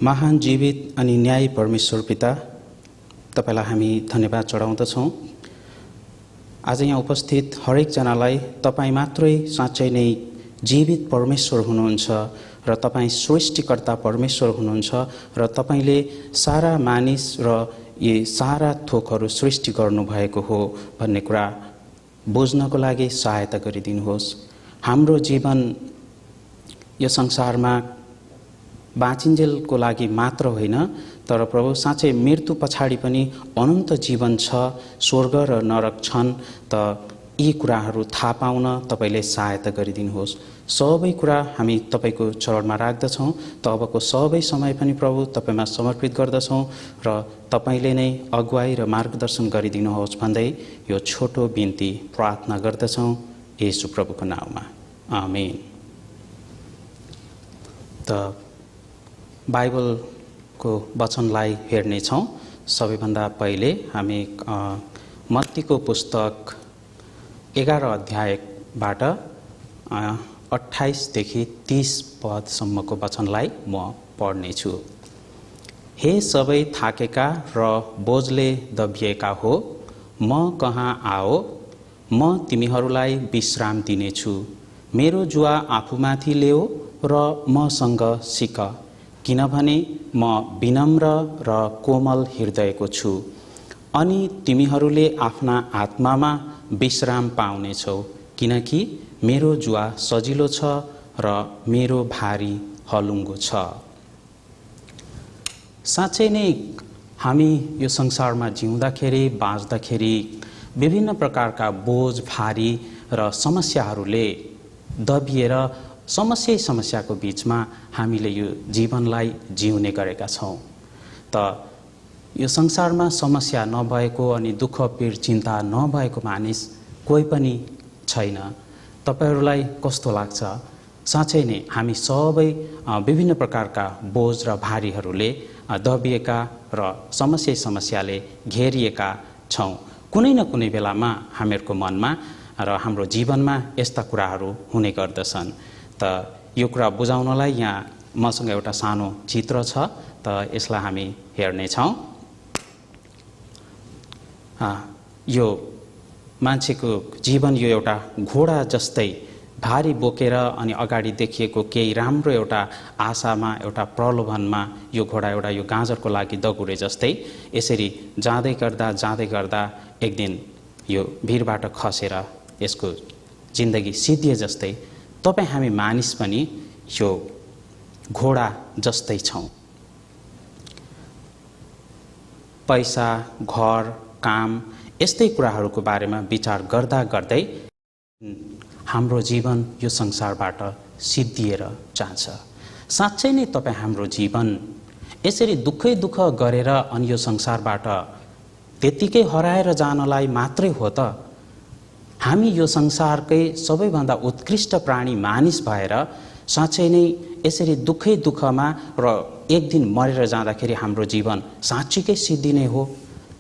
महान जीवित अनि न्यायी परमेश्वर पिता, तपाईलाई हामी धन्यवाद चढाउँदछौँ। आज यहाँ उपस्थित हरेकजनालाई तपाईँ मात्रै साँच्चै नै जीवित परमेश्वर हुनुहुन्छ र तपाईँ सृष्टिकर्ता परमेश्वर हुनुहुन्छ र तपाईले सारा मानिस र यी सारा थोकहरू सृष्टि गर्नुभएको हो भन्ने कुरा बुझ्नको लागि सहायता गरिदिनुहोस्। हाम्रो जीवन यो संसारमा बाँचिन्जेलको लागि मात्र होइन, तर प्रभु साँच्चै मृत्यु पछाडि पनि अनन्त जीवन छ, स्वर्ग र नरक छन्। त यी कुराहरू थाहा पाउन तपाईले सहायता गरिदिनुहोस्। सबै कुरा हामी तपाईको चरणमा राख्दछौँ। तबको सबै समय पनि प्रभु तपाईमा समर्पित गर्दछौँ र तपाईले नै अगुवाई र मार्गदर्शन गरिदिनुहोस् भन्दै यो छोटो बिन्ती प्रार्थना गर्दछौँ येशू प्रभुको नाममा, आमेन। त बाइबलको वचनलाई हेर्नेछौँ। सबैभन्दा पहिले हामी मत्तीको पुस्तक 11 अध्यायबाट 28 देखि 30 पदसम्मको वचनलाई म पढ्नेछु। हे सबै थाकेका र बोझले दबिएका हो, म कहाँ आओ, म तिमीहरूलाई विश्राम दिनेछु। मेरो जुवा आफूमाथि ल्याऊ र मसँग सिक, किनभने म विनम्र र कोमल हृदयको छु, अनि तिमीहरूले आफ्ना आत्मामा विश्राम पाउनेछौ, किनकि मेरो जुवा सजिलो छ र मेरो भारी हलुङ्गो छ। साँच्चै नै हामी यो संसारमा जिउँदाखेरि बाँच्दाखेरि विभिन्न प्रकारका बोझ भारी र समस्याहरूले दबिएर समस्याको बीचमा हामीले यो जीवनलाई जिउने गरेका छौँ। त यो संसारमा समस्या नभएको अनि दुःख पीड चिन्ता नभएको मानिस कोही पनि छैन। तपाईहरूलाई कस्तो लाग्छ? साँच्चै नै हामी सबै विभिन्न प्रकारका बोझ र भारीहरूले दबिएका र समस्याले घेरिएका छौँ। कुनै न कुनै बेलामा हामीहरूको मनमा र हाम्रो जीवनमा यस्ता कुराहरू हुने गर्दछन्। त यो कुरा बुझाउनलाई यहाँ मसँग एउटा सानो चित्र छ, त यसलाई हामी हेर्नेछौँ। यो मान्छेको जीवन यो एउटा घोडा जस्तै भारी बोकेर अनि अगाडि देखिएको केही राम्रो एउटा आशामा, एउटा प्रलोभनमा यो घोडा एउटा यो गाजरको लागि दगुरे जस्तै यसरी जाँदै गर्दा एक दिन यो भिरबाट खसेर यसको जिन्दगी सिद्धिए जस्तै तपाईँ हामी मानिस पनि यो घोडा जस्तै छौँ। पैसा, घर, काम यस्तै कुराहरूको बारेमा विचार गर्दै हाम्रो जीवन यो संसारबाट सिद्धिएर जान्छ। साँच्चै नै तपाईँ हाम्रो जीवन यसरी दुःख गरेर अनि यो संसारबाट त्यतिकै हराएर जानलाई मात्रै हो त? हामी यो संसारकै सबैभन्दा उत्कृष्ट प्राणी मानिस भएर साँच्चै नै यसरी दुःखमा र एक दिन मरेर जाँदाखेरि हाम्रो जीवन साँच्चीकै सिद्धिने हो?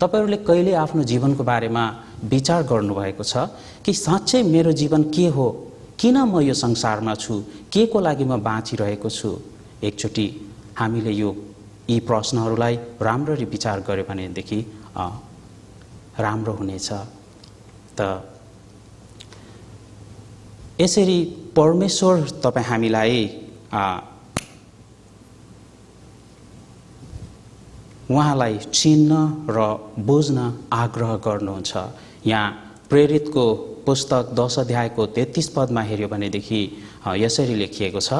तपाईहरूले कहिले आफ्नो जीवनको बारेमा विचार गर्नुभएको छ कि साँच्चै मेरो जीवन के हो? किन म यो संसारमा छु? के को लागि म बाँचिरहेको छु? एकचोटि हामीले यी प्रश्नहरूलाई राम्ररी विचार गर्यो भनेदेखि राम्रो हुनेछ। त यसरी परमेश्वर तपाईँ हामीलाई उहाँलाई चिन्न र बुझ्न आग्रह गर्नुहुन्छ। यहाँ प्रेरितको पुस्तक 10 अध्यायको 33 पदमा हेर्यो भनेदेखि यसरी लेखिएको छ,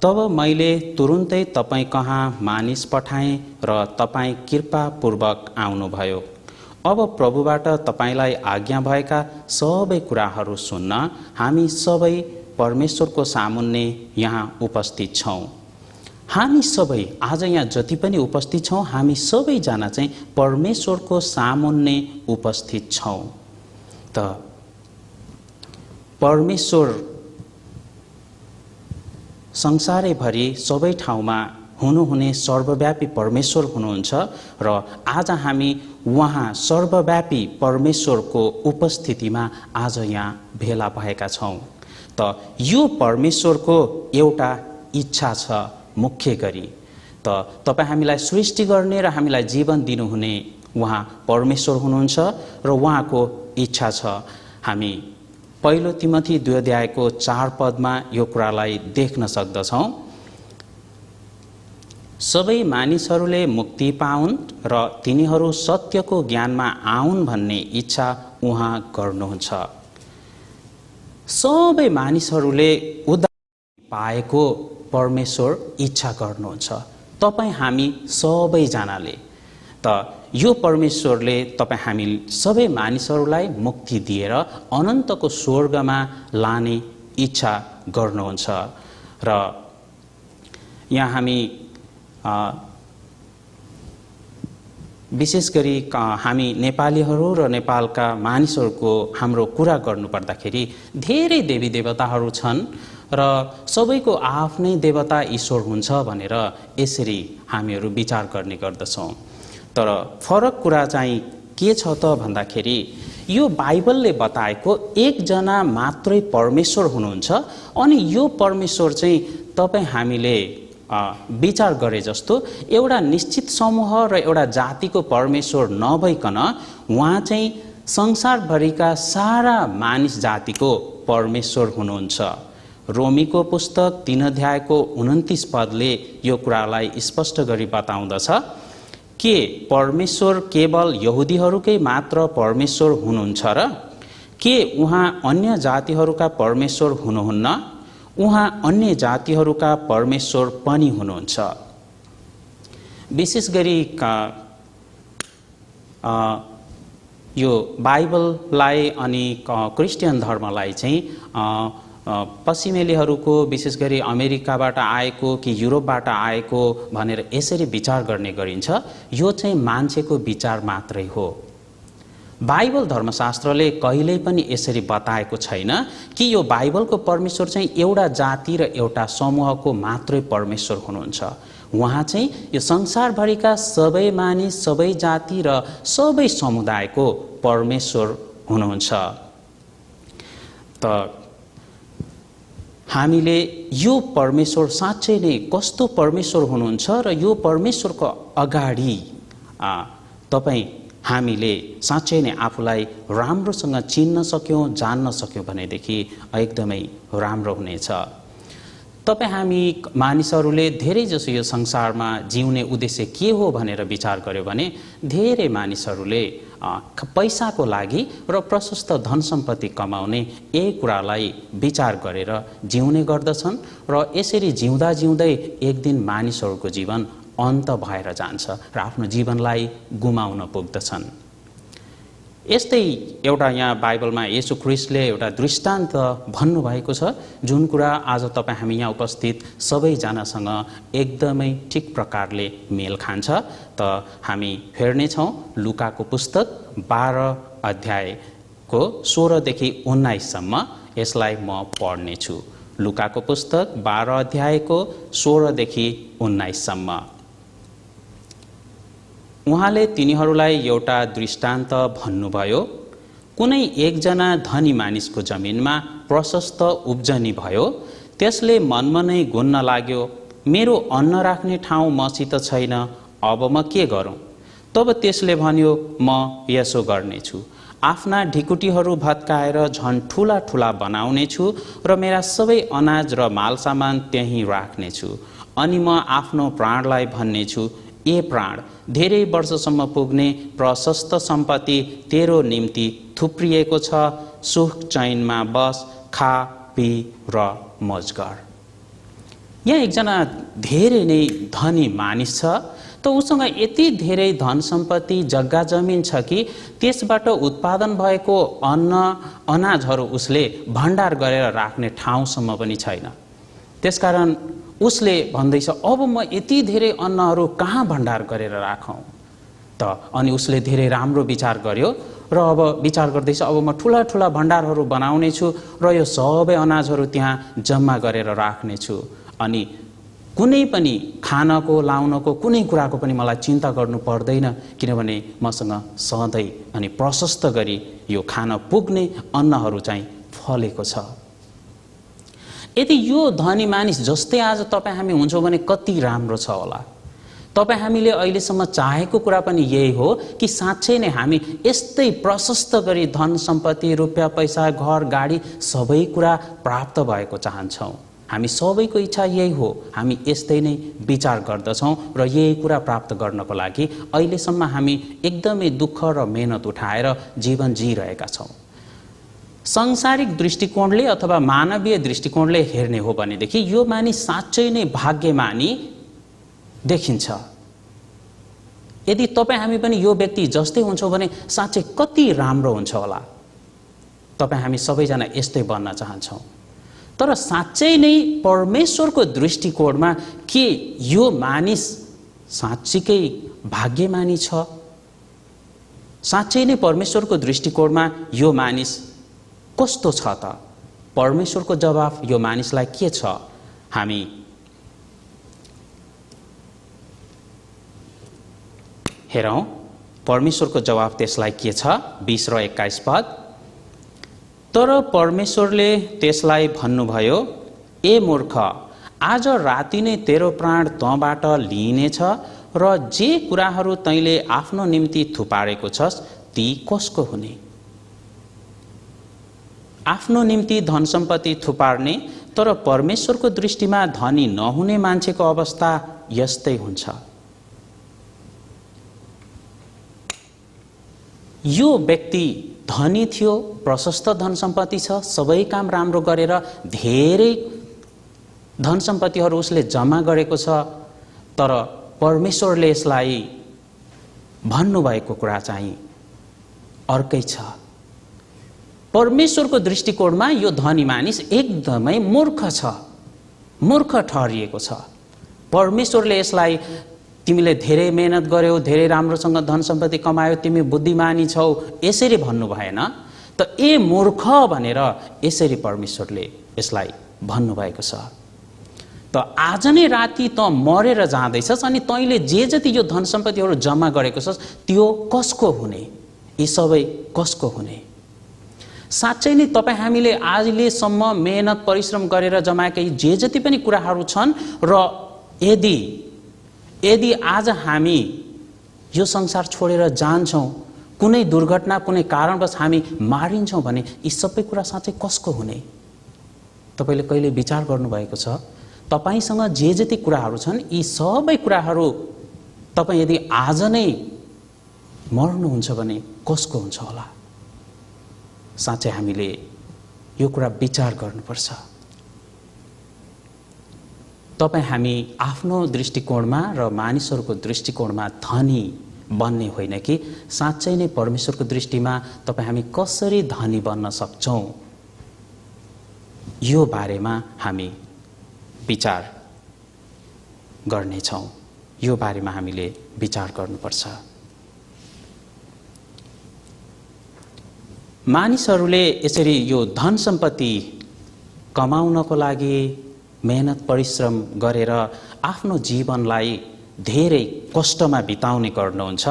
तब मैले तुरुन्तै तपाईँ कहाँ मानिस पठाएँ र तपाईँ कृपापूर्वक आउनुभयो। अब प्रभुबाट तपाईलाई आज्ञा भएका सबै कुराहरू सुन्न हामी सबै परमेश्वरको सामुन्ने यहाँ उपस्थित छौँ। हामी सबै आज यहाँ जति पनि उपस्थित छौँ, हामी सबैजना चाहिँ परमेश्वरको सामुन्ने उपस्थित छौँ। त परमेश्वर संसारैभरि सबै ठाउँमा हुनुहुने सर्वव्यापी परमेश्वर हुनुहुन्छ र आज हामी उहाँ सर्वव्यापी परमेश्वरको उपस्थितिमा आज यहाँ भेला भएका छौँ। त यो परमेश्वरको एउटा इच्छा छ मुख्य गरी। त तपाईँ हामीलाई सृष्टि गर्ने र हामीलाई जीवन दिनुहुने उहाँ परमेश्वर हुनुहुन्छ र उहाँको इच्छा छ। हामी पहिलो तिमोथी 2 अध्यायको 4 पदमा यो कुरालाई देख्न सक्दछौँ। सबै मानिसहरूले मुक्ति पाउन् र तिनीहरू सत्यको ज्ञानमा आउन् भन्ने इच्छा उहाँ गर्नुहुन्छ। सबै मानिसहरूले उद्धार पाएको परमेश्वर इच्छा गर्नुहुन्छ। तपाईँ हामी सबैजनाले त यो परमेश्वरले तपाईँ हामी सबै मानिसहरूलाई मुक्ति दिएर अनन्तको स्वर्गमा लाने इच्छा गर्नुहुन्छ। र यहाँ हामी विशेष गरी हामी नेपालीहरू र नेपालका मानिसहरूको हाम्रो कुरा गर्नुपर्दाखेरि धेरै देवी देवताहरू छन् र सबैको आफ्नै देवता ईश्वर हुन्छ भनेर यसरी हामीहरू विचार गर्ने गर्दछौँ। तर फरक कुरा चाहिँ के छ त भन्दाखेरि यो बाइबलले बताएको एकजना मात्रै परमेश्वर हुनुहुन्छ। अनि यो परमेश्वर चाहिँ तपाईँ हामीले विचार गरे जस्तो एउटा निश्चित समूह र एउटा जातिको परमेश्वर नभइकन उहाँ चाहिँ संसारभरिका सारा मानिस जातिको परमेश्वर हुनुहुन्छ। रोमीको पुस्तक 3 अध्यायको 29 पदले यो कुरालाई स्पष्ट गरी बताउँदछ के परमेश्वर केवल यहुदीहरूकै मात्र परमेश्वर हुनुहुन्छ र के उहाँ अन्य जातिहरूका परमेश्वर हुनुहुन्न? उहाँ अन्य जातिहरूका परमेश्वर पनि हुनुहुन्छ। विशेष गरी यो बाइबललाई अनि क्रिस्चियन धर्मलाई चाहिँ पश्चिमेलीहरूको विशेष गरी अमेरिकाबाट आएको कि युरोपबाट आएको भनेर यसरी विचार गर्ने गरिन्छ। यो चाहिँ मान्छेको विचार मात्रै हो। बाइबल धर्मशास्त्रले कहिल्यै पनि यसरी बताएको छैन कि यो बाइबलको परमेश्वर चाहिँ एउटा जाति र एउटा समूहको मात्रै परमेश्वर हुनुहुन्छ। उहाँ चाहिँ यो संसारभरिका सबै मानिस, सबै जाति र सबै समुदायको परमेश्वर हुनुहुन्छ। त हामीले यो परमेश्वर साँच्चै नै कस्तो परमेश्वर हुनुहुन्छ र यो परमेश्वरको अगाडि तपाईँ हामीले साँच्चै नै आफूलाई राम्रोसँग चिन्न सक्यौँ, जान्न सक्यौँ भनेदेखि एकदमै राम्रो हुनेछ। तपाईँ हामी मानिसहरूले धेरै जसो यो संसारमा जिउने उद्देश्य के हो भनेर विचार गर्यो भने धेरै मानिसहरूले पैसाको लागि र प्रशस्त धन सम्पत्ति कमाउने यही कुरालाई विचार गरेर जिउने गर्दछन् र यसरी जिउँदा जिउँदै एक दिन मानिसहरूको जीवन अन्त भएर जान्छ र आफ्नो जीवनलाई गुमाउन पुग्दछन्। यस्तै एउटा यहाँ बाइबलमा येशू ख्रीष्टले एउटा दृष्टान्त भन्नुभएको छ जुन कुरा आज तपाईँ हामी यहाँ उपस्थित सबैजनासँग एकदमै ठिक प्रकारले मेल खान्छ। त हामी हेर्नेछौँ लुकाको पुस्तक 12 अध्यायको 16 देखि 19 सम्म। यसलाई म पढ्नेछु। लुकाको पुस्तक 12 अध्यायको 16 देखि 19 सम्म। उहाँले तिनीहरूलाई एउटा दृष्टान्त भन्नुभयो। कुनै एकजना धनी मानिसको जमिनमा प्रशस्त उब्जनी भयो। त्यसले मनमा नै गुन्न लाग्यो, मेरो अन्न राख्ने ठाउँ मसित छैन, अब म के गरौँ? तब त्यसले भन्यो, म यसो गर्नेछु, आफ्ना ढिकुटीहरू भत्काएर झन् ठुला ठुला बनाउनेछु र मेरा सबै अनाज र मालसामान त्यहीँ राख्नेछु। अनि म आफ्नो प्राणलाई भन्नेछु, ए प्राण, धेरै वर्षसम्म पुग्ने प्रशस्त सम्पत्ति तेरो निम्ति थुप्रिएको छ, सुख चैनमा बस, खा पी र मौज गर। यहाँ एकजना धेरै नै धनी मानिस छ। त उसँग यति धेरै धन सम्पत्ति जग्गा जमिन छ कि त्यसबाट उत्पादन भएको अन्न अनाजहरू उसले भण्डार गरेर राख्ने ठाउँसम्म पनि छैन। त्यसकारण उसले भन्दैछ, अब म यति धेरै अन्नहरू कहाँ भण्डार गरेर राखौँ त? अनि उसले धेरै राम्रो विचार गर्यो र अब विचार गर्दैछ, अब म ठुला ठुला भण्डारहरू बनाउने छु र यो सबै अनाजहरू त्यहाँ जम्मा गरेर राख्नेछु। अनि कुनै पनि खानको लाउनको कुनै कुराको पनि मलाई चिन्ता गर्नु पर्दैन, किनभने मसँग सधैँ अनि प्रशस्त गरी यो खान पुग्ने अन्नहरू चाहिँ फलेको छ। यदि यो धनी मानिस जस्तै आज तपाईँ हामी हुन्छौँ भने कति राम्रो छ होला। तपाईँ हामीले अहिलेसम्म चाहेको कुरा पनि यही हो कि साँच्चै नै हामी यस्तै प्रशस्त गरी धन सम्पत्ति, रुपियाँ पैसा, घर गाडी सबै कुरा प्राप्त भएको चाहन्छौँ। हामी सबैको इच्छा यही हो। हामी यस्तै नै विचार गर्दछौँ र यही कुरा प्राप्त गर्नको लागि अहिलेसम्म हामी एकदमै दुःख र मेहनत उठाएर जीवन जिइरहेका छौँ। सांसारिक दृष्टिकोणले अथवा मानवीय दृष्टिकोणले हेर्ने हो भनेदेखि यो मानिस साँच्चै नै भाग्यमानी देखिन्छ। यदि तपाईँ हामी पनि यो व्यक्ति जस्तै हुन्छौँ भने साँच्चै कति राम्रो हुन्छ होला। तपाईँ हामी सबैजना यस्तै बन्न चाहन्छौँ। तर साँच्चै नै परमेश्वरको दृष्टिकोणमा के यो मानिस साँच्चीकै भाग्यमानी छ? साँच्चै नै परमेश्वरको दृष्टिकोणमा यो मानिस कस्तो छ त? परमेश्वरको जवाफ यो मानिसलाई के छ? हामी हेरौँ परमेश्वरको जवाफ त्यसलाई के छ। 20 र 21 पद। तर परमेश्वरले त्यसलाई भन्नुभयो, ए मूर्ख, आज राति नै तेरो प्राण तँबाट लिइनेछ र जे कुराहरू तैँले आफ्नो निम्ति थुपारेको छस् ती कसको हुने? आफ्नो निम्ति धन सम्पत्ति थुपार्ने तर परमेश्वरको दृष्टिमा धनी नहुने मान्छेको अवस्था यस्तै हुन्छ। यो व्यक्ति धनी थियो, प्रशस्त धन सम्पत्ति छ, सबै काम राम्रो गरेर धेरै धन सम्पत्तिहरू उसले जम्मा गरेको छ। तर परमेश्वरले यसलाई भन्नुभएको कुरा चाहिँ अर्कै छ। परमेश्वरको दृष्टिकोणमा यो धनी मानिस एकदमै मूर्ख छ, मूर्ख ठहरिएको छ। परमेश्वरले यसलाई तिमीले धेरै मेहनत गर्यौ, धेरै राम्रोसँग धन सम्पत्ति कमायो, तिमी बुद्धिमानी छौ, यसरी भन्नु भएन त ए मूर्ख भनेर यसरी परमेश्वरले यसलाई भन्नुभएको छ। त आज नै राति त मरेर जाँदैछस् अनि तैँले जे जति यो धन सम्पत्तिहरू जम्मा गरेको छस् त्यो कसको हुने? यी सबै कसको हुने? साँच्चै नै तपाईँ हामीले आजलेसम्म मेहनत परिश्रम गरेर जमाएका जे जति पनि कुराहरू छन् र यदि आज हामी यो संसार छोडेर जान्छौँ, कुनै दुर्घटना कुनै कारणवश हामी मारिन्छौँ भने यी सबै कुरा साँच्चै कसको हुने? तपाईँले कहिले विचार गर्नुभएको छ? तपाईँसँग जे जति कुराहरू छन् यी सबै कुराहरू तपाईँ यदि आज नै मर्नुहुन्छ भने कसको हुन्छ होला? साँच्चै हामीले यो कुरा विचार गर्नुपर्छ। तपाईँ हामी आफ्नो दृष्टिकोणमा र मानिसहरूको दृष्टिकोणमा धनी बन्ने होइन कि साँच्चै नै परमेश्वरको दृष्टिमा तपाईँ हामी कसरी धनी बन्न सक्छौँ यो बारेमा हामी विचार गर्नेछौँ। यो बारेमा हामीले विचार गर्नुपर्छ। मानिसहरूले यसरी यो धन सम्पत्ति कमाउनको लागि मेहनत परिश्रम गरेर आफ्नो जीवनलाई धेरै कष्टमा बिताउने गर्नुहुन्छ।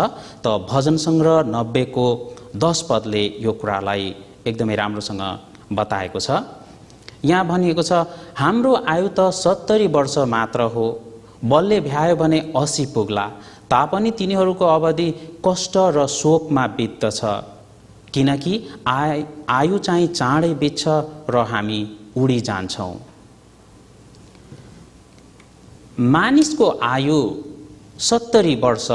त भजन सङ्ग्रह 90 को 10 पदले यो कुरालाई एकदमै राम्रोसँग बताएको छ। यहाँ भनिएको छ, हाम्रो आयु त 70 वर्ष मात्र हो, बलले भ्यायो भने 80 पुग्ला, तापनि तिनीहरूको अवधि कष्ट र शोकमा बित्दछ, किनकि आयु चाहिँ चाँडै बित्छ र हामी उडी जान्छौँ। मानिसको आयु 70 वर्ष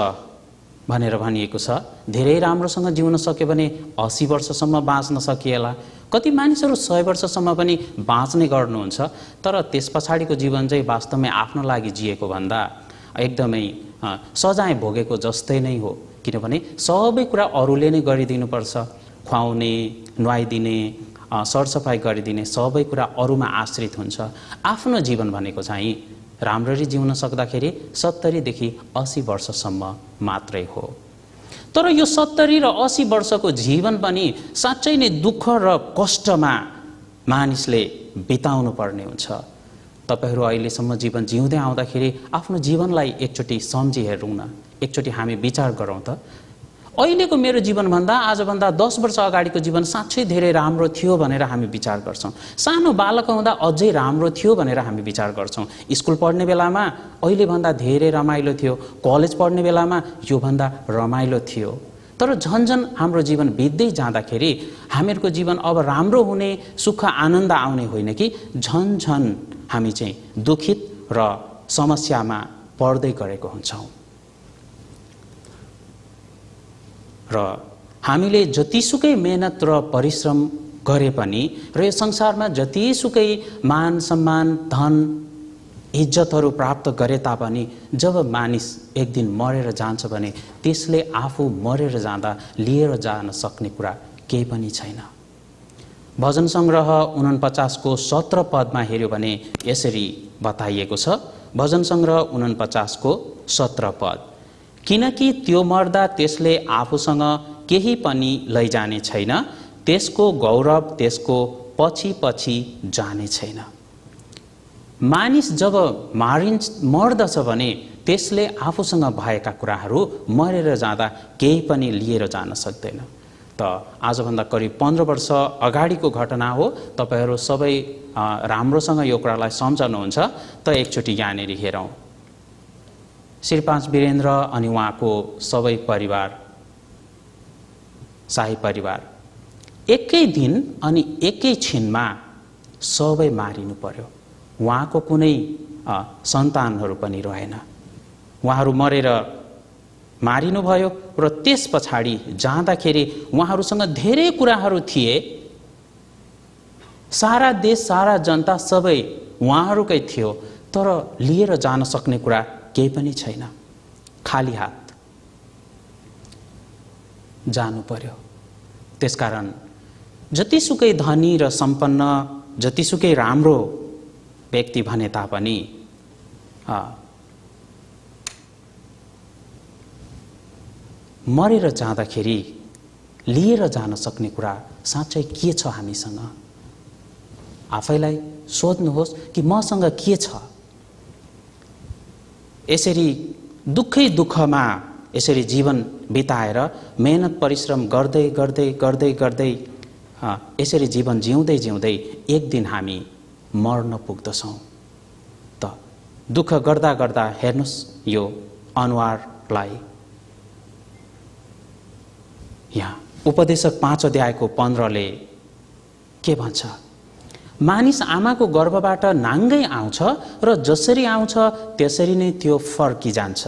भनेर भनिएको छ। धेरै राम्रोसँग जिउन सक्यो भने 80 वर्षसम्म बाँच्न सकिएला। कति मानिसहरू 100 वर्षसम्म पनि बाँच्ने गर्नुहुन्छ। तर त्यस पछाडिको जीवन चाहिँ वास्तवमै आफ्नो लागि जिएको भन्दा एकदमै सजाय भोगेको जस्तै नै हो। किनभने सबै कुरा अरूले नै गरिदिनुपर्छ। खुवाउने, नुहाइदिने, सरसफाइ गरिदिने सबै कुरा अरूमा आश्रित हुन्छ। आफ्नो जीवन भनेको चाहिँ राम्ररी जिउन सक्दाखेरि 70 देखि 80 वर्षसम्म मात्रै हो। तर यो 70 र 80 वर्षको जीवन पनि साँच्चै नै दुःख र कष्टमा मानिसले बिताउनु पर्ने हुन्छ। तपाईहरू अहिलेसम्म जीवन जिउँदै आउँदाखेरि आफ्नो जीवनलाई एकचोटि सम्झी हेरौँ न, एकचोटि हामी विचार गरौँ त। अहिलेको मेरो जीवनभन्दा आजभन्दा 10 वर्ष अगाडिको जीवन साँच्चै धेरै राम्रो थियो भनेर हामी विचार गर्छौँ। सानो बालक हुँदा अझै राम्रो थियो भनेर हामी विचार गर्छौँ। स्कुल पढ्ने बेलामा अहिलेभन्दा धेरै रमाइलो थियो, कलेज पढ्ने बेलामा योभन्दा रमाइलो थियो। तर झन्झन हाम्रो जीवन बित्दै जाँदाखेरि हामीहरूको जीवन अब राम्रो हुने, सुख आनन्द आउने होइन कि झन्झन हामी चाहिँ दुखित र समस्यामा पर्दै गएको हुन्छौँ। र हामीले जतिसुकै मेहनत र परिश्रम गरे पनि र यो संसारमा जतिसुकै मान सम्मान धन इज्जतहरू प्राप्त गरे तापनि जब मानिस एक दिन मरेर जान्छ भने त्यसले आफू मरेर जाँदा लिएर जान सक्ने कुरा केही पनि छैन। भजन सङ्ग्रह 49 को 17 पदमा हेर्यो भने यसरी बताइएको छ। भजन सङ्ग्रह 49 को 17 पद, किनकि त्यो मर्दा त्यसले आफूसँग केही पनि लैजाने छैन, त्यसको गौरव त्यसको पछि पछि जाने छैन। मानिस जब मर्दछ भने त्यसले आफूसँग भएका कुराहरू मरेर जाँदा केही पनि लिएर जान सक्दैन। त आजभन्दा करिब 15 वर्ष अगाडिको घटना हो। तपाईहरू सबै राम्रोसँग यो कुरालाई सम्झनुहुन्छ। त एकचोटि यहाँनिर हेरौँ। श्री 5 वीरेन्द्र अनि उहाँको सबै परिवार, शाही परिवार एकै दिन अनि एकै छिनमा सबै मारिनु पर्यो। उहाँको कुनै सन्तानहरू पनि रहेन। उहाँहरू मरेर मारिनुभयो र त्यस पछाडि जाँदाखेरि उहाँहरूसँग धेरै कुराहरू थिए। सारा देश, सारा जनता सबै उहाँहरूकै थियो, तर लिएर जान सक्ने कुरा केही पनि छैन। खाली हात जानु पर्यो। त्यसकारण जतिसुकै धनी र सम्पन्न, जतिसुकै राम्रो व्यक्ति भने तापनि मरेर जाँदाखेरि लिएर जान सक्ने कुरा साँच्चै के छ हामीसँग? आफैलाई सोध्नुहोस् कि मसँग के छ? यसरी दुःखै दुःखमा यसरी जीवन बिताएर मेहनत परिश्रम गर्दै गर्दै गर्दै गर्दै यसरी जीवन जिउँदै जिउँदै एक दिन हामी मर्न पुग्दछौँ। त दुःख गर्दा गर्दा हेर्नुहोस् यो अनुहारलाई। यहाँ उपदेशक 5 अध्यायको 15ले के भन्छ? मानिस आमाको गर्भबाट नाङ्गै आउँछ र जसरी आउँछ त्यसरी नै त्यो फर्किजान्छ।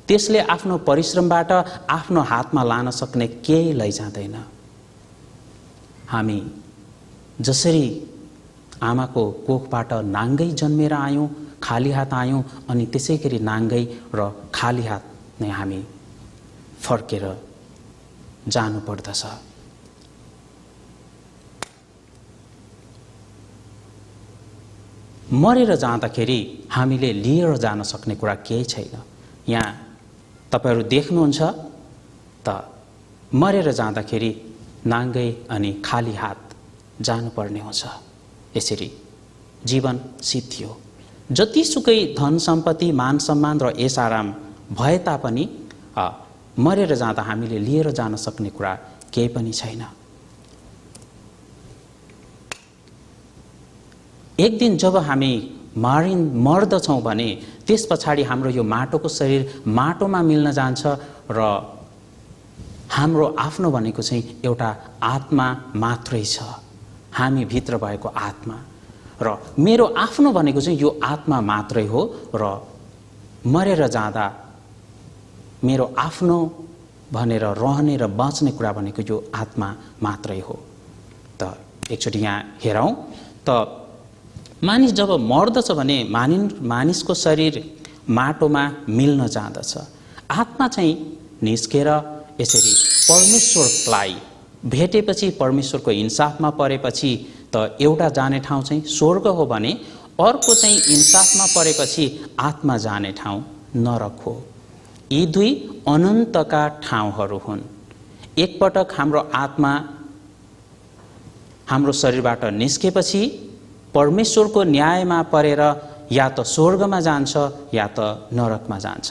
त्यसले आफ्नो परिश्रमबाट आफ्नो हातमा लान सक्ने केही लैजाँदैन। हामी जसरी आमाको कोखबाट नाङ्गै जन्मेर आयौँ, खाली हात आयौँ, अनि त्यसै गरी नाङ्गै र खाली हात नै हामी फर्केर जानु पर्दछ। मरेर जाँदाखेरि हामीले लिएर जान सक्ने कुरा केही छैन। यहाँ तपाईहरू देख्नुहुन्छ त मरेर जाँदाखेरि नाङ्गै अनि खाली हात जानुपर्ने हुन्छ। यसरी जीवन सिद्धियो। जतिसुकै धन सम्पत्ति मान सम्मान र ऐश आराम भए तापनि मरेर जाँदा हामीले लिएर जान सक्ने कुरा केही पनि छैन। एक दिन जब हामी मर्दछौँ भने त्यस पछाडि हाम्रो यो माटोको शरीर माटोमा मिल्न जान्छ र हाम्रो आफ्नो भनेको चाहिँ एउटा आत्मा मात्रै छ, हामी भित्र भएको आत्मा। र मेरो आफ्नो भनेको चाहिँ यो आत्मा मात्रै हो र मरेर जाँदा मेरो आफ्नो भनेर रहने र बाँच्ने कुरा भनेको यो आत्मा मात्रै हो। त एकचोटि यहाँ हेरौँ त मानिस जब मर्दछ भने मानिसको शरीर माटोमा मिल्न जाँदछ। आत्मा चाहिँ निस्केर यसरी परमेश्वरलाई भेटेपछि, परमेश्वरको इन्साफमा परेपछि त एउटा जाने ठाउँ चाहिँ स्वर्ग हो भने अर्को चाहिँ इन्साफमा परेपछि आत्मा जाने ठाउँ नरक हो। यी दुई अनन्तका ठाउँहरू हुन्। एकपटक हाम्रो आत्मा हाम्रो शरीरबाट निस्केपछि परमेश्वरको न्यायमा परेर या त स्वर्गमा जान्छ या त नरकमा जान्छ।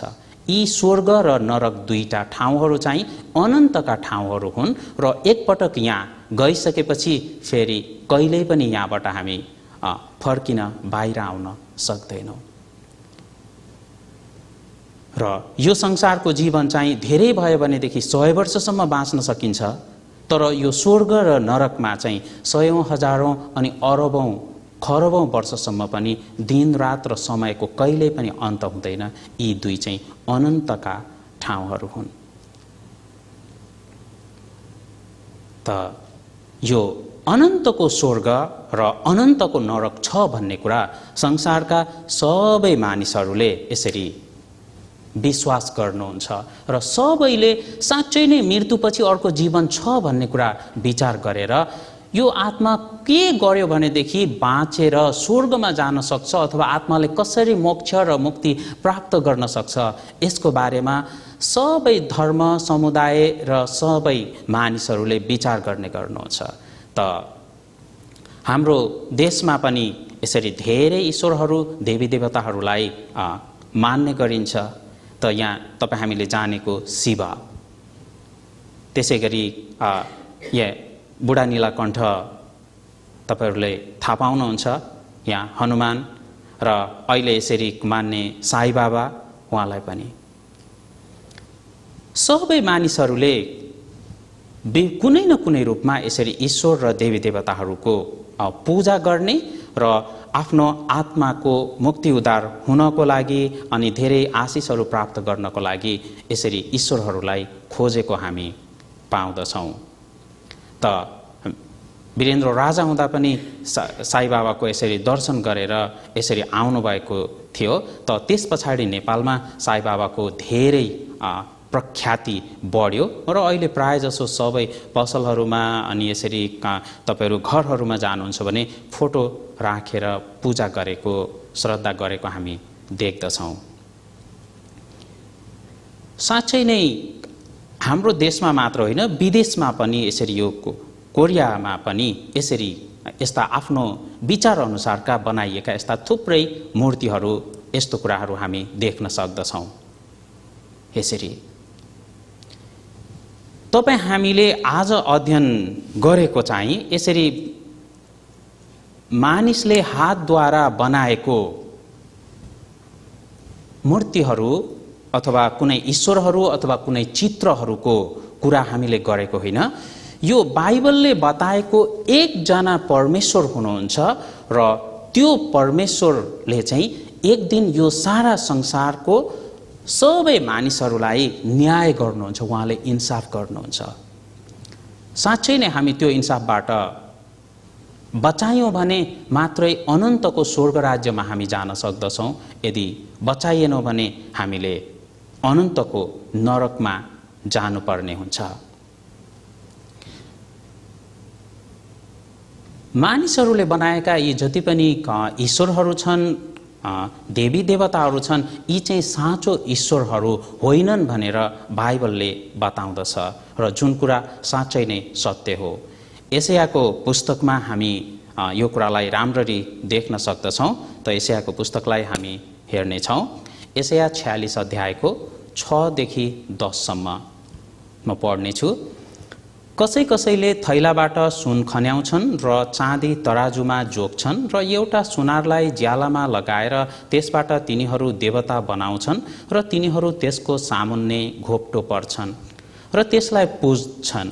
यी स्वर्ग र नरक दुईटा ठाउँहरू चाहिँ अनन्तका ठाउँहरू हुन् र एकपटक यहाँ गइसकेपछि फेरि कहिल्यै पनि यहाँबाट हामी फर्किन बाहिर आउन सक्दैनौँ। र यो संसारको जीवन चाहिँ धेरै भयो भनेदेखि 100 वर्षसम्म बाँच्न सकिन्छ, तर यो स्वर्ग र नरकमा चाहिँ 100औं, हजारौं अनि अरबौं, खरबौं वर्षसम्म पनि दिन रात र समयको कहिल्यै पनि अन्त हुँदैन। यी दुई चाहिँ अनन्तका ठाउँहरू हुन्। त यो अनन्तको स्वर्ग र अनन्तको नरक छ भन्ने कुरा संसारका सबै मानिसहरूले यसरी विश्वास गर्नुहुन्छ र सबैले साँच्चै नै मृत्युपछि अर्को जीवन छ भन्ने कुरा विचार गरेर यो आत्मा के गर्यो भनेदेखि बाँचेर स्वर्गमा जान सक्छ अथवा आत्माले कसरी मोक्ष र मुक्ति प्राप्त गर्न सक्छ, यसको बारेमा सबै धर्म समुदाय र सबै मानिसहरूले विचार गर्ने गर्नुहुन्छ। त हाम्रो देशमा पनि यसरी धेरै ईश्वरहरू देवी देवताहरूलाई मान्ने गरिन्छ। त यहाँ तपाईँ हामीले जानेको शिव, त्यसै गरी बुढा नीलकण्ठ तपाईहरूले थाहा पाउनुहुन्छ, यहाँ हनुमान र अहिले यसरी मान्ने साई बाबा, उहाँलाई पनि सबै मानिसहरूले कुनै न कुनै रूपमा यसरी ईश्वर र देवी देवताहरूको पूजा गर्ने र आफ्नो आत्माको मुक्ति उद्धार हुनको लागि अनि धेरै आशिषहरू प्राप्त गर्नको लागि यसरी ईश्वरहरूलाई खोजेको हामी पाउँदछौँ। त वीरेन्द्र राजा हुँदा पनि साई बाबाको यसरी दर्शन गरेर यसरी आउनुभएको थियो। त त्यस पछाडि नेपालमा साई बाबाको धेरै प्रख्याति बढ्यो र अहिले प्रायःजसो सबै पसलहरूमा अनि यसरी तपाईहरू घरहरूमा जानुहुन्छ भने फोटो राखेर पूजा गरेको, श्रद्धा गरेको हामी देख्दछौँ। साँच्चै नै हाम्रो देशमा मात्र होइन, विदेशमा पनि यसरी यो कोरियामा पनि यसरी यस्ता आफ्नो विचार अनुसारका बनाइएका यस्ता थुप्रै मूर्तिहरू, यस्तो कुराहरू हामी देख्न सक्दछौँ। यसरी तपाईँ हामीले आज अध्ययन गरेको चाहिँ यसरी मानिसले हातद्वारा बनाएको मूर्तिहरू अथवा कुनै ईश्वरहरू अथवा कुनै चित्रहरूको कुरा हामीले गरेको होइन। यो बाइबलले बताएको एकजना परमेश्वर हुनुहुन्छ र त्यो परमेश्वरले चाहिँ एक दिन यो सारा संसारको सबै मानिसहरूलाई न्याय गर्नुहुन्छ, उहाँले इन्साफ गर्नुहुन्छ। साँच्चै नै हामी त्यो इन्साफबाट बचायौँ भने मात्रै अनन्तको स्वर्ग राज्यमा हामी जान सक्दछौँ। यदि बचाइएनौँ भने हामीले अनन्तको नरकमा जानुपर्ने हुन्छ। मानिसहरूले बनाएका यी जति पनि ईश्वरहरू छन्, देवी देवताहरू छन्, यी चाहिँ साँचो ईश्वरहरू होइनन् भनेर बाइबलले बताउँदछ र जुन कुरा साँच्चै नै सत्य हो। एसायाको पुस्तकमा हामी यो कुरालाई राम्ररी देख्न सक्दछौँ। त एसायाको पुस्तकलाई हामी हेर्नेछौँ। एसाया 46 अध्यायको 6 देखि 10 सम्म म पढ्नेछु। कसैले थैलाबाट सुन खन्याउँछन् र चाँदी तराजुमा जोग्छन् र एउटा सुनारलाई ज्यालामा लगाएर त्यसबाट तिनीहरू देवता बनाउँछन् र तिनीहरू त्यसको सामुन्ने घोप्टो पर्छन् र त्यसलाई पुज्छन्।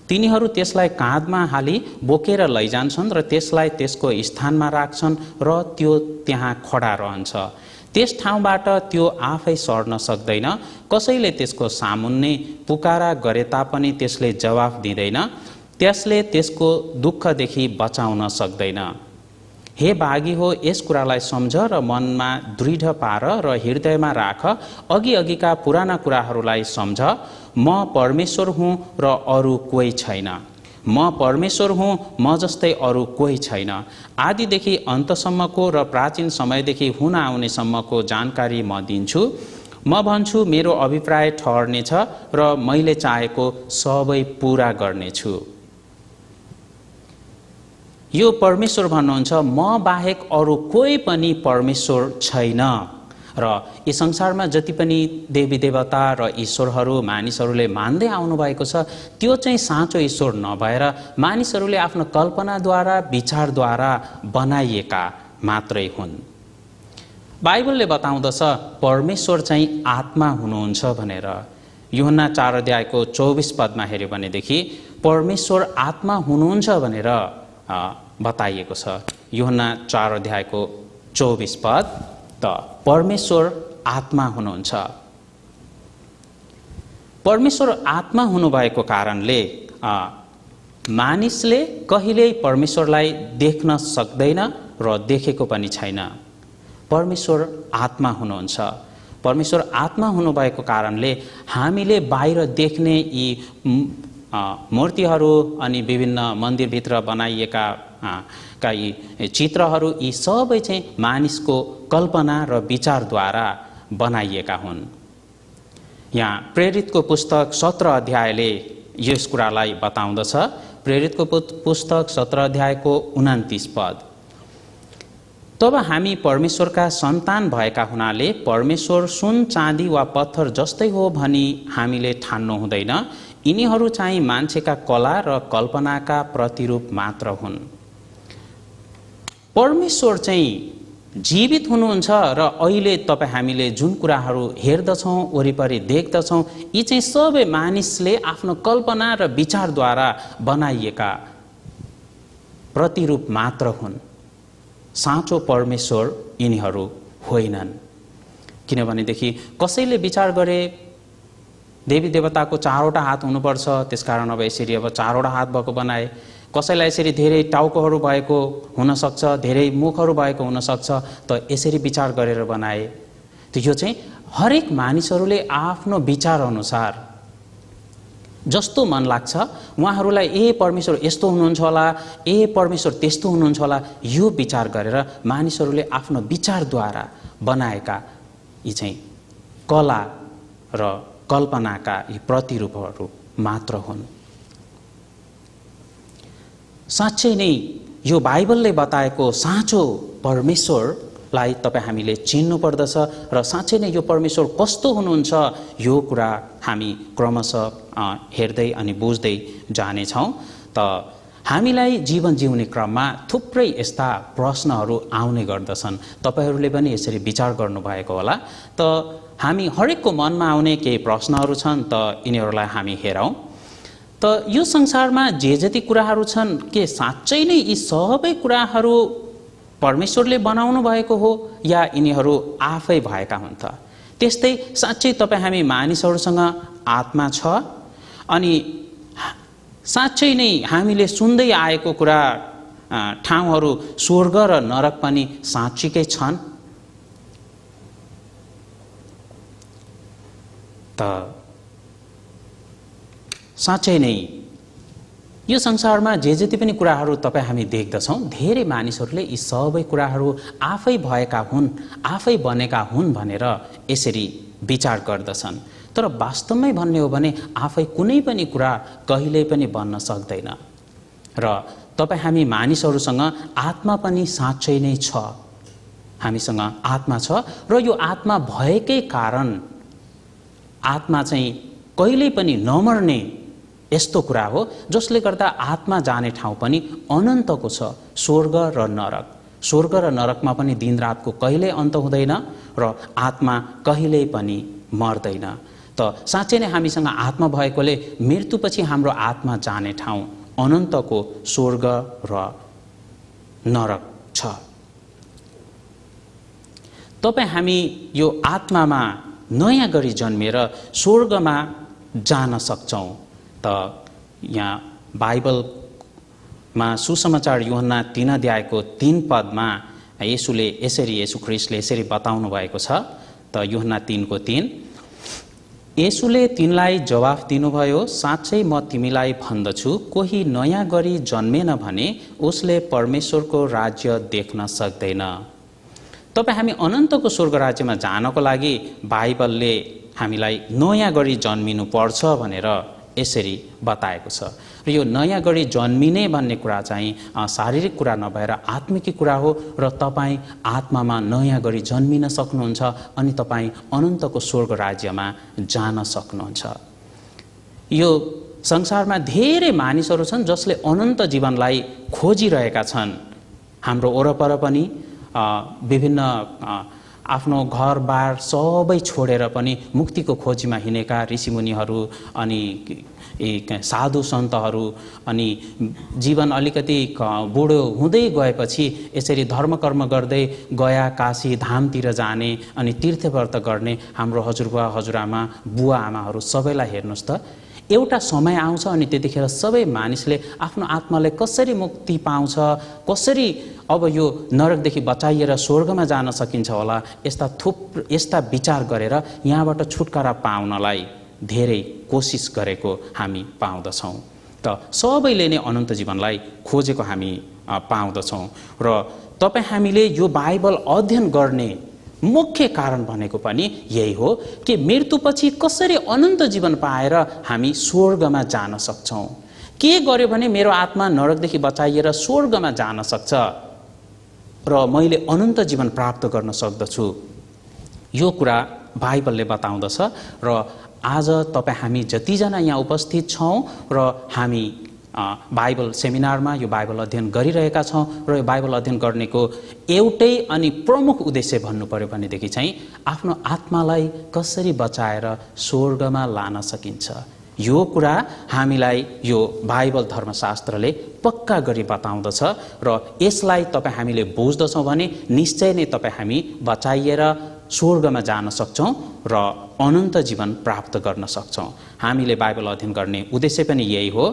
तिनीहरू त्यसलाई काँधमा हाली बोकेर लैजान्छन् र त्यसलाई त्यसको स्थानमा राख्छन् र त्यो त्यहाँ खडा रहन्छ। त्यस ठाउँबाट त्यो आफै सर्न सक्दैन। कसैले त्यसको सामुन्ने पुकारा गरे तापनि त्यसले जवाफ दिँदैन। त्यसले त्यसको दुःखदेखि बचाउन सक्दैन। हे भागी हो, यस कुरालाई सम्झ र मनमा दृढ पार र हृदयमा राख। अघि अघिका पुराना कुराहरूलाई सम्झ। म परमेश्वर हुँ र अरू कोही छैन। म परमेश्वर हुँ, म जस्तै अरू कोही छैन। आदिदेखि अन्तसम्मको र प्राचीन समयदेखि हुन आउनेसम्मको जानकारी म दिन्छु। म भन्छु मेरो अभिप्राय ठहर्नेछ र मैले चाहेको सबै पूरा गर्नेछु। यो परमेश्वर भन्नुहुन्छ, म बाहेक अरू कोही पनि परमेश्वर छैन र यी संसारमा जति पनि देवी देवता र ईश्वरहरू मानिसहरूले मान्दै आउनुभएको छ त्यो चाहिँ साँचो ईश्वर नभएर मानिसहरूले आफ्नो कल्पनाद्वारा विचारद्वारा बनाइएका मात्रै हुन्। बाइबलले बताउँदछ परमेश्वर चाहिँ आत्मा हुनुहुन्छ भनेर। यूहन्ना 4:24 हेर्यो भनेदेखि परमेश्वर आत्मा हुनुहुन्छ भनेर बताइएको छ। यूहन्ना 4:24 त परमेश्वर आत्मा हुनुहुन्छ। परमेश्वर आत्मा हुनुभएको कारणले मानिसले कहिल्यै परमेश्वरलाई देख्न सक्दैन र देखेको पनि छैन। परमेश्वर आत्मा हुनुहुन्छ। परमेश्वर आत्मा हुनुभएको कारणले हामीले बाहिर देख्ने यी मूर्तिहरू अनि विभिन्न मन्दिरभित्र बनाइएका यी चित्रहरू यी सबै चाहिँ मानिसको कल्पना र विचारद्वारा बनाइएका हुन्। यहाँ प्रेरितको पुस्तक 17 अध्यायले यस कुरालाई बताउँदछ। प्रेरितको पुस्तक 17 अध्यायको 29 तब हामी परमेश्वरका सन्तान भएका हुनाले परमेश्वर सुन चाँदी वा पत्थर जस्तै हो भनी हामीले ठान्नु हुँदैन। यिनीहरू चाहिँ मान्छेका कला र कल्पनाका प्रतिरूप मात्र हुन्। परमेश्वर चाहिँ जीवित हुनुहुन्छ र अहिले तपाईँ हामीले जुन कुराहरू हेर्दछौँ वरिपरि देख्दछौँ यी चाहिँ सबै मानिसले आफ्नो कल्पना र विचारद्वारा बनाइएका प्रतिरूप मात्र हुन्। साँचो परमेश्वर यिनीहरू होइनन्। किनभनेदेखि कसैले विचार गरे देवी देवताको 4वटा हात हुनुपर्छ, त्यसकारण अब यसरी अब 4वटा हात भएको बनाए। कसैलाई यसरी धेरै टाउकोहरू भएको हुनसक्छ, धेरै मुखहरू भएको हुनसक्छ, त यसरी विचार गरेर बनाए। त यो चाहिँ हरेक मानिसहरूले आफ्नो विचार अनुसार जस्तो मन लाग्छ उहाँहरूलाई परमेश्वर यस्तो हुनुहुन्छ होला, परमेश्वर त्यस्तो हुनुहुन्छ होला, यो विचार गरेर मानिसहरूले आफ्नो विचारद्वारा बनाएका यी चाहिँ कला र कल्पनाका यी प्रतिरूपहरू मात्र हुन्। साँच्चै नै यो बाइबलले बताएको साँचो परमेश्वरलाई तपाईँ हामीले चिन्नु पर्दछ र साँच्चै नै यो परमेश्वर कस्तो हुनुहुन्छ यो कुरा हामी क्रमशः हेर्दै अनि बुझ्दै जानेछौँ। त हामीलाई जीवन जिउने क्रममा थुप्रै यस्ता प्रश्नहरू आउने गर्दछन्। तपाईँहरूले पनि यसरी विचार गर्नुभएको होला। त हामी हरेकको मनमा आउने केही प्रश्नहरू छन्, त यिनीहरूलाई हामी हेरौँ। त यो संसारमा जे जति कुराहरू छन् के साँच्चै नै यी सबै कुराहरू परमेश्वरले बनाउनु भएको हो या यिनीहरू आफै भएका हुन् त? त्यस्तै साँच्चै तपाईँ हामी मानिसहरूसँग आत्मा छ अनि साँच्चै नै हामीले सुन्दै आएको कुरा ठाउँहरू स्वर्ग र नरक पनि साँच्चीकै छन्? त साँच्चै नै यो संसारमा जे जति पनि कुराहरू तपाईँ हामी देख्दछौँ धेरै मानिसहरूले यी सबै कुराहरू आफै भएका हुन्, आफै बनेका हुन् भनेर यसरी विचार गर्दछन्। तर वास्तवमै भन्ने हो भने आफै कुनै पनि कुरा कहिल्यै पनि बन्न सक्दैन। र तपाईँ हामी मानिसहरूसँग आत्मा पनि साँच्चै नै छ। हामीसँग आत्मा छ र यो आत्मा भएकै कारण आत्मा चाहिँ कहिल्यै पनि नमर्ने यस्तो कुरा हो जसले गर्दा आत्मा जाने ठाउँ पनि अनन्तको छ, स्वर्ग र नरक। स्वर्ग र नरकमा पनि दिनरातको कहिल्यै अन्त हुँदैन र आत्मा कहिल्यै पनि मर्दैन। त साँच्चै नै हामीसँग आत्मा भएकोले मृत्युपछि हाम्रो आत्मा जाने ठाउँ अनन्तको स्वर्ग र नरक छ। तपाईँ हामी यो आत्मामा नयाँ गरी जन्मेर स्वर्गमा जान सक्छौँ। त यहाँ बाइबलमा सुसमाचार यूहन्ना 3:3 येशूले यसरी येशू ख्रीष्टले यसरी बताउनु भएको छ। त यूहन्ना 3:3 येशूले तिनलाई जवाफ दिनुभयो, साँच्चै म तिमीलाई भन्दछु, कोही नयाँ गरी जन्मेन भने उसले परमेश्वरको राज्य देख्न सक्दैन। तपाईँ हामी अनन्तको स्वर्ग राज्यमा जानको लागि बाइबलले हामीलाई नयाँ गरी जन्मिनु पर्छ भनेर यसरी बताएको छ। र यो नयाँ गरी जन्मिने भन्ने कुरा चाहिँ शारीरिक कुरा नभएर आत्मिक कुरा हो र तपाईँ आत्मामा नयाँ गरी जन्मिन सक्नुहुन्छ अनि तपाईँ अनन्तको स्वर्ग राज्यमा जान सक्नुहुन्छ। यो संसारमा धेरै मानिसहरू छन् जसले अनन्त जीवनलाई खोजिरहेका छन्। हाम्रो वरपर पनि विभिन्न आफ्नो घरबार सबै छोडेर पनि मुक्तिको खोजीमा हिँडेका ऋषिमुनिहरू अनि साधु सन्तहरू अनि जीवन अलिकति बुढो हुँदै गएपछि यसरी धर्मकर्म गर्दै गया काशी धामतिर जाने अनि तीर्थव्रत गर्ने हाम्रो हजुरबुवा हजुरआमा बुवा आमाहरू सबैलाई हेर्नुहोस् त, एउटा समय आउँछ अनि त्यतिखेर सबै मानिसले आफ्नो आत्माले कसरी मुक्ति पाउँछ, कसरी अब यो नरकदेखि बचाइएर स्वर्गमा जान सकिन्छ होला, यस्ता विचार गरेर यहाँबाट छुटकारा पाउनलाई धेरै कोसिस गरेको हामी पाउँदछौँ। त सबैले नै अनन्त जीवनलाई खोजेको हामी पाउँदछौँ। र तपाईँ हामीले यो बाइबल अध्ययन गर्ने मुख्य कारण भनेको पनि यही हो कि मृत्युपछि कसरी अनन्त जीवन पाएर हामी स्वर्गमा जान सक्छौँ। के गर्यो भने मेरो आत्मा नरकदेखि बचाइएर स्वर्गमा जान सक्छ र मैले अनन्त जीवन प्राप्त गर्न सक्दछु, यो कुरा बाइबलले बताउँदछ। र आज तपाईँ हामी जतिजना यहाँ उपस्थित छौँ र हामी बाइबल सेमिनारमा यो बाइबल अध्ययन गरिरहेका छौँ र यो बाइबल अध्ययन गर्नेको एउटै अनि प्रमुख उद्देश्य भन्नु पर्यो भनेदेखि चाहिँ आफ्नो आत्मालाई कसरी बचाएर स्वर्गमा लान सकिन्छ, यो कुरा हामीलाई यो बाइबल धर्मशास्त्रले पक्का गरी बताउँदछ। र यसलाई तपाईँ हामीले बुझ्दछौँ भने निश्चय नै तपाईँ हामी बचाइएर स्वर्गमा जान सक्छौँ र अनन्त जीवन प्राप्त गर्न सक्छौँ। हामीले बाइबल अध्ययन गर्ने उद्देश्य पनि यही हो।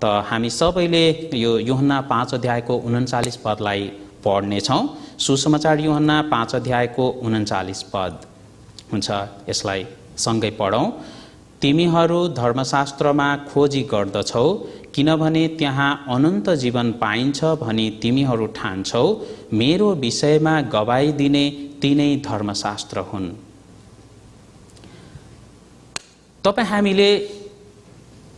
त हामी सबैले यो यूहन्ना 5 अध्यायको 39 पदलाई पढ्नेछौँ। सुसमाचार यूहन्ना 5 अध्यायको 39 पद हुन्छ, यसलाई सँगै पढौँ। तिमीहरू धर्मशास्त्रमा खोजी गर्दछौ किनभने त्यहाँ अनन्त जीवन पाइन्छ भनी तिमीहरू ठान्छौ, मेरो विषयमा गवाई दिने तिनै धर्मशास्त्र हुन्। तपाईँ हामीले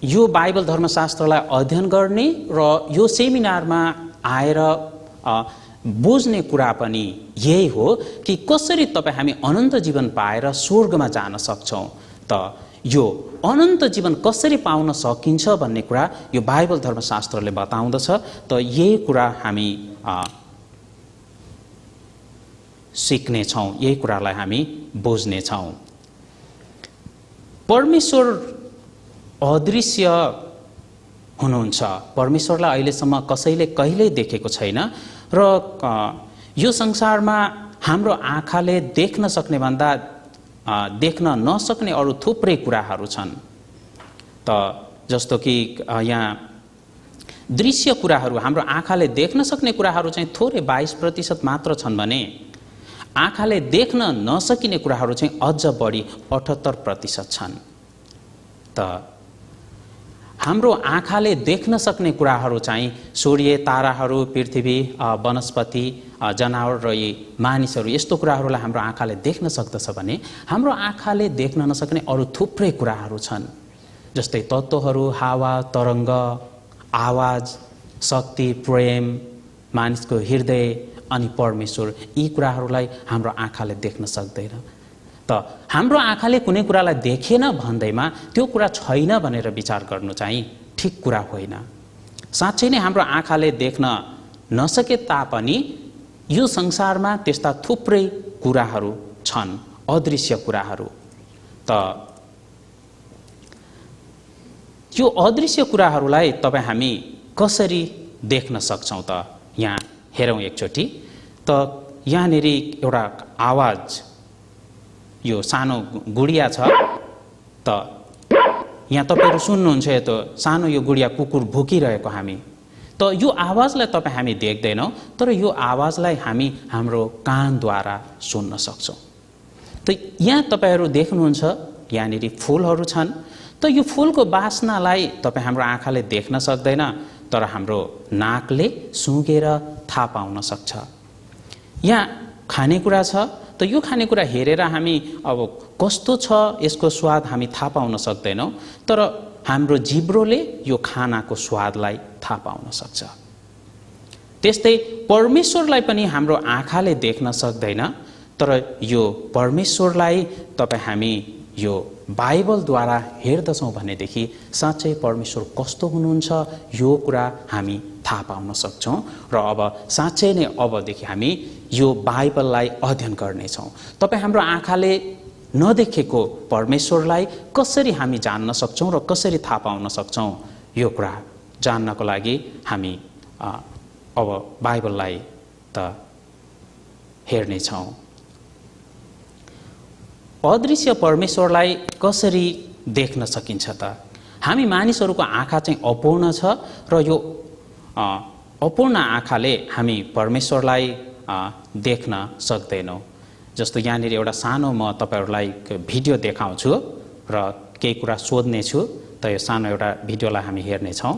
यो बाइबल धर्मशास्त्रलाई अध्ययन गर्ने र यो सेमिनारमा आएर बुझ्ने कुरा पनि यही हो कि कसरी तपाईँ हामी अनन्त जीवन पाएर स्वर्गमा जान सक्छौँ। त यो अनन्त जीवन कसरी पाउन सकिन्छ भन्ने कुरा यो बाइबल धर्मशास्त्रले बताउँदछ। त यही कुरा हामी सिक्नेछौँ, यही कुरालाई हामी बुझ्नेछौँ। परमेश्वर अदृश्य हुनुहुन्छ। परमेश्वरलाई अहिलेसम्म कसैले कहिल्यै देखेको छैन र यो संसारमा हाम्रो आँखाले देख्न सक्ने भन्दा देख्न नसक्ने अरू थुप्रै कुराहरू छन्। त जस्तो कि यहाँ दृश्य कुराहरू, हाम्रो आँखाले देख्न सक्ने कुराहरू चाहिँ थोरै 22% मात्र छन् भने आँखाले देख्न नसकिने कुराहरू चाहिँ अझ बढी 78% छन्। त हाम्रो आँखाले देख्न सक्ने कुराहरू चाहिँ सूर्य, ताराहरू, पृथ्वी, वनस्पति, जनावर र यी मानिसहरू, यस्तो कुराहरूलाई हाम्रो आँखाले देख्न सक्दछ भने हाम्रो आँखाले देख्न नसक्ने अरू थुप्रै कुराहरू छन्। जस्तै तत्त्वहरू, हावा, तरङ्ग, आवाज, शक्ति, प्रेम, मानिसको हृदय अनि परमेश्वर, यी कुराहरूलाई हाम्रो आँखाले देख्न सक्दैन। त हाम्रो आँखाले कुनै कुरालाई देखेन भन्दैमा त्यो कुरा छैन भनेर विचार गर्नु चाहिँ ठिक कुरा होइन। साँच्चै नै हाम्रो आँखाले देख्न नसके तापनि यो संसारमा त्यस्ता थुप्रै कुराहरू छन्, अदृश्य कुराहरू। त यो अदृश्य कुराहरूलाई तपाईँ हामी कसरी देख्न सक्छौँ त यहाँ हेरौँ एकचोटि। त यहाँनिर एउटा आवाज, यो सानो गुडिया छ, त यहाँ तपाईँहरू सुन्नुहुन्छ यो त सानो यो गुडिया कुकुर भुकिरहेको हामी। त यो आवाजलाई तपाईँ हामी देख्दैनौँ, तर यो आवाजलाई हामी हाम्रो कानद्वारा सुन्न सक्छौँ। त यहाँ तपाईँहरू देख्नुहुन्छ यहाँनिर फुलहरू छन्। त यो फुलको बास्नालाई तपाईँ हाम्रो आँखाले देख्न सक्दैन, तर हाम्रो नाकले सुँघेर थाहा पाउन सक्छ। यहाँ खानेकुरा छ, त यो खानेकुरा हेरेर हामी अब कस्तो छ यसको स्वाद हामी थाहा पाउन सक्दैनौँ, तर हाम्रो जिब्रोले यो खानाको स्वादलाई थाहा पाउन सक्छ। त्यस्तै परमेश्वरलाई पनि हाम्रो आँखाले देख्न सक्दैन, तर यो परमेश्वरलाई तपाईँ हामी यो बाइबलद्वारा हेर्दछौँ भनेदेखि साँच्चै परमेश्वर कस्तो हुनुहुन्छ यो कुरा हामी थाहा पाउन सक्छौँ। र अब साँच्चै नै अबदेखि हामी यो बाइबललाई अध्ययन गर्नेछौँ। तपाईँ हाम्रो आँखाले नदेखेको परमेश्वरलाई कसरी हामी जान्न सक्छौँ र कसरी थाहा पाउन सक्छौँ यो कुरा जान्नको लागि हामी अब बाइबललाई त हेर्नेछौँ। अदृश्य परमेश्वरलाई कसरी देख्न सकिन्छ त? हामी मानिसहरूको आँखा चाहिँ अपूर्ण छ र यो अपूर्ण आँखाले हामी परमेश्वरलाई देख्न सक्दैनौँ। जस्तो यहाँनिर एउटा सानो म तपाईहरूलाई भिडियो देखाउँछु र केही कुरा सोध्नेछु, त यो सानो एउटा भिडियोलाई हामी हेर्नेछौँ।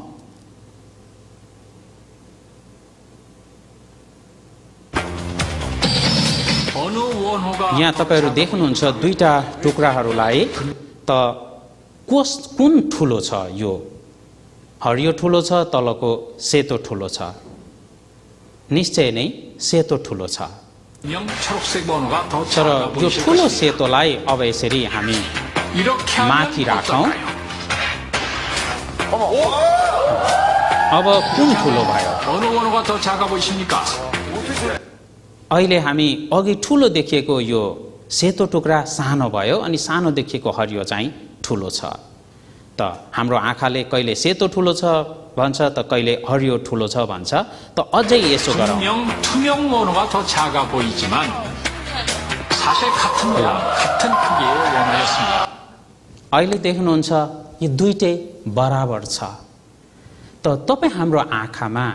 यहाँ तपाईहरू देख्नुहुन्छ दुईटा टुक्राहरूलाई, त कुन ठुलो छ? यो हरियो ठुलो छ, तलको सेतो ठुलो छ? निश्चय नै सेतो ठुलो छ। तर यो ठुलो सेतोलाई अब यसरी हामी माथि राखौँ, अब कुन ठुलो भयो? अहिले हामी अघि ठुलो देखिएको यो सेतो टुक्रा सानो भयो अनि सानो देखिएको हरियो चाहिँ ठुलो छ। त हाम्रो आँखाले कहिले सेतो ठुलो छ भन्छ त कहिले हरियो ठुलो छ भन्छ। त अझै यसो गरौँ, अहिले देख्नुहुन्छ यो दुईटै बराबर छ। त तपाईँ हाम्रो आँखामा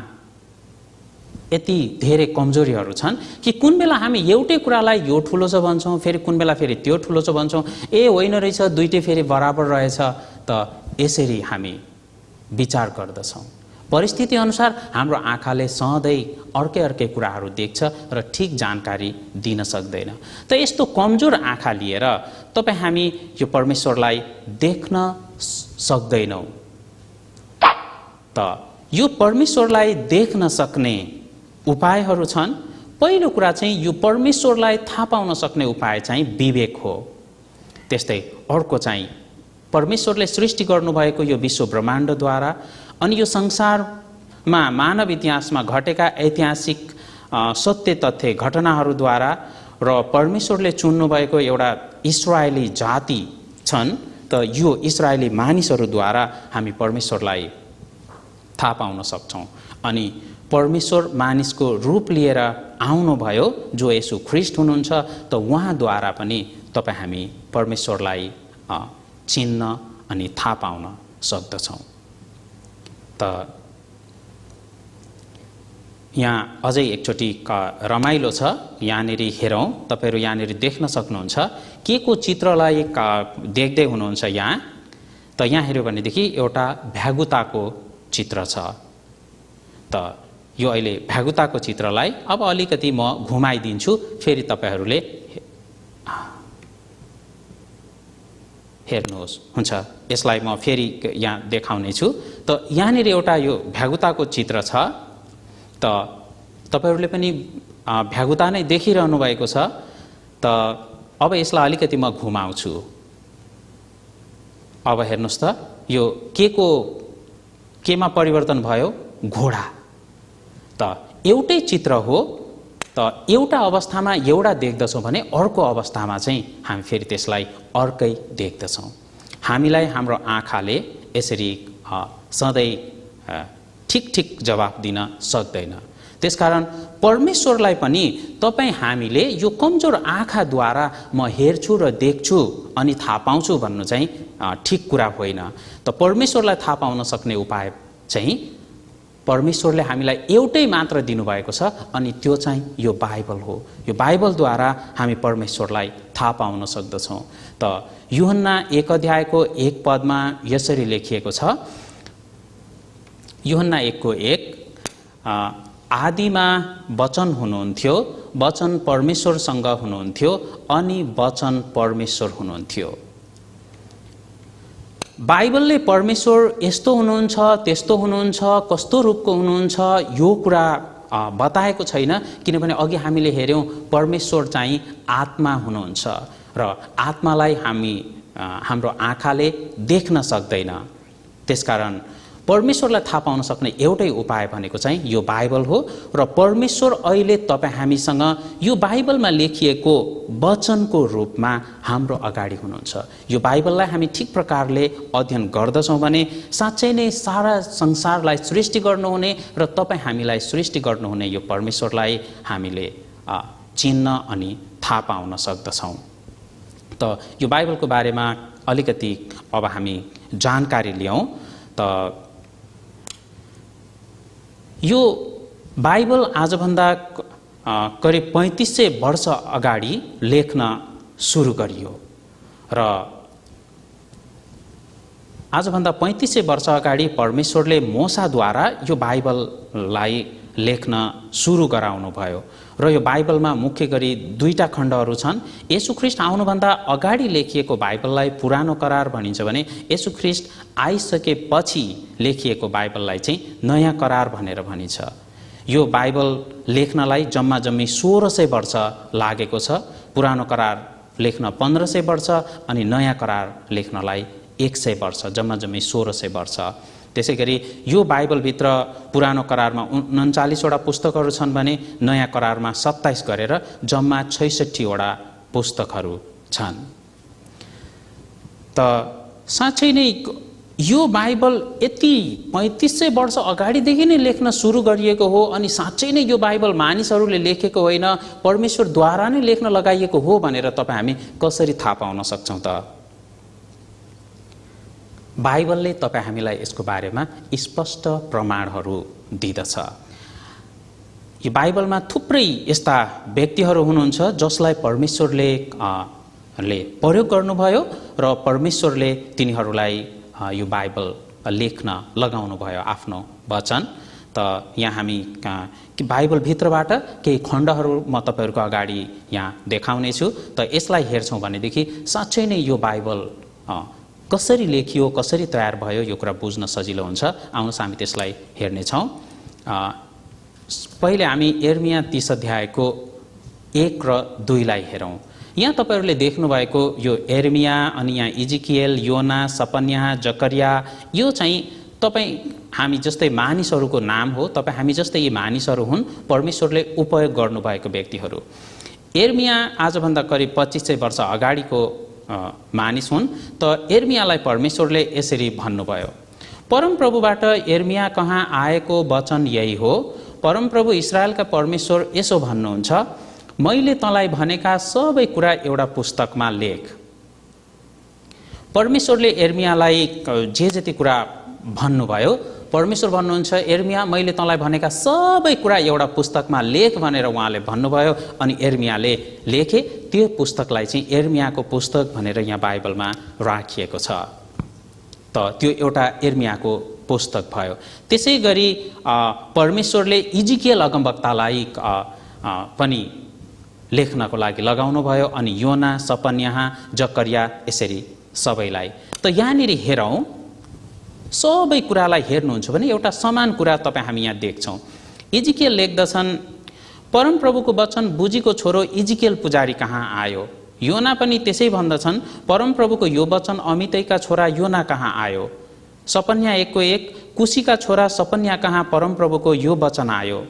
यति धेरै कमजोरीहरू छन् कि कुन बेला हामी एउटै कुरालाई यो ठुलो छ भन्छौँ, फेरि कुन बेला फेरि त्यो ठुलो छ भन्छौँ, ए होइन रहेछ दुईटै फेरि बराबर रहेछ। त यसरी हामी विचार गर्दछौँ। परिस्थिति अनुसार हाम्रो आँखाले सधैँ अर्कै कुराहरू देख्छ र ठिक जानकारी दिन सक्दैन। त यस्तो कमजोर आँखा लिएर तपाईँ हामी यो परमेश्वरलाई देख्न सक्दैनौँ। त यो परमेश्वरलाई देख्न सक्ने उपायहरू छन्। पहिलो कुरा चाहिँ यो परमेश्वरलाई थाहा पाउन सक्ने उपाय चाहिँ विवेक हो। त्यस्तै अर्को चाहिँ परमेश्वरले सृष्टि गर्नुभएको यो विश्व ब्रह्माण्डद्वारा अनि यो संसारमा मानव इतिहासमा घटेका ऐतिहासिक सत्य तथ्य घटनाहरूद्वारा र परमेश्वरले चुन्नुभएको एउटा इस्राएली जाति छन्, त यो इस्राएली मानिसहरूद्वारा हामी परमेश्वरलाई थाहा पाउन सक्छौँ। अनि परमेश्वर मानिसको रूप लिएर आउनुभयो जो येशू ख्रीष्ट हुनुहुन्छ, त उहाँद्वारा पनि तपाईँ हामी परमेश्वरलाई चिन्न अनि थाहा पाउन सक्दछौँ। त यहाँ अझै एकचोटि रमाइलो छ, यहाँनिर हेरौँ। तपाईँहरू यहाँनिर देख्न सक्नुहुन्छ के को चित्रलाई देख्दै हुनुहुन्छ यहाँ? त यहाँ हेऱ्यो भनेदेखि एउटा भ्यागुताको चित्र छ। त यो अहिले भ्यागुताको चित्रलाई अब अलिकति म घुमाइदिन्छु, फेरि तपाईँहरूले हेर्नुहोस्। हुन्छ, यसलाई म फेरि यहाँ देखाउने छु। त यहाँनिर एउटा यो भ्यागुताको चित्र छ। त तपाईँहरूले पनि भ्यागुता नै देखिरहनु भएको छ। त अब यसलाई अलिकति म घुमाउँछु। अब हेर्नुहोस् त यो केमा परिवर्तन भयो? घोडा। त एउटै चित्र हो, त एउटा अवस्थामा एउटा देख्दछौँ भने अर्को अवस्थामा चाहिँ हामी फेरि त्यसलाई अर्कै देख्दछौँ। हामीलाई हाम्रो आँखाले यसरी सधैँ ठिक जवाफ दिन सक्दैन। त्यसकारण परमेश्वरलाई पनि तपाईँ हामीले यो कमजोर आँखाद्वारा म हेर्छु र देख्छु अनि थाहा पाउँछु भन्नु चाहिँ ठिक कुरा होइन। त परमेश्वरलाई थाहा पाउन सक्ने उपाय चाहिँ परमेश्वरले हामीलाई एउटै मात्र दिनुभएको छ अनि त्यो चाहिँ यो बाइबल हो। यो बाइबलद्वारा हामी परमेश्वरलाई थाहा पाउन सक्दछौँ। त यूहन्ना 1 अध्यायको 1 पदमा यसरी लेखिएको छ, यूहन्ना 1:1, आदिमा वचन हुनुहुन्थ्यो, वचन परमेश्वरसँग हुनुहुन्थ्यो अनि वचन परमेश्वर हुनुहुन्थ्यो। बाइबलले परमेश्वर यस्तो हुनुहुन्छ, त्यस्तो हुनुहुन्छ, कस्तो रूपको हुनुहुन्छ यो कुरा बताएको छैन। किनभने अघि हामीले हेर्यौं परमेश्वर चाहिँ आत्मा हुनुहुन्छ र आत्मालाई हाम्रो आँखाले देख्न सक्दैन। त्यसकारण परमेश्वरलाई थाहा पाउन सक्ने एउटै उपाय भनेको चाहिँ यो बाइबल हो र परमेश्वर अहिले तपाईँ हामीसँग यो बाइबलमा लेखिएको वचनको रूपमा हाम्रो अगाडि हुनुहुन्छ। यो बाइबललाई हामी ठिक प्रकारले अध्ययन गर्दछौँ भने साँच्चै नै सारा संसारलाई सृष्टि गर्नुहुने र तपाईँ हामीलाई सृष्टि गर्नुहुने यो परमेश्वरलाई हामीले चिन्न अनि थाहा पाउन सक्दछौँ। त यो बाइबलको बारेमा अलिकति अब हामी जानकारी लियौँ। त यो बाइबल आजभन्दा करिब 3500 वर्ष अगाडि लेख्न सुरु गरियो र आजभन्दा 3500 वर्ष अगाडि परमेश्वरले मोसाद्वारा यो बाइबललाई लेख्न सुरु गराउनु भयो र यो बाइबलमा मुख्य गरी दुईटा खण्डहरू छन्। येशू ख्रीष्ट आउनुभन्दा अगाडि लेखिएको बाइबललाई पुरानो करार भनिन्छ भने येशू ख्रीष्ट आइसकेपछि लेखिएको बाइबललाई चाहिँ नयाँ करार भनेर भनिन्छ। यो बाइबल लेख्नलाई जम्मा 1600 वर्ष लागेको छ। पुरानो करार लेख्न 1500 वर्ष अनि नयाँ करार लेख्नलाई 100 वर्ष, जम्मा 1600 वर्ष। त्यसै गरी यो बाइबलभित्र पुरानो करारमा 39 वटा पुस्तकहरू छन् भने नयाँ करारमा 27 गरेर जम्मा 66 वटा पुस्तकहरू छन्। त साँच्चै नै यो बाइबल यति 3500 वर्ष अगाडिदेखि नै लेख्न सुरु गरिएको हो अनि साँच्चै नै यो बाइबल मानिसहरूले लेखेको होइन, परमेश्वरद्वारा नै लेख्न लगाइएको हो भनेर तपाईँ हामी कसरी थाहा पाउन सक्छौँ त? बाइबलले तपाईँ हामीलाई यसको बारेमा स्पष्ट प्रमाणहरू दिदछ। यो बाइबलमा थुप्रै यस्ता व्यक्तिहरू हुनुहुन्छ जसलाई परमेश्वरले प्रयोग गर्नुभयो र परमेश्वरले तिनीहरूलाई यो बाइबल लेख्न लगाउनु भयो आफ्नो वचन। त यहाँ हामी बाइबलभित्रबाट केही खण्डहरू म तपाईँहरूको अगाडि यहाँ देखाउनेछु। त यसलाई हेर्छौँ भनेदेखि साँच्चै नै यो बाइबल कसरी लेखियो, कसरी तयार भयो यो कुरा बुझ्न सजिलो हुन्छ। आउनुहोस् हामी त्यसलाई हेर्नेछौँ। पहिले हामी यिर्मया 30 अध्यायको 1 र 2 लाई हेरौँ। यहाँ तपाईँहरूले देख्नुभएको यो यिर्मया अनि यहाँ इजिकियल, योना, सपन्या, जकरिया यो चाहिँ तपाईँ हामी जस्तै मानिसहरूको नाम हो। तपाईँ हामी जस्तै यी मानिसहरू हुन्, परमेश्वरले उपयोग गर्नुभएको व्यक्तिहरू। यिर्मया आजभन्दा करिब 2500 वर्ष अगाडिको मानिस हुन्। त यिर्मयालाई परमेश्वरले यसरी भन्नुभयो, परमप्रभुबाट यिर्मया कहाँ आएको वचन यही हो। परमप्रभु इस्राएलका परमेश्वर यसो भन्नुहुन्छ, मैले तँलाई भनेका सबै कुरा एउटा पुस्तकमा लेख। परमेश्वरले यिर्मयालाई जे जति कुरा भन्नुभयो, परमेश्वर भन्नुहुन्छ यिर्मया मैले तँलाई भनेका सबै कुरा एउटा पुस्तकमा लेख भनेर उहाँले भन्नुभयो। अनि यिर्मयाले लेखे। त्यो पुस्तकलाई चाहिँ यिर्मयाको पुस्तक भनेर यहाँ बाइबलमा राखिएको छ। त त्यो एउटा यिर्मयाको पुस्तक भयो। त्यसै गरी परमेश्वरले इजिकियल अगमवक्तालाई पनि लेख्नको लागि लगाउनु भयो अनि योना, सपन्या, जकरिया यसरी सबैलाई। त यहाँनिर हेरौँ, सबै कुरालाई हेर्नुहुन्छ भने एउटा समान कुरा तपाईँ हामी यहाँ देख्छौँ। इजिकियल लेख्दछन्, परमप्रभुको वचन बुझीको छोरो इजिकियल पुजारी कहाँ आयो। योना पनि त्यसै भन्दछन्, परमप्रभुको यो वचन अमितैका छोरा योना कहाँ आयो। सपन्या 1:1 कुशीका छोरा सपन्या कहाँ परमप्रभुको यो वचन आयो।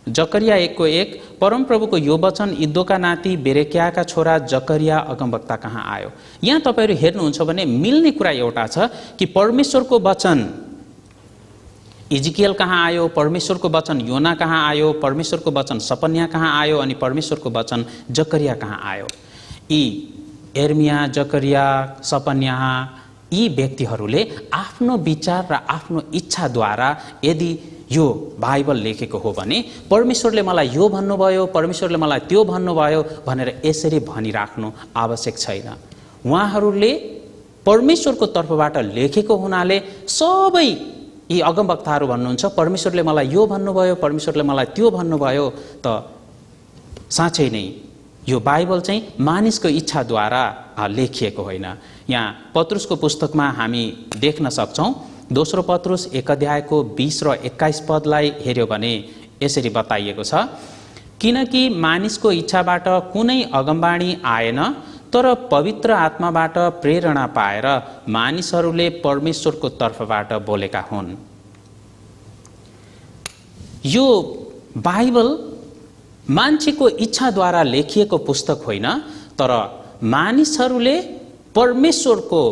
जकरिया 1:1 परमप्रभुको यो वचन इद्दोका नाति बेरेक्याका छोरा जकरिया अगमवक्ता कहाँ आयो। यहाँ तपाईँहरू हेर्नुहुन्छ भने मिल्ने कुरा एउटा छ कि परमेश्वरको वचन इजिकियल कहाँ आयो, परमेश्वरको वचन योना कहाँ आयो, परमेश्वरको वचन सपन्या कहाँ आयो अनि परमेश्वरको वचन जकरिया कहाँ आयो। यी यिर्मया, जकरिया, सपन्या यी व्यक्तिहरूले आफ्नो विचार र आफ्नो इच्छाद्वारा यदि यो बाइबल लेखेको हो भने परमेश्वरले मलाई यो भन्नुभयो, परमेश्वरले मलाई त्यो भन्नुभयो भनेर यसरी भनिराख्नु आवश्यक छैन। उहाँहरूले परमेश्वरको तर्फबाट लेखेको हुनाले सबै यी अगमवक्ताहरू भन्नुहुन्छ परमेश्वरले मलाई यो भन्नुभयो, परमेश्वरले मलाई त्यो भन्नुभयो। त साँच्चै नै यो बाइबल चाहिँ मानिसको इच्छाद्वारा लेखिएको होइन। यहाँ पत्रुसको पुस्तकमा हामी देख्न सक्छौँ, दोस्रो पत्रुस 1 अध्यायको 20 र 21 पदलाई हेर्यो भने यसरी बताइएको छ, किनकि मानिसको इच्छाबाट कुनै अगमबाणी आएन, तर पवित्र आत्माबाट प्रेरणा पाएर मानिसहरूले परमेश्वरको तर्फबाट बोलेका हुन्। यो बाइबल मान्छेको इच्छाद्वारा लेखिएको पुस्तक होइन, तर मानिसहरूले परमेश्वरको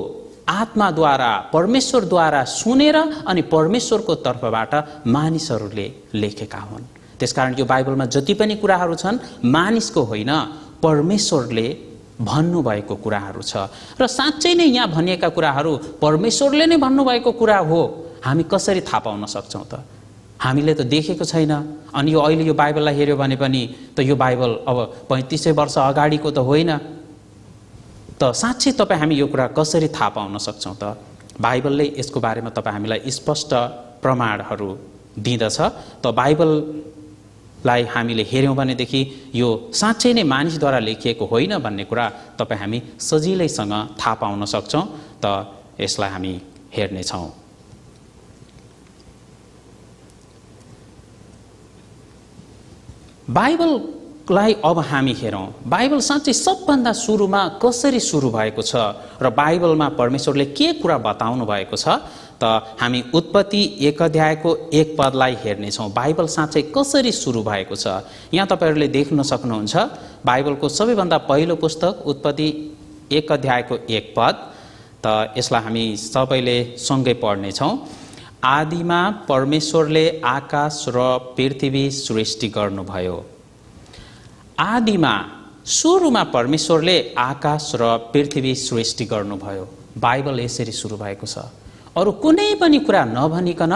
आत्माद्वारा, परमेश्वरद्वारा सुनेर अनि परमेश्वरको तर्फबाट मानिसहरूले लेखेका हुन्। त्यसकारण यो बाइबलमा जति पनि कुराहरू छन् मानिसको होइन, परमेश्वरले भन्नुभएको कुराहरू छ। र साँच्चै नै यहाँ भनिएका कुराहरू परमेश्वरले नै भन्नुभएको कुरा हो, हामी कसरी थाहा पाउन सक्छौँ त? हामीले त देखेको छैन। अनि यो अहिले यो बाइबललाई हेऱ्यो भने पनि त यो बाइबल अब 3500 वर्ष अगाडिको त होइन। त साँच्चै हामी यो कुरा कसरी थाहा पाउन सक्छौँ त? बाइबलले यसको बारेमा हामीलाई स्पष्ट प्रमाणहरू दिँदछ। त बाइबललाई हामीले हेऱ्यौँ भनेदेखि यो साँच्चै नै मानिसद्वारा लेखिएको होइन भन्ने कुरा हामी सजिलैसँग थाहा पाउन सक्छौँ। त यसलाई हामी हेर्नेछौँ। बाइबललाई अब हामी हेरौँ, बाइबल साँच्चै सबभन्दा सुरुमा कसरी सुरु भएको छ र बाइबलमा परमेश्वरले के कुरा बताउनु भएको छ। त हामी उत्पत्ति 1 अध्यायको 1 पदलाई हेर्नेछौँ। बाइबल साँच्चै कसरी सुरु भएको छ यहाँ तपाईँहरूले देख्न सक्नुहुन्छ। बाइबलको सबैभन्दा पहिलो पुस्तक उत्पत्ति 1 अध्यायको 1 पद। त यसलाई हामी सबैले सँगै पढ्नेछौँ। आदिमा परमेश्वरले आकाश र पृथ्वी सृष्टि गर्नुभयो। आदिमा, सुरुमा परमेश्वरले आकाश र पृथ्वी सृष्टि गर्नुभयो। बाइबल यसरी सुरु भएको छ। अरू कुनै पनि कुरा नभनिकन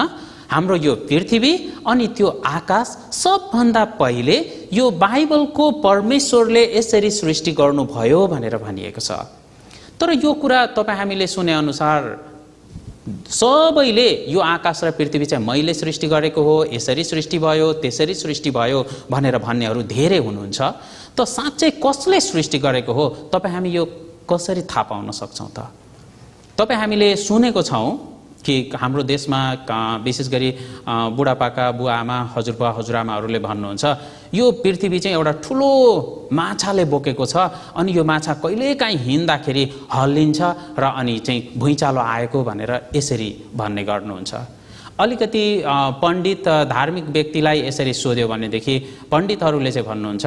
हाम्रो यो पृथ्वी अनि त्यो आकाश सबभन्दा पहिले यो बाइबलको परमेश्वरले यसरी सृष्टि गर्नुभयो भनेर भनिएको छ। तर यो कुरा हामीले सुने अनुसार सबैले यो आकाश र पृथ्वी चाहिँ मैले सृष्टि गरेको हो, यसरी सृष्टि भयो, त्यसरी सृष्टि भयो भनेर भन्नेहरू धेरै हुनुहुन्छ। त साँच्चै कसले सृष्टि गरेको हो हामी यो कसरी थाहा पाउन सक्छौँ त? हामीले सुनेको छौँ कि हाम्रो देशमा विशेष गरी बुढापाका बुवाआमा, हजुरबा हजुरआमाहरूले भन्नुहुन्छ यो पृथ्वी चाहिँ एउटा ठुलो माछाले बोकेको छ अनि यो माछा कहिलेकाहीँ हिँड्दाखेरि हल्लिन्छ र अनि चाहिँ भुइँचालो आएको भनेर यसरी भन्ने गर्नुहुन्छ। अलिकति पण्डित धार्मिक व्यक्तिलाई यसरी सोध्यो भनेदेखि पण्डितहरूले चाहिँ भन्नुहुन्छ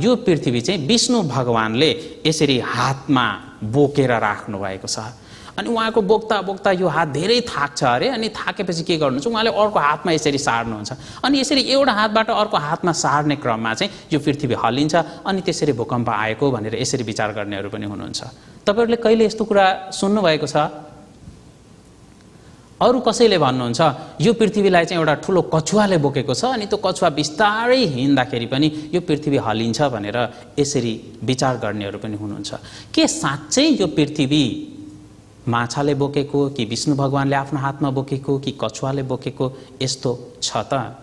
यो पृथ्वी चाहिँ विष्णु भगवानले यसरी हातमा बोकेर राख्नु भएको छ। अनि उहाँको बोक्दा बोक्दा यो हात धेरै थाक्छ अरे, अनि थाकेपछि के गर्नुहुन्छ उहाँले अर्को हातमा यसरी सार्नुहुन्छ। अनि यसरी एउटा हातबाट अर्को हातमा सार्ने क्रममा चाहिँ यो पृथ्वी हल्लिन्छ अनि त्यसरी भूकम्प आएको भनेर यसरी विचार गर्नेहरू पनि हुनुहुन्छ। तपाईहरूले कहिले यस्तो कुरा सुन्नुभएको छ? अरू कसैले भन्नुहुन्छ यो पृथ्वीलाई चाहिँ एउटा ठुलो कछुवाले बोकेको छ अनि त्यो कछुवा बिस्तारै हिँड्दाखेरि पनि यो पृथ्वी हल्लिन्छ भनेर यसरी विचार गर्नेहरू पनि हुनुहुन्छ। के साँच्चै यो पृथ्वी माछाले बोकेको कि विष्णु भगवानले आफ्नो हातमा बोकेको कि कछुवाले बोकेको यस्तो छ त?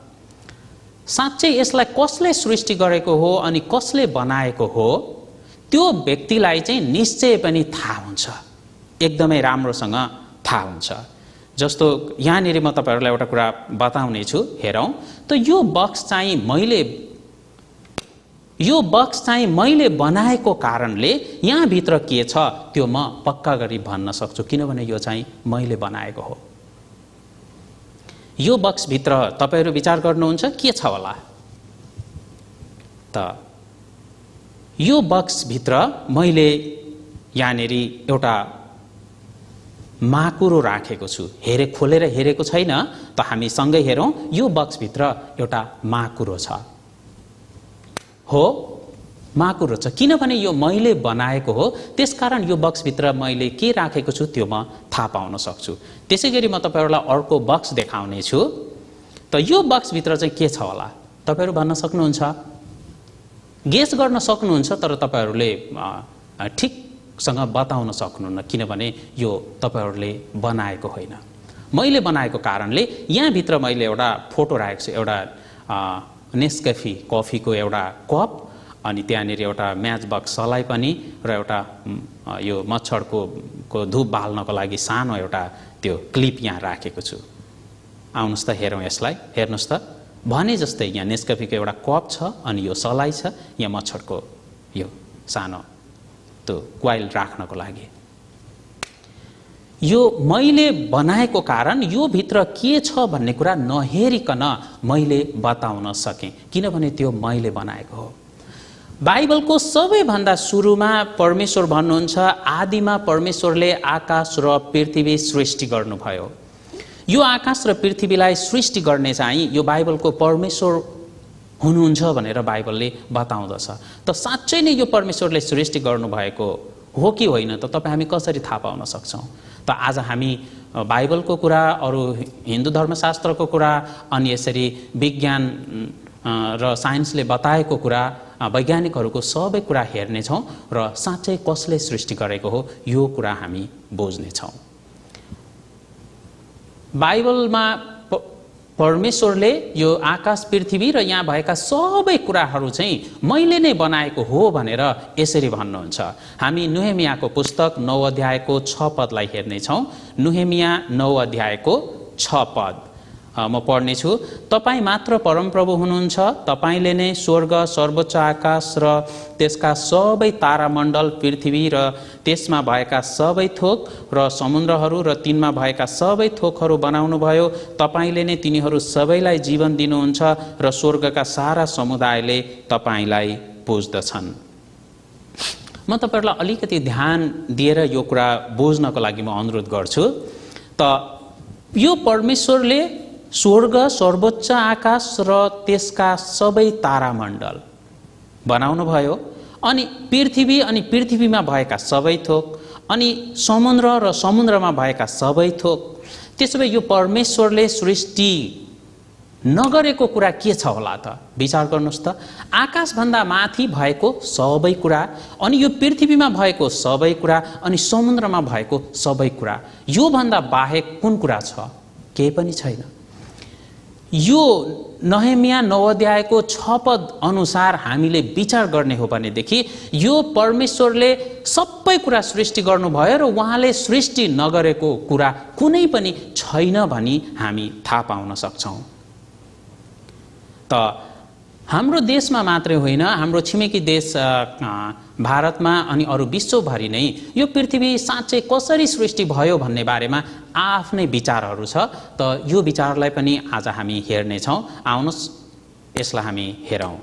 साँच्चै यसलाई कसले सृष्टि गरेको हो अनि कसले बनाएको हो त्यो व्यक्तिलाई चाहिँ निश्चय पनि थाहा हुन्छ, एकदमै राम्रोसँग थाहा हुन्छ। जस्तो यहाँनिर म तपाईहरूलाई एउटा कुरा बताउने छु, हेरौँ त यो बक्स चाहिँ मैले बनाएको कारणले यहाँभित्र के छ त्यो म पक्का गरी भन्न सक्छु, किनभने यो चाहिँ मैले बनाएको हो। यो बक्सभित्र तपाईहरू विचार गर्नुहुन्छ के छ होला त? यो बक्सभित्र मैले यहाँनिर एउटा माकुरो राखेको छु। खोलेर हेरेको छैन, त हामी सँगै हेरौँ। यो बक्सभित्र एउटा माकुरो छ। हो, माकुरो छ, किनभने यो मैले बनाएको हो। त्यसकारण यो बक्सभित्र मैले के राखेको छु त्यो म थाहा पाउन सक्छु। त्यसै गरी म तपाईँहरूलाई अर्को बक्स देखाउने छु। त यो बक्सभित्र चाहिँ के छ होला तपाईँहरू भन्न सक्नुहुन्छ? गेस गर्न सक्नुहुन्छ, तर तपाईँहरूले ठिकसँग बताउन सक्नुहुन्न, किनभने यो तपाईँहरूले बनाएको होइन। मैले बनाएको कारणले यहाँभित्र मैले एउटा फोटो राखेको छु, एउटा नेस्कैफे कफीको एउटा कप अनि त्यहाँनिर एउटा म्याच बक्स सलाई पनि र एउटा यो मच्छरको धुप बाल्नको लागि सानो एउटा त्यो क्लिप यहाँ राखेको छु। आउनुहोस् त हेरौँ यसलाई। हेर्नुहोस् त, भने जस्तै यहाँ नेस्कफीको एउटा कप छ अनि यो सलाई छ, यहाँ मच्छरको यो सानो त्यो कोइल राख्नको लागि। यो मैले बनाएको कारण यो भित्र के छ भन्ने कुरा नहेरिकन मैले बताउन सकेँ, किनभने त्यो मैले बनाएको हो। बाइबलको सबैभन्दा सुरुमा परमेश्वर भन्नुहुन्छ, आदिमा परमेश्वरले आकाश र पृथ्वी सृष्टि गर्नुभयो। यो आकाश र पृथ्वीलाई सृष्टि गर्ने चाहिँ यो बाइबलको परमेश्वर हुनुहुन्छ भनेर बाइबलले बताउँदछ। त साँच्चै नै यो परमेश्वरले सृष्टि गर्नुभएको हो कि होइन त तपाईँ हामी कसरी थाहा पाउन सक्छौँ? त आज हामी बाइबलको कुरा, अरू हिन्दू धर्मशास्त्रको कुरा, अनि यसरी विज्ञान र साइन्सले बताएको कुरा, वैज्ञानिकहरूको सबै कुरा हेर्नेछौँ र साँच्चै कसले सृष्टि गरेको हो यो कुरा हामी बुझ्नेछौँ। बाइबलमा परमेश्वरले यो आकाश पृथ्वी र यहाँ भएका सबै कुराहरू चाहिँ मैले नै बनाएको हो भनेर यसरी भन्नुहुन्छ। हामी नुहेमियाको पुस्तक 9 अध्यायको 6 पदलाई हेर्नेछौँ। नुहेमिया 9 अध्यायको 6 पद म पढ्नेछु। तपाईँ मात्र परमप्रभु हुनुहुन्छ, तपाईँले नै स्वर्ग, सर्वोच्च आकाश र त्यसका सबै तारामण्डल, पृथ्वी र त्यसमा भएका सबै थोक र समुद्रहरू र तिनमा भएका सबै थोकहरू बनाउनुभयो। तपाईँले नै तिनीहरू सबैलाई जीवन दिनुहुन्छ र स्वर्गका सारा समुदायले तपाईँलाई पुज्दछन्। म तपाईँहरूलाई अलिकति ध्यान दिएर यो कुरा बुझ्नको लागि म अनुरोध गर्छु। त यो परमेश्वरले स्वर्ग, सर्वोच्च आकाश र त्यसका सबै तारामण्डल बनाउनुभयो, अनि पृथ्वीमा भएका सबै थोक, अनि समुद्र र समुद्रमा भएका सबै थोक। त्यसो भए यो परमेश्वरले सृष्टि नगरेको कुरा के छ होला त? विचार गर्नुहोस् त। आकाशभन्दा माथि भएको सबै कुरा, अनि यो पृथ्वीमा भएको सबै कुरा, अनि समुद्रमा भएको सबै कुरा, योभन्दा बाहेक कुन कुरा छ? केही पनि छैन। यो नहमिया 9 अध्यायको 6 पद अनुसार हामीले विचार गर्ने हो भनेदेखि यो परमेश्वरले सबै कुरा सृष्टि गर्नुभयो र उहाँले सृष्टि नगरेको कुरा कुनै पनि छैन भनी हामी थाहा पाउन सक्छौँ। त हाम्रो देशमा मात्रै होइन, हाम्रो छिमेकी देश भारतमा अनि अरू विश्वभरि नै यो पृथ्वी साँच्चै कसरी सृष्टि भयो भन्ने बारेमा आफ्नै विचारहरू छ। त यो विचारलाई पनि आज हामी हेर्नेछौँ। आउनुहोस् यसलाई हामी हेरौँ।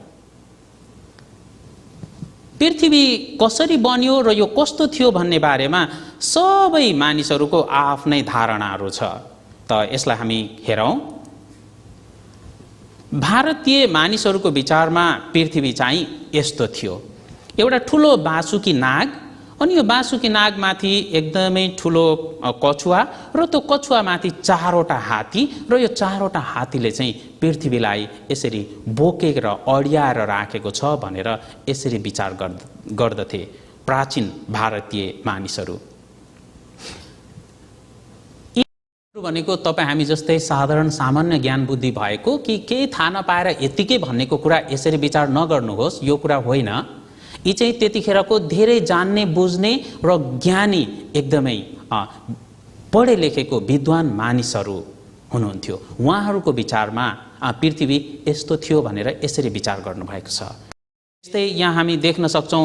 पृथ्वी कसरी बन्यो र यो कस्तो थियो भन्ने बारेमा सबै मानिसहरूको आफ्नै धारणाहरू छ। त यसलाई हामी हेरौँ। भारतीय मानिसहरूको विचारमा पृथ्वी चाहिँ यस्तो थियो, एउटा ठुलो बासुकी नाग, अनि यो बासुकी नागमाथि एकदमै ठुलो कछुवा, र त्यो कछुवामाथि 4वटा हात्ती, र यो 4वटा हात्तीले चाहिँ पृथ्वीलाई यसरी बोकेर अड्याएर राखेको छ भनेर यसरी विचार गर्दथे प्राचीन भारतीय मानिसहरू। भनेको तपाईँ हामी जस्तै साधारण सामान्य ज्ञान बुद्धि भएको कि केही थाहा नपाएर यतिकै भन्नेको कुरा यसरी विचार नगर्नुहोस्, यो कुरा होइन। यी चाहिँ त्यतिखेरको धेरै जान्ने बुझ्ने र ज्ञानी एकदमै पढे लेखेको विद्वान मानिसहरू हुनुहुन्थ्यो। उहाँहरूको विचारमा पृथ्वी यस्तो थियो भनेर यसरी विचार गर्नुभएको छ। जस्तै यहाँ हामी देख्न सक्छौँ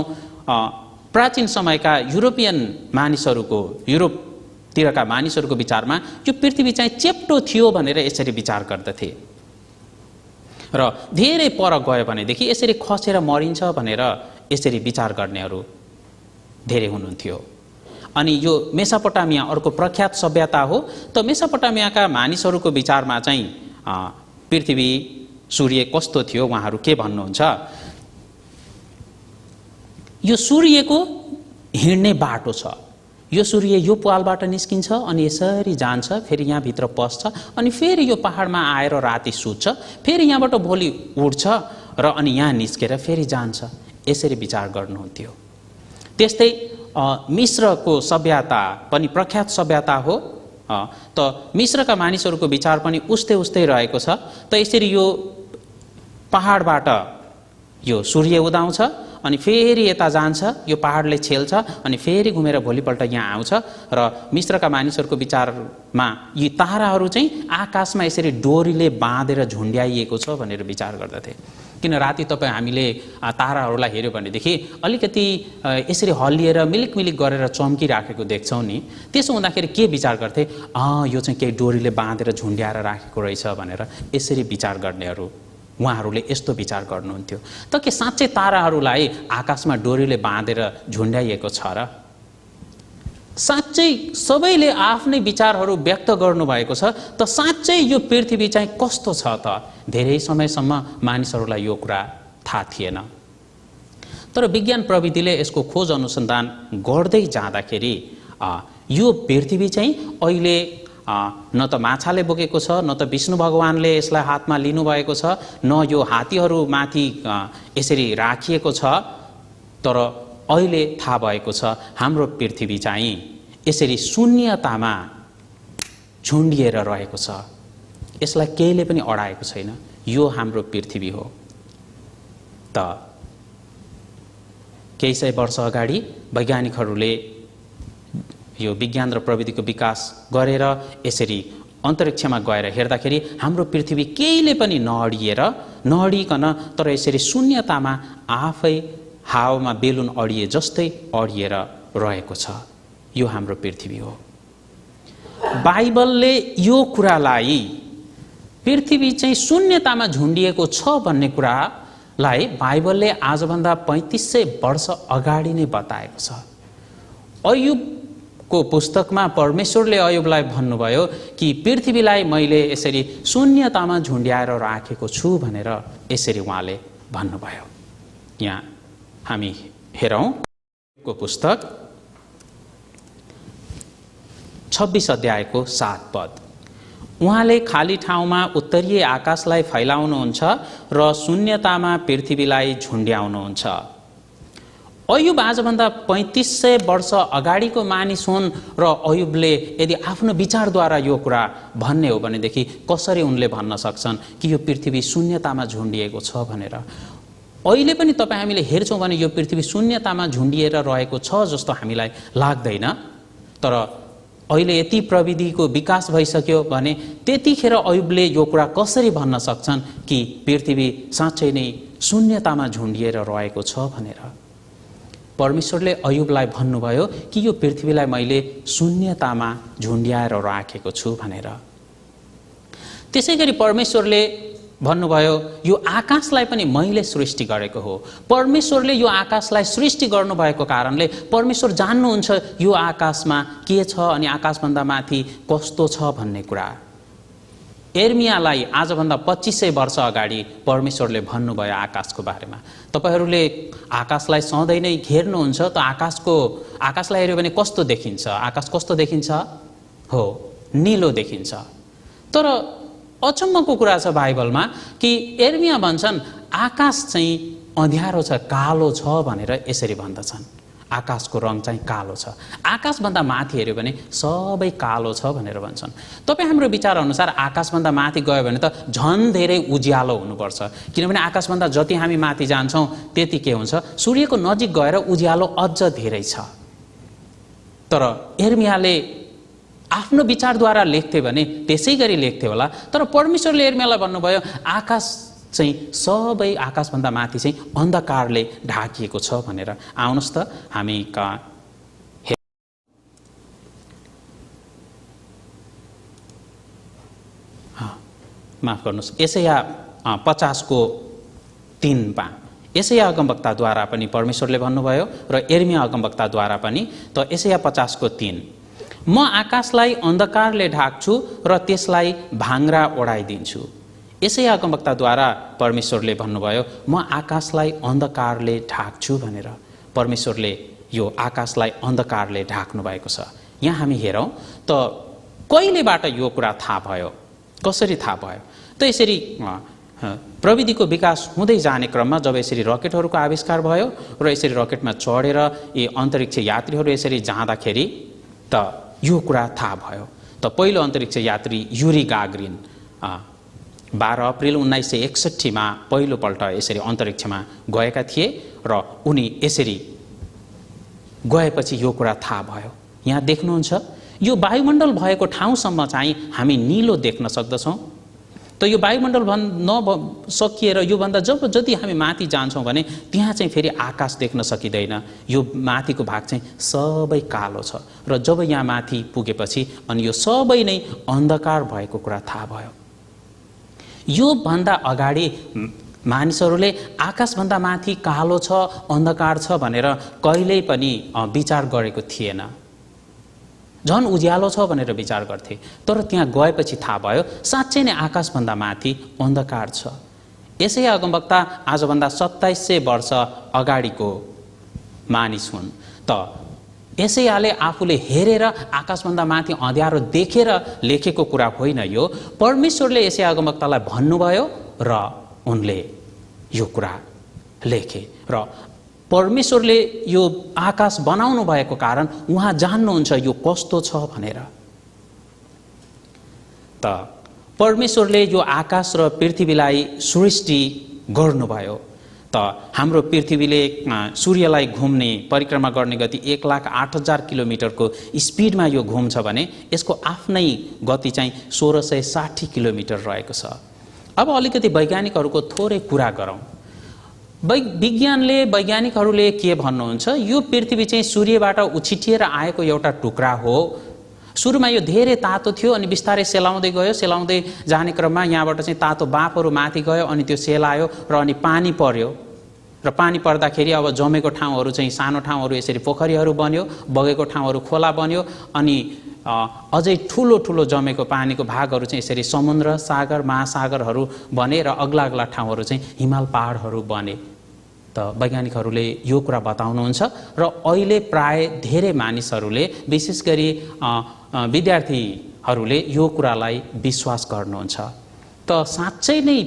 प्राचीन समयका युरोपियन मानिसहरूको, युरोपतिरका मानिसहरूको विचारमा यो पृथ्वी चाहिँ चेप्टो थियो भनेर यसरी विचार गर्दथे, र धेरै पर गयो भनेदेखि यसरी खसेर मरिन्छ भनेर यसरी विचार गर्नेहरू धेरै हुनुहुन्थ्यो। अनि यो मेसोपोटामिया अर्को प्रख्यात सभ्यता हो। त मेसोपोटामियाका मानिसहरूको विचारमा चाहिँ पृथ्वी, सूर्य कस्तो थियो उहाँहरू के भन्नुहुन्छ? यो सूर्यको हिँड्ने बाटो छ, यो सूर्य यो पालबाट निस्किन्छ अनि यसरी जान्छ, फेरि यहाँभित्र पस्छ, अनि फेरि यो पहाडमा आएर राति सुत्छ, फेरि यहाँबाट भोलि उड्छ र अनि यहाँ निस्केर फेरि जान्छ, यसरी विचार गर्नुहुन्थ्यो। त्यस्तै मिश्रको सभ्यता पनि प्रख्यात सभ्यता हो। त मिश्रका मानिसहरूको विचार पनि उस्तै रहेको छ। त यसरी यो पहाडबाट यो सूर्य उदाउँछ अनि फेरि यता जान्छ, यो पहाडले छेल्छ अनि फेरि घुमेर भोलिपल्ट यहाँ आउँछ। र मिश्रका मानिसहरूको विचारमा यी ताराहरू चाहिँ आकाशमा यसरी डोरीले बाँधेर झुन्ड्याइएको छ भनेर विचार गर्दथे। किन राति तपाईँ हामीले ताराहरूलाई हेऱ्यो भनेदेखि अलिकति यसरी हल्लिएर मिलिक मिलिक गरेर चम्किराखेको देख्छौँ नि। त्यसो हुँदाखेरि के विचार गर्थे, यो चाहिँ केही डोरीले बाँधेर झुन्ड्याएर राखेको रहेछ भनेर यसरी विचार गर्नेहरू, उहाँहरूले यस्तो विचार गर्नुहुन्थ्यो। त के साँच्चै ताराहरूलाई आकाशमा डोरीले बाँधेर झुन्ड्याइएको छ र? साँच्चै सबैले आफ्नै विचारहरू व्यक्त गर्नुभएको छ। त साँच्चै यो पृथ्वी चाहिँ कस्तो छ त? धेरै समयसम्म मानिसहरूलाई यो कुरा थाहा थिएन। तर विज्ञान प्रविधिले यसको खोज अनुसन्धान गर्दै जाँदाखेरि यो पृथ्वी चाहिँ अहिले न त माछाले बोकेको छ, न त विष्णु भगवानले यसलाई हातमा लिनुभएको छ, न यो हात्तीहरूमाथि यसरी राखिएको छ। तर अहिले थाहा भएको छ हाम्रो पृथ्वी चाहिँ यसरी शून्यतामा झुन्डिएर रहेको छ। यसलाई केहीले पनि अडाएको छैन। यो हाम्रो पृथ्वी हो। त केही सय वर्ष अगाडि वैज्ञानिकहरूले यो विज्ञान र प्रविधिको विकास गरेर यसरी अन्तरिक्षमा गएर हेर्दाखेरि हाम्रो पृथ्वी केहीले पनि नअडिकन तर यसरी शून्यतामा आफै हावामा बेलुन अडिए जस्तै अडिएर रहेको छ। यो हाम्रो पृथ्वी हो। बाइबलले यो कुरालाई पृथ्वी चाहिँ शून्यतामा झुन्डिएको छ भन्ने कुरालाई बाइबलले आजभन्दा 3500 वर्ष अगाडि नै बताएको छ। अयुबको पुस्तकमा परमेश्वरले अयुबलाई भन्नुभयो कि पृथ्वीलाई मैले यसरी शून्यतामा झुन्ड्याएर राखेको छु भनेर यसरी उहाँले भन्नुभयो। यहाँ हामी हेरौँ को पुस्तक 26 अध्यायको 7 पद। उहाँले खाली ठाउँमा उत्तरीय आकाशलाई फैलाउनुहुन्छ र शून्यतामा पृथ्वीलाई झुन्ड्याउनुहुन्छ। अयुब आजभन्दा 3500 वर्ष अगाडिको मानिस हुन् र अयुबले यदि आफ्नो विचारद्वारा यो कुरा भन्ने हो भनेदेखि कसरी उनले भन्न सक्छन् कि यो पृथ्वी शून्यतामा झुन्डिएको छ भनेर? अहिले पनि तपाईँ हामीले हेर्छौँ भने यो पृथ्वी शून्यतामा झुन्डिएर रहेको छ जस्तो हामीलाई लाग्दैन। तर अहिले यति प्रविधिको विकास भइसक्यो भने त्यतिखेर अयुबले यो कुरा कसरी भन्न सक्छन् कि पृथ्वी साँच्चै नै शून्यतामा झुन्डिएर रहेको छ भनेर? परमेश्वरले अयुबलाई भन्नुभयो कि यो पृथ्वीलाई मैले शून्यतामा झुन्ड्याएर राखेको छु भनेर। त्यसैगरी परमेश्वरले भन्नुभयो यो आकाशलाई पनि मैले सृष्टि गरेको हो। परमेश्वरले यो आकाशलाई सृष्टि गर्नुभएको कारणले परमेश्वर जान्नुहुन्छ यो आकाशमा के छ अनि आकाशभन्दा माथि कस्तो छ भन्ने कुरा। एर्मियालाई आजभन्दा 2500 वर्ष अगाडि परमेश्वरले भन्नुभयो आकाशको बारेमा। तपाईहरूले आकाशलाई सधैँ नै घेर्नुहुन्छ त आकाशलाई हेऱ्यो भने कस्तो देखिन्छ? आकाश कस्तो देखिन्छ? हो, नीलो देखिन्छ। तर अचम्मको कुरा छ बाइबलमा कि एर्मिया भन्छन् आकाश चाहिँ अँध्यारो छ, कालो छ भनेर यसरी भन्दछन्। आकाशको रङ चाहिँ कालो छ। आकाशभन्दा माथि हेऱ्यो भने सबै कालो छ भनेर भन्छन्। तपाईँ हाम्रो विचार अनुसार आकाशभन्दा माथि गयो भने त झन् धेरै उज्यालो हुनुपर्छ, किनभने आकाशभन्दा जति हामी माथि जान्छौँ त्यति के हुन्छ, सूर्यको नजिक गएर उज्यालो अझ धेरै छ। तर एर्मियाले आफ्नो विचारद्वारा लेख्थे भने त्यसै गरी लेख्थे होला। तर परमेश्वरले एर्मियालाई भन्नुभयो आकाश चाहिँ सबै आकाशभन्दा माथि चाहिँ अन्धकारले ढाकिएको छ भनेर। आउनुहोस् त हामी माफ गर्नुहोस्, यसैया 50को 3 यसैया अगमवक्ताद्वारा पनि परमेश्वरले भन्नुभयो र एर्मिया अगमवक्ताद्वारा पनि। त यसैया 50को 3, म आकाशलाई अन्धकारले ढाक्छु र त्यसलाई भाङ्रा ओढाइदिन्छु। यसैया अगमवक्ताद्वारा परमेश्वरले भन्नुभयो म आकाशलाई अन्धकारले ढाक्छु भनेर। परमेश्वरले यो आकाशलाई अन्धकारले ढाक्नु भएको छ। यहाँ हामी हेरौँ त कहिलेबाट यो कुरा थाहा भयो, कसरी थाहा भयो? त यसरी प्रविधिको विकास हुँदै जाने क्रममा जब यसरी रकेटहरूको आविष्कार भयो र यसरी रकेटमा चढेर यी अन्तरिक्ष यात्रीहरू यसरी जाँदाखेरि त यो कुरा थाहा भयो। त पहिलो अन्तरिक्ष यात्री युरी गागरिन 12 अप्रिल 1961 मा पहिलोपल्ट यसरी अन्तरिक्षमा गएका थिए र उनी यसरी गएपछि यो कुरा थाहा भयो। यहाँ देख्नुहुन्छ यो वायुमण्डल भएको ठाउँसम्म चाहिँ हामी नीलो देख्न सक्दछौँ। त यो वायुमण्डल सकिएर योभन्दा जति हामी माथि जान्छौँ भने त्यहाँ चाहिँ फेरि आकाश देख्न सकिँदैन। यो माथिको भाग चाहिँ सबै कालो छ र जब यहाँ माथि पुगेपछि अनि यो सबै नै अन्धकार भएको कुरा थाहा भयो। यो भन्दा अगाडि मानिसहरूले आकाशभन्दा माथि कालो छ, अन्धकार छ भनेर कहिल्यै पनि विचार गरेको थिएन। झन् उज्यालो छ भनेर विचार गर्थे। तर त्यहाँ गएपछि थाहा भयो साँच्चै नै आकाशभन्दा माथि अन्धकार छ। यसै अगमवक्ता आजभन्दा 2700 वर्ष अगाडिको मानिस हुन्। त यसैले आफूले हेरेर आकाशभन्दा माथि अँध्यारो देखेर लेखेको कुरा होइन यो। परमेश्वरले यसै अगमवक्तालाई भन्नुभयो र उनले यो कुरा लेखे र परमेश्वरले यो आकाश बनाउनु भएको कारण उहाँ जान्नुहुन्छ यो कस्तो छ भनेर। त परमेश्वरले यो आकाश र पृथ्वीलाई सृष्टि गर्नुभयो। त हाम्रो पृथ्वीले सूर्यलाई घुम्ने परिक्रमा गर्ने गति 1,08,000 किलोमिटरको स्पिडमा यो घुम्छ भने यसको आफ्नै गति चाहिँ 1660 किलोमिटर रहेको छ। अब अलिकति वैज्ञानिकहरूको थोरै कुरा गरौँ। वैज्ञानिकहरूले के भन्नुहुन्छ, यो पृथ्वी चाहिँ सूर्यबाट उछिटिएर आएको एउटा टुक्रा हो। सुरुमा यो धेरै तातो थियो अनि बिस्तारै सेलाउँदै गयो। सेलाउँदै जाने क्रममा यहाँबाट चाहिँ तातो बाफहरू माथि गयो अनि त्यो सेलायो र अनि पानी पर्यो र पानी पर्दाखेरि अब जमेको ठाउँहरू चाहिँ सानो ठाउँहरू यसरी पोखरीहरू बन्यो, बगेको ठाउँहरू खोला बन्यो अनि अझै ठुलो ठुलो जमेको पानीको भागहरू चाहिँ यसरी समुद्र, सागर, महासागरहरू बने र अग्ला अग्ला ठाउँहरू चाहिँ हिमाल पहाडहरू बने। त वैज्ञानिकहरूले यो कुरा बताउनुहुन्छ र अहिले प्राय धेरै मानिसहरूले विशेष गरी विद्यार्थीहरूले यो कुरालाई विश्वास गर्नुहुन्छ। त साँच्चै नै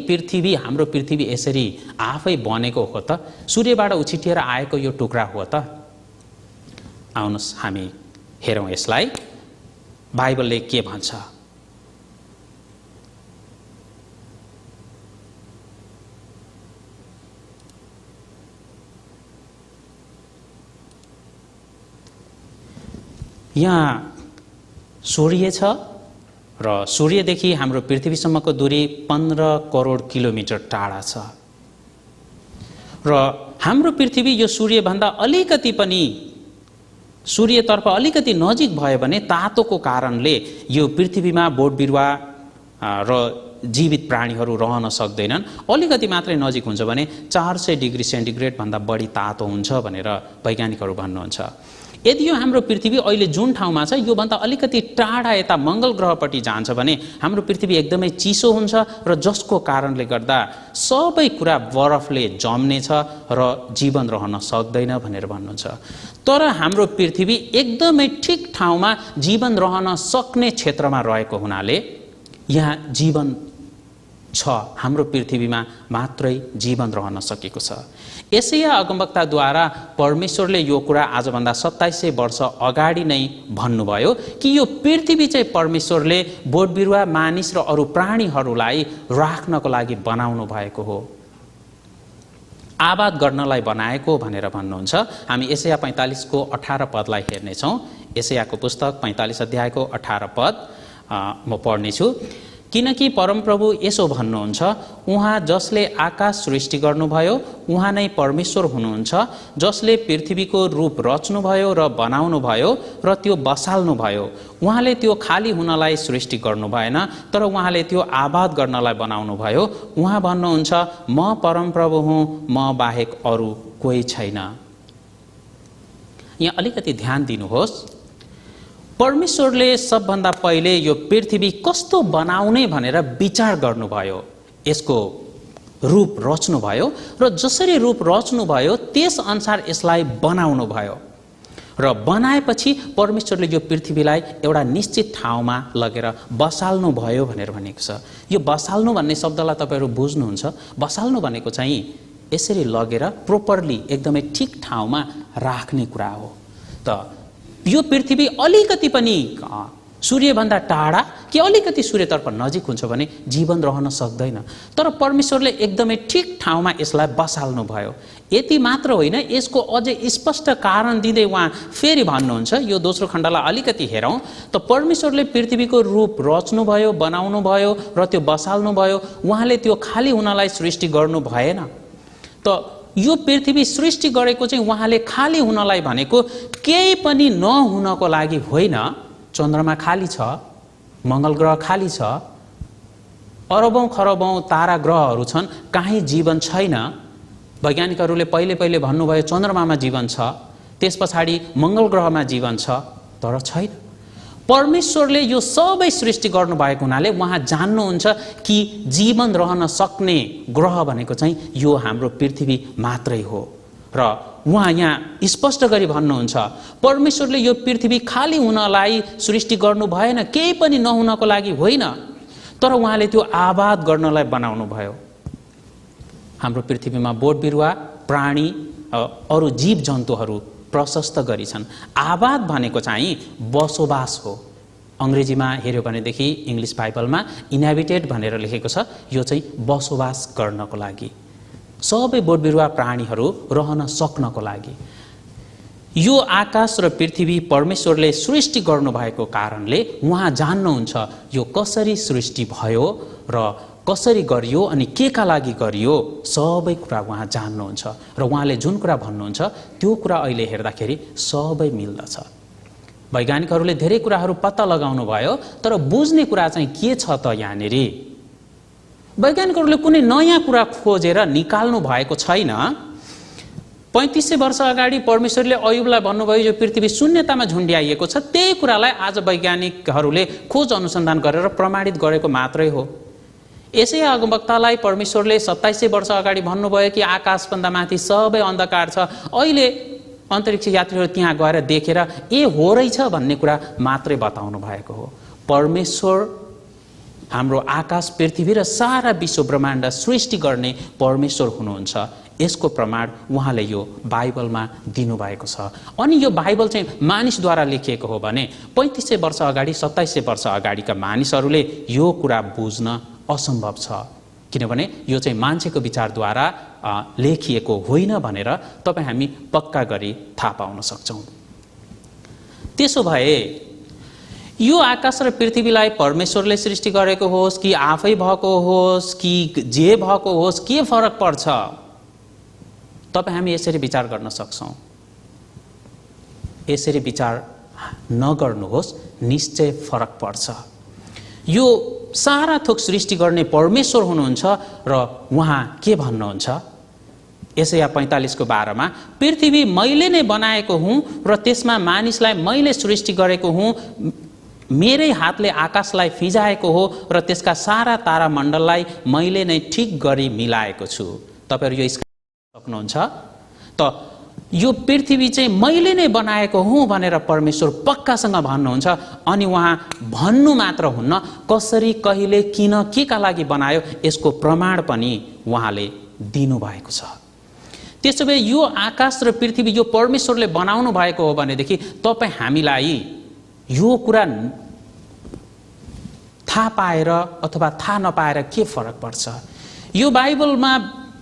हाम्रो पृथ्वी यसरी आफै बनेको हो त? सूर्यबाट उछिटिएर आएको यो टुक्रा हो त? आउनुहोस् हामी हेरौँ यसलाई बाइबलले के भन्छ। यहाँ सूर्य छ र सूर्यदेखि हाम्रो पृथ्वीसम्मको दूरी 15 करोड किलोमिटर टाढा छ र हाम्रो पृथ्वी यो सूर्यभन्दा अलिकति पनि सूर्यतर्फ अलिकति नजिक भयो भने तातोको कारणले यो पृथ्वीमा बोट बिरुवा र जीवित प्राणीहरू रहन सक्दैनन्। अलिकति मात्रै नजिक हुन्छ भने 400 डिग्री सेन्टिग्रेड भन्दा बढी तातो हुन्छ भनेर वैज्ञानिकहरू भन्नुहुन्छ। यदि यो हाम्रो पृथ्वी अहिले जुन ठाउँमा छ योभन्दा अलिकति टाढा यता मङ्गल ग्रहपट्टि जान्छ भने हाम्रो पृथ्वी एकदमै चिसो हुन्छ र जसको कारणले गर्दा सबै कुरा बरफले जम्नेछ र जीवन रहन सक्दैन भनेर भन्नुहुन्छ। तर हाम्रो पृथ्वी एकदमै ठिक ठाउँमा जीवन रहन सक्ने क्षेत्रमा रहेको हुनाले यहाँ जीवन छ। हाम्रो पृथ्वीमा मात्रै जीवन रहन सकेको छ। यसैया अगमवक्ताद्वारा परमेश्वरले यो कुरा आजभन्दा 2700 वर्ष अगाडि नै भन्नुभयो कि यो पृथ्वी चाहिँ परमेश्वरले बोट बिरुवा, मानिस र अरू प्राणीहरूलाई राख्नको लागि बनाउनु भएको हो, आबाद गर्नलाई बनाएको भनेर भन्नुहुन्छ। हामी यसैया 45 को 18 पदलाई हेर्नेछौँ। यसैयाको पुस्तक 45 अध्यायको 18 पद म पढ्नेछु। किनकि परमप्रभु यसो भन्नुहुन्छ, उहाँ जसले आकाश सृष्टि गर्नुभयो उहाँ नै परमेश्वर हुनुहुन्छ, जसले पृथ्वीको रूप रच्नुभयो र बनाउनु भयो र त्यो बसाल्नु भयो। उहाँले त्यो खाली हुनलाई सृष्टि गर्नु भएन, तर उहाँले त्यो आबाद गर्नलाई बनाउनु भयो। उहाँ भन्नुहुन्छ, म परमप्रभु हुँ, म बाहेक अरू कोही छैन। यहाँ अलिकति ध्यान दिनुहोस्। परमेश्वरले सबभन्दा पहिले यो पृथ्वी कस्तो बनाउने भनेर विचार गर्नुभयो, यसको रूप रच्नुभयो र जसरी रूप रच्नुभयो त्यस अनुसार यसलाई बनाउनु भयो र बनाएपछि परमेश्वरले यो पृथ्वीलाई एउटा निश्चित ठाउँमा लगेर बसाल्नु भयो भनेर भनेको छ। यो बसाल्नु भन्ने शब्दलाई तपाईहरु बुझ्नुहुन्छ? बसाल्नु भनेको चाहिँ यसरी लगेर प्रोपरली एकदमै ठिक ठाउँमा राख्ने कुरा हो। त यो पृथ्वी अलिकति पनि सूर्यभन्दा टाढा कि अलिकति सूर्यतर्फ नजिक हुन्छ भने जीवन रहन सक्दैन। तर परमेश्वरले एकदमै ठिक ठाउँमा यसलाई बसाल्नु भयो। यति मात्र होइन, यसको अझै स्पष्ट कारण दिँदै उहाँ फेरि भन्नुहुन्छ, यो दोस्रो खण्डलाई अलिकति हेरौँ त परमेश्वरले पृथ्वीको रूप रच्नुभयो, बनाउनु भयो र त्यो बसाल्नु भयो। उहाँले त्यो खाली हुनलाई सृष्टि गर्नु भएन। त यो पृथ्वी सृष्टि गरेको चाहिँ उहाँले खाली हुनलाई भनेको केही पनि नहुनको लागि होइन। चन्द्रमा खाली छ, मङ्गल ग्रह खाली छ, अरबौं खरबौं तारा ग्रहहरू छन्, कहीँ जीवन छैन। वैज्ञानिकहरूले पहिले भन्नुभयो चन्द्रमामा जीवन छ, त्यस पछाडि मङ्गल ग्रहमा जीवन छ, तर छैन। परमेश्वरले यो सबै सृष्टि गर्नुभएको हुनाले उहाँ जान्नुहुन्छ कि जीवन रहन सक्ने ग्रह भनेको चाहिँ यो हाम्रो पृथ्वी मात्रै हो। र उहाँ यहाँ स्पष्ट गरी भन्नुहुन्छ, परमेश्वरले यो पृथ्वी खाली हुनलाई सृष्टि गर्नु भएन, केही पनि नहुनको लागि होइन, तर उहाँले त्यो आबाद गर्नलाई बनाउनु भयो। हाम्रो पृथ्वीमा बोट बिरुवा, प्राणी, अरू जीव जन्तुहरू प्रशस्त गरी छन्। आबाद भनेको चाहिँ बसोबास हो। अङ्ग्रेजीमा हेऱ्यो भनेदेखि इङ्ग्लिस बाइबलमा इन्हेबिटेड भनेर लेखेको छ, यो चाहिँ बसोबास गर्नको लागि, सबै बोट बिरुवा प्राणीहरू रहन सक्नको लागि। यो आकाश र पृथ्वी परमेश्वरले सृष्टि गर्नुभएको कारणले उहाँ जान्नुहुन्छ यो कसरी सृष्टि भयो र कसरी गरियो अनि के का लागि गरियो, सबै कुरा उहाँ जान्नुहुन्छ। र उहाँले जुन कुरा भन्नुहुन्छ त्यो कुरा अहिले हेर्दाखेरि सबै मिल्दछ। वैज्ञानिकहरूले धेरै कुराहरू पत्ता लगाउनु भयो, तर बुझ्ने कुरा चाहिँ के छ त यहाँनिर? वैज्ञानिकहरूले कुनै नयाँ कुरा खोजेर निकाल्नु भएको छैन। 3500 वर्ष अगाडि परमेश्वरले अयुबलाई भन्नुभयो यो पृथ्वी शून्यतामा झुन्ड्याइएको छ, त्यही कुरालाई आज वैज्ञानिकहरूले खोज अनुसन्धान गरेर प्रमाणित गरेको मात्रै हो। यसै अगमवक्तालाई परमेश्वरले 2700 वर्ष अगाडि भन्नुभयो कि आकाशभन्दा माथि सबै अन्धकार छ, अहिले अन्तरिक्ष यात्रीहरू त्यहाँ गएर देखेर हो रहेछ भन्ने कुरा मात्रै बताउनु भएको हो। परमेश्वर हाम्रो आकाश पृथ्वी र सारा विश्व ब्रह्माण्ड सृष्टि गर्ने परमेश्वर हुनुहुन्छ। यसको प्रमाण उहाँले यो बाइबलमा दिनुभएको छ। अनि यो बाइबल चाहिँ मानिसद्वारा लेखिएको हो भने 3500 वर्ष अगाडि 2700 वर्ष अगाडिका मानिसहरूले यो कुरा बुझ्न असम्भव छ, किनभने यो चाहिँ मान्छेको विचारद्वारा लेखिएको होइन भनेर तपाईँ हामी पक्का गरी थाहा पाउन सक्छौँ। त्यसो भए यो आकाश र पृथ्वीलाई परमेश्वरले सृष्टि गरेको होस् कि आफै भएको होस् कि जे भएको होस्, के फरक पर्छ? तपाईँ हामी यसरी विचार गर्न सक्छौँ। यसरी विचार नगर्नुहोस्, निश्चय फरक पर्छ। यो सारा थोक सृष्टि गर्ने परमेश्वर हुनुहुन्छ र उहाँ के भन्नुहुन्छ? यसैया 45:12 मा पृथ्वी मैले नै बनाएको हुँ र त्यसमा मानिसलाई मैले सृष्टि गरेको हुँ, मेरै हातले आकाशलाई फिजाएको हो र त्यसका सारा तारामण्डललाई मैले नै ठिक गरी मिलाएको छु। तपाईहरु यो सक्नुहुन्छ त यो पृथ्वी चाहिँ मैले नै बनाएको हुँ भनेर परमेश्वर पक्कासँग भन्नुहुन्छ। अनि उहाँ भन्नु मात्र हुन्न, कसरी, कहिले, किन, के का लागि बनायो यसको प्रमाण पनि उहाँले दिनुभएको छ। त्यसोभए यो आकाश र पृथ्वी यो परमेश्वरले बनाउनु भएको हो भनेदेखि तपाई हामीलाई यो कुरा थाहा पाएर अथवा थाहा नपाएर के फरक पर्छ? यो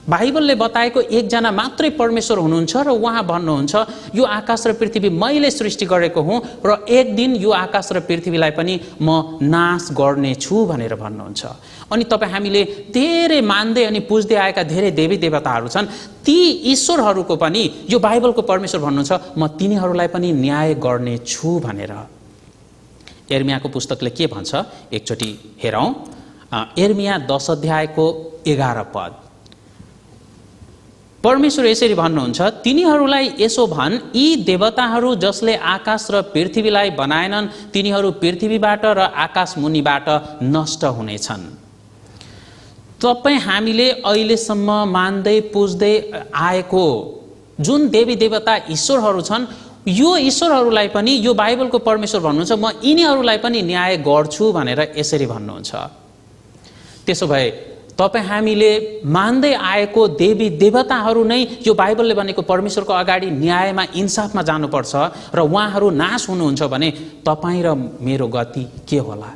बाइबलले बताएको एकजना मात्रै परमेश्वर हुनुहुन्छ र उहाँ भन्नुहुन्छ यो आकाश र पृथ्वी मैले सृष्टि गरेको हुँ र एक दिन यो आकाश र पृथ्वीलाई पनि म नाश गर्ने छु भनेर भन्नुहुन्छ। अनि तपाई हामीले धेरै मान्दै अनि पुज्दै आएका धेरै देवी देवताहरू छन्, ती ईश्वरहरूको पनि यो बाइबलको परमेश्वर भन्नुहुन्छ म तिनीहरूलाई पनि न्याय गर्ने छु भनेर। यर्मियाको पुस्तकले के भन्छ एकचोटि हेरौं। यर्मिया 10 अध्यायको 11 पद। परमेश्वर यसरी भन्नुहुन्छ, तिनीहरूलाई यसो भन्, यी देवताहरू जसले आकाश र पृथ्वीलाई बनाएनन् तिनीहरू पृथ्वीबाट र आकाश मुनिबाट नष्ट हुनेछन्। तपाई हामीले अहिलेसम्म मान्दै पुज्दै आएको जुन देवी देवता ईश्वरहरू छन्, यो ईश्वरहरूलाई पनि यो बाइबलको परमेश्वर भन्नुहुन्छ म यिनीहरूलाई पनि न्याय गर्छु भनेर यसरी भन्नुहुन्छ। त्यसो भए तपाईँ हामीले मान्दै आएको देवी देवताहरू नै यो बाइबलले भनेको परमेश्वरको अगाडि न्यायमा इन्साफमा जानुपर्छ र उहाँहरू नाश हुनुहुन्छ भने तपाईँ र मेरो गति के होला?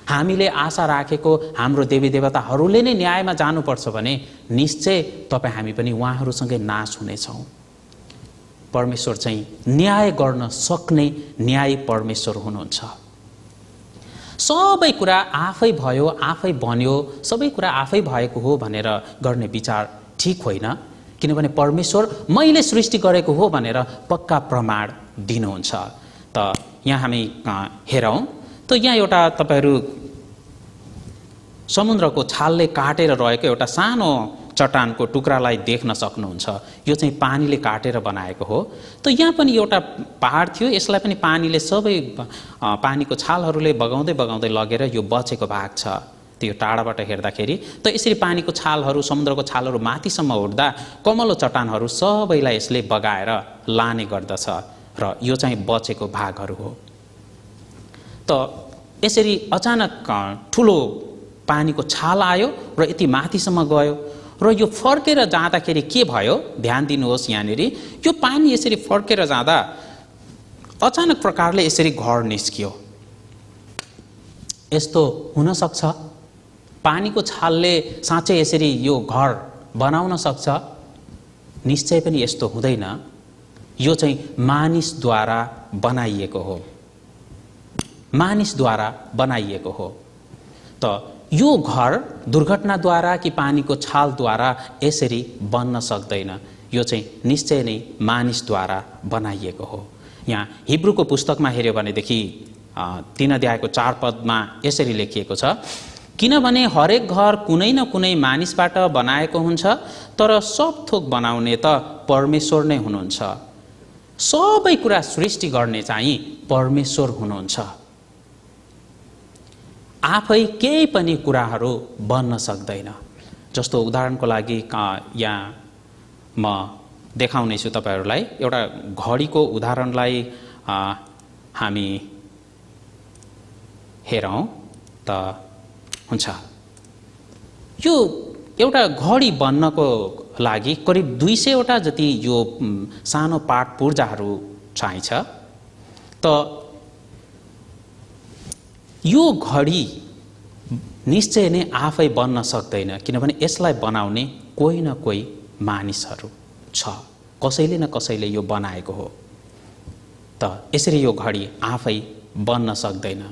हामीले आशा राखेको हाम्रो देवी देवताहरूले नै न्यायमा जानुपर्छ भने निश्चय तपाईँ हामी पनि उहाँहरूसँगै नाश हुनेछौँ। परमेश्वर चाहिँ न्याय गर्न सक्ने न्यायी परमेश्वर हुनुहुन्छ। सबै कुरा आफै भयो, आफै बन्यो, सबै कुरा आफै भएको हो भनेर गर्ने विचार ठिक होइन, किनभने परमेश्वर मैले सृष्टि गरेको हो भनेर पक्का प्रमाण दिनुहुन्छ। त यहाँ हामी हेरौँ त यहाँ एउटा तपाईहरू समुद्रको छालले काटेर रहेको एउटा सानो चट्टानको टुक्रालाई देख्न सक्नुहुन्छ। यो चाहिँ पानीले काटेर बनाएको हो। त यहाँ पनि एउटा पहाड थियो, यसलाई पनि पानीले सबै पानीको छालहरूले बगाउँदै बगाउँदै लगेर यो बचेको भाग छ। त्यो टाढाबाट हेर्दाखेरि त यसरी पानीको छालहरू, समुद्रको छालहरू माथिसम्म उठ्दा कमलो चट्टानहरू सबैलाई यसले बगाएर लाने गर्दछ र यो चाहिँ बचेको भागहरू हो। त यसरी अचानक ठुलो पानीको छाल आयो र यति माथिसम्म गयो र यो फर्केर जाँदाखेरि के भयो? ध्यान दिनुहोस्, यहाँनिर यो पानी यसरी फर्केर जाँदा अचानक प्रकारले यसरी घर निस्कियो। यस्तो हुन सक्छ? पानीको छालले साँच्चै यसरी यो घर बनाउन सक्छ? निश्चय पनि यस्तो हुँदैन। यो चाहिँ मानिसद्वारा बनाइएको हो, मानिसद्वारा बनाइएको हो। त यो घर दुर्घटनाद्वारा कि पानीको छालद्वारा यसरी बन्न सक्दैन। यो चाहिँ निश्चय नै मानिसद्वारा बनाइएको हो। यहाँ हिब्रूको पुस्तकमा हेऱ्यो भनेदेखि 3 अध्यायको 4 पदमा यसरी लेखिएको छ, किनभने हरेक घर कुनै न कुनै मानिसबाट बनाएको हुन्छ, तर सब थोक बनाउने त परमेश्वर नै हुनुहुन्छ। सबै कुरा सृष्टि गर्ने चाहिँ परमेश्वर हुनुहुन्छ। आफै केही पनि कुराहरू बन्न सक्दैन। जस्तो उदाहरणको लागि यहाँ म देखाउनेछु तपाईहरूलाई एउटा घडीको उदाहरणलाई हामी हेरौँ त हुन्छ। यो एउटा घडी बन्नको लागि करिब 200 वटा जति यो सानो पार्ट पूर्जाहरू चाहिन्छ। त यो घडी निश्चय नै आफै बन्न सक्दैन, किनभने यसलाई बनाउने कोही न कोही मानिसहरू छ, कसैले न कसैले यो बनाएको हो। त यसरी यो घडी आफै बन्न सक्दैन।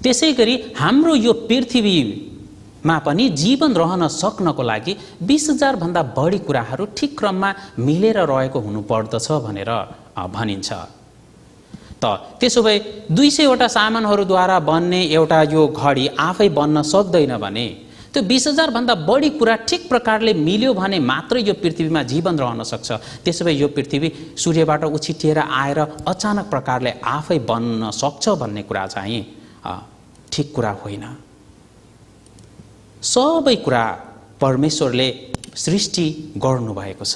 त्यसै गरी हाम्रो यो पृथ्वीमा पनि जीवन रहन सक्नको लागि 20,000 भन्दा बढी कुराहरू ठिक क्रममा मिलेर रहेको हुनुपर्दछ भनेर भनिन्छ। त त्यसो भए 200 वटा सामानहरूद्वारा बन्ने एउटा यो घडी आफै बन्न सक्दैन भने त्यो 20,000 भन्दा बढी कुरा ठिक प्रकारले मिल्यो भने मात्रै यो पृथ्वीमा जीवन रहन सक्छ। त्यसो भए यो पृथ्वी सूर्यबाट उछिटिएर आएर अचानक प्रकारले आफै बन्न सक्छ भन्ने कुरा चाहिँ ठिक कुरा होइन। सबै कुरा परमेश्वरले सृष्टि गर्नुभएको छ।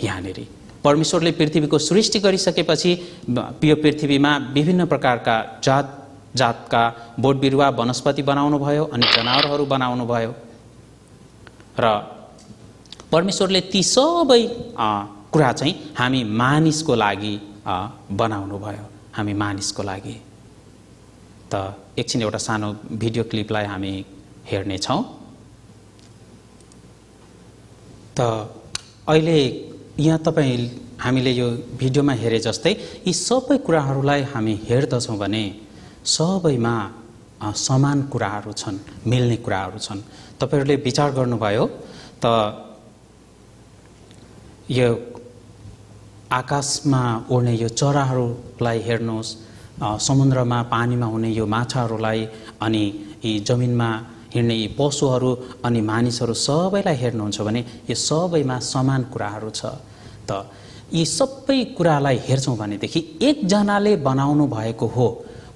यहाँनिर परमेश्वरले पृथ्वीको सृष्टि गरिसकेपछि यो पृथ्वीमा विभिन्न प्रकारका जात जातका बोट बिरुवा वनस्पति बनाउनु भयो अनि जनावरहरू बनाउनु भयो र परमेश्वरले ती सबै कुरा चाहिँ हामी मानिसको लागि बनाउनु भयो, हामी मानिसको लागि। त एकछिन एउटा सानो भिडियो क्लिपलाई हामी हेर्नेछौँ। त अहिले यहाँ हामीले यो भिडियोमा हेरे जस्तै यी सबै कुराहरूलाई हामी हेर्दछौँ भने सबैमा समान कुराहरू छन्, मिल्ने कुराहरू छन्। तपाईहरूले विचार गर्नुभयो त यो आकाशमा उड्ने यो चराहरूलाई हेर्नुहोस्, समुद्रमा पानीमा हुने यो माछाहरूलाई, अनि यी जमिनमा हिँड्ने यी पशुहरू अनि मानिसहरू सबैलाई हेर्नुहुन्छ भने यो सबैमा समान कुराहरू छ। त यी सबै कुरालाई हेर्छौँ भनेदेखि एकजनाले बनाउनु भएको हो,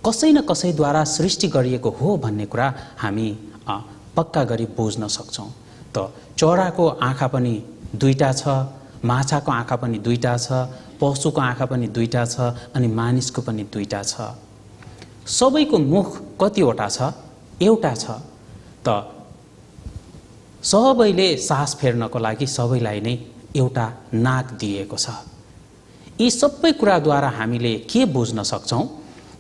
कसै न कसैद्वारा सृष्टि गरिएको हो भन्ने कुरा हामी पक्का गरी बुझ्न सक्छौँ। त चराको आँखा पनि दुईटा छ, माछाको आँखा पनि दुईटा छ, पशुको आँखा पनि दुईटा छ, अनि मानिसको पनि दुईटा छ। सबैको मुख कतिवटा छ? एउटा छ। त सबैले सास फेर्नको लागि सबैलाई नै एउटा नाक दिएको छ। यी सबै कुराद्वारा हामीले के बुझ्न सक्छौँ?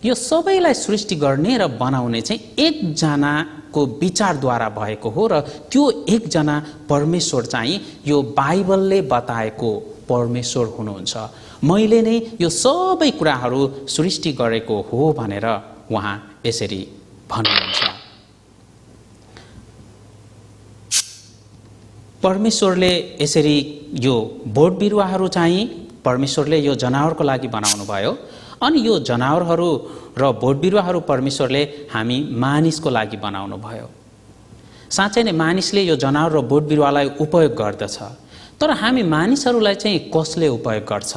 यो सबैलाई सृष्टि गर्ने र बनाउने चाहिँ एकजनाको विचारद्वारा भएको हो र त्यो एकजना परमेश्वर चाहिँ यो बाइबलले बताएको परमेश्वर हुनुहुन्छ। मैले नै यो सबै कुराहरू सृष्टि गरेको हो भनेर उहाँ यसरी भन्नुहुन्छ। परमेश्वरले यसरी यो बोट बिरुवाहरू चाहिँ परमेश्वरले यो जनावरको लागि बनाउनु भयो अनि यो जनावरहरू र बोट बिरुवाहरू परमेश्वरले हामी मानिसको लागि बनाउनु भयो। साँच्चै नै मानिसले यो जनावर र बोट बिरुवालाई उपयोग गर्दछ, तर हामी मानिसहरूलाई चाहिँ कसले उपयोग गर्छ?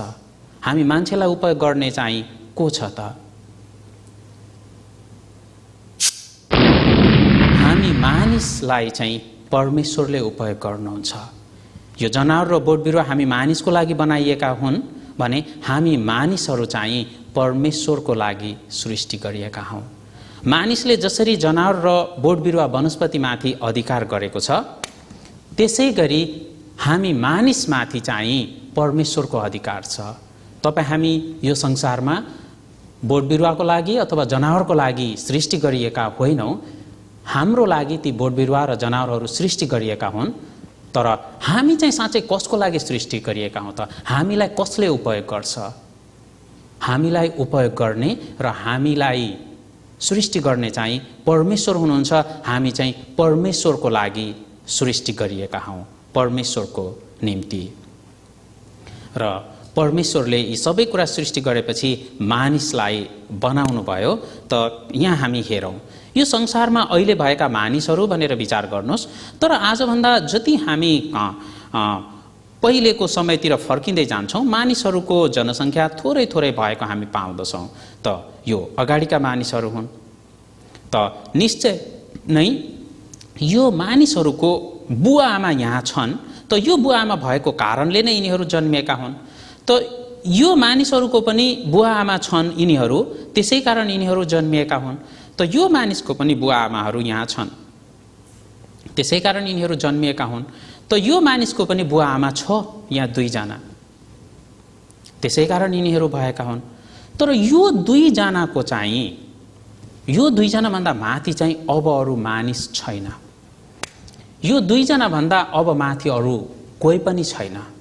हामी मान्छेलाई उपयोग गर्ने चाहिँ को छ त? हामी मानिसलाई चाहिँ परमेश्वरले उपयोग गर्नुहुन्छ। यो जनावर र बोट बिरुवा हामी मानिसको लागि बनाइएका हुन् भने हामी मानिसहरू चाहिँ परमेश्वरको लागि सृष्टि गरिएका हौँ। मानिसले जसरी जनावर र बोट बिरुवा वनस्पतिमाथि अधिकार गरेको छ, त्यसै गरी हामी मानिसमाथि चाहिँ परमेश्वरको अधिकार छ। तपाईँ हामी यो संसारमा बोट बिरुवाको लागि अथवा जनावरको लागि सृष्टि गरिएका होइनौँ। हाम्रो लागि ती बोट बिरुवा र जनावरहरू सृष्टि गरिएका हुन्, तर हामी चाहिँ साँच्चै कसको लागि सृष्टि गरिएका हौँ त? हामीलाई कसले उपयोग गर्छ? हामीलाई उपयोग गर्ने र हामीलाई सृष्टि गर्ने चाहिँ परमेश्वर हुनुहुन्छ। हामी चाहिँ परमेश्वरको लागि सृष्टि गरिएका हौँ, परमेश्वरको निम्ति। र परमेश्वरले यी सबै कुरा सृष्टि गरेपछि मानिसलाई बनाउनु भयो। त यहाँ हामी हेरौँ, यो संसारमा अहिले भएका मानिसहरू भनेर विचार गर्नुहोस्, तर आजभन्दा जति हामी पहिलेको समयतिर फर्किँदै जान्छौँ, मानिसहरूको जनसङ्ख्या थोरै थोरै भएको हामी पाउँदछौँ। त यो अगाडिका मानिसहरू हुन्। त निश्चय नै यो मानिसहरूको बुवा आमा यहाँ छन्, त यो बुवा आमा भएको कारणले नै यिनीहरू जन्मिएका हुन्। त यो मानिसहरूको पनि बुवा आमा छन् यिनीहरू, त्यसै कारण यिनीहरू जन्मिएका हुन्। त यो मानिसको पनि बुवा आमाहरू यहाँ छन्, त्यसै कारण यिनीहरू जन्मिएका हुन्। त यो मानिसको पनि बुवा आमा छ यहाँ 2 जना, त्यसै कारण यिनीहरू भएका हुन्। तर यो 2 जनाको चाहिँ यो 2 जनाभन्दा माथि चाहिँ अब अरू मानिस छैन। यो 2 जनाभन्दा अब माथि अरू कोही पनि छैन।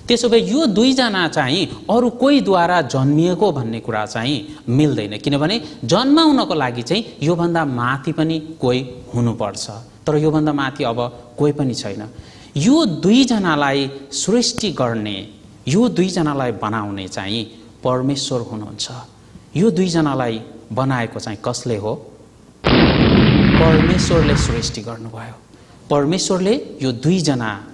त्यसो भए यो 2 जना चाहिँ अरू कोहीद्वारा जन्मिएको भन्ने कुरा चाहिँ मिल्दैन, किनभने जन्माउनको लागि चाहिँ योभन्दा माथि पनि कोही हुनुपर्छ, तर योभन्दा माथि अब कोही पनि छैन। यो 2 जनालाई सृष्टि गर्ने, यो 2 जनालाई बनाउने चाहिँ परमेश्वर हुनुहुन्छ। यो 2 जनालाई बनाएको चाहिँ कसले हो? परमेश्वरले सृष्टि गर्नुभयो। परमेश्वरले यो 2 जना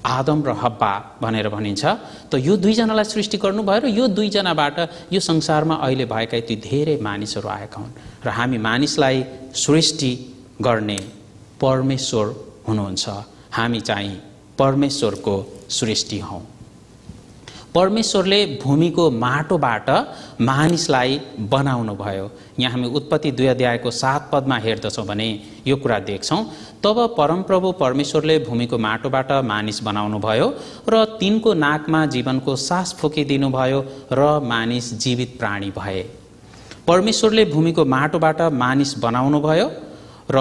आदम र हब्बा भनेर भनिन्छ, त यो 2 जनालाई सृष्टि गर्नुभयो र यो 2 जनाबाट यो संसारमा अहिले भएका यति धेरै मानिसहरू आएका हुन् र हामी मानिसलाई सृष्टि गर्ने परमेश्वर हुनुहुन्छ। हामी चाहिँ परमेश्वरको सृष्टि हौँ। परमेश्वरले भूमिको माटोबाट मानिसलाई बनाउनु भयो। यहाँ हामी उत्पत्ति 2 अध्यायको 7 पदमा हेर्दछौँ भने यो कुरा देख्छौँ। तब परमप्रभु परमेश्वरले भूमिको माटोबाट मानिस बनाउनु भयो र तिनको नाकमा जीवनको सास फुकिदिनु भयो र मानिस जीवित प्राणी भए। परमेश्वरले भूमिको माटोबाट मानिस बनाउनु भयो र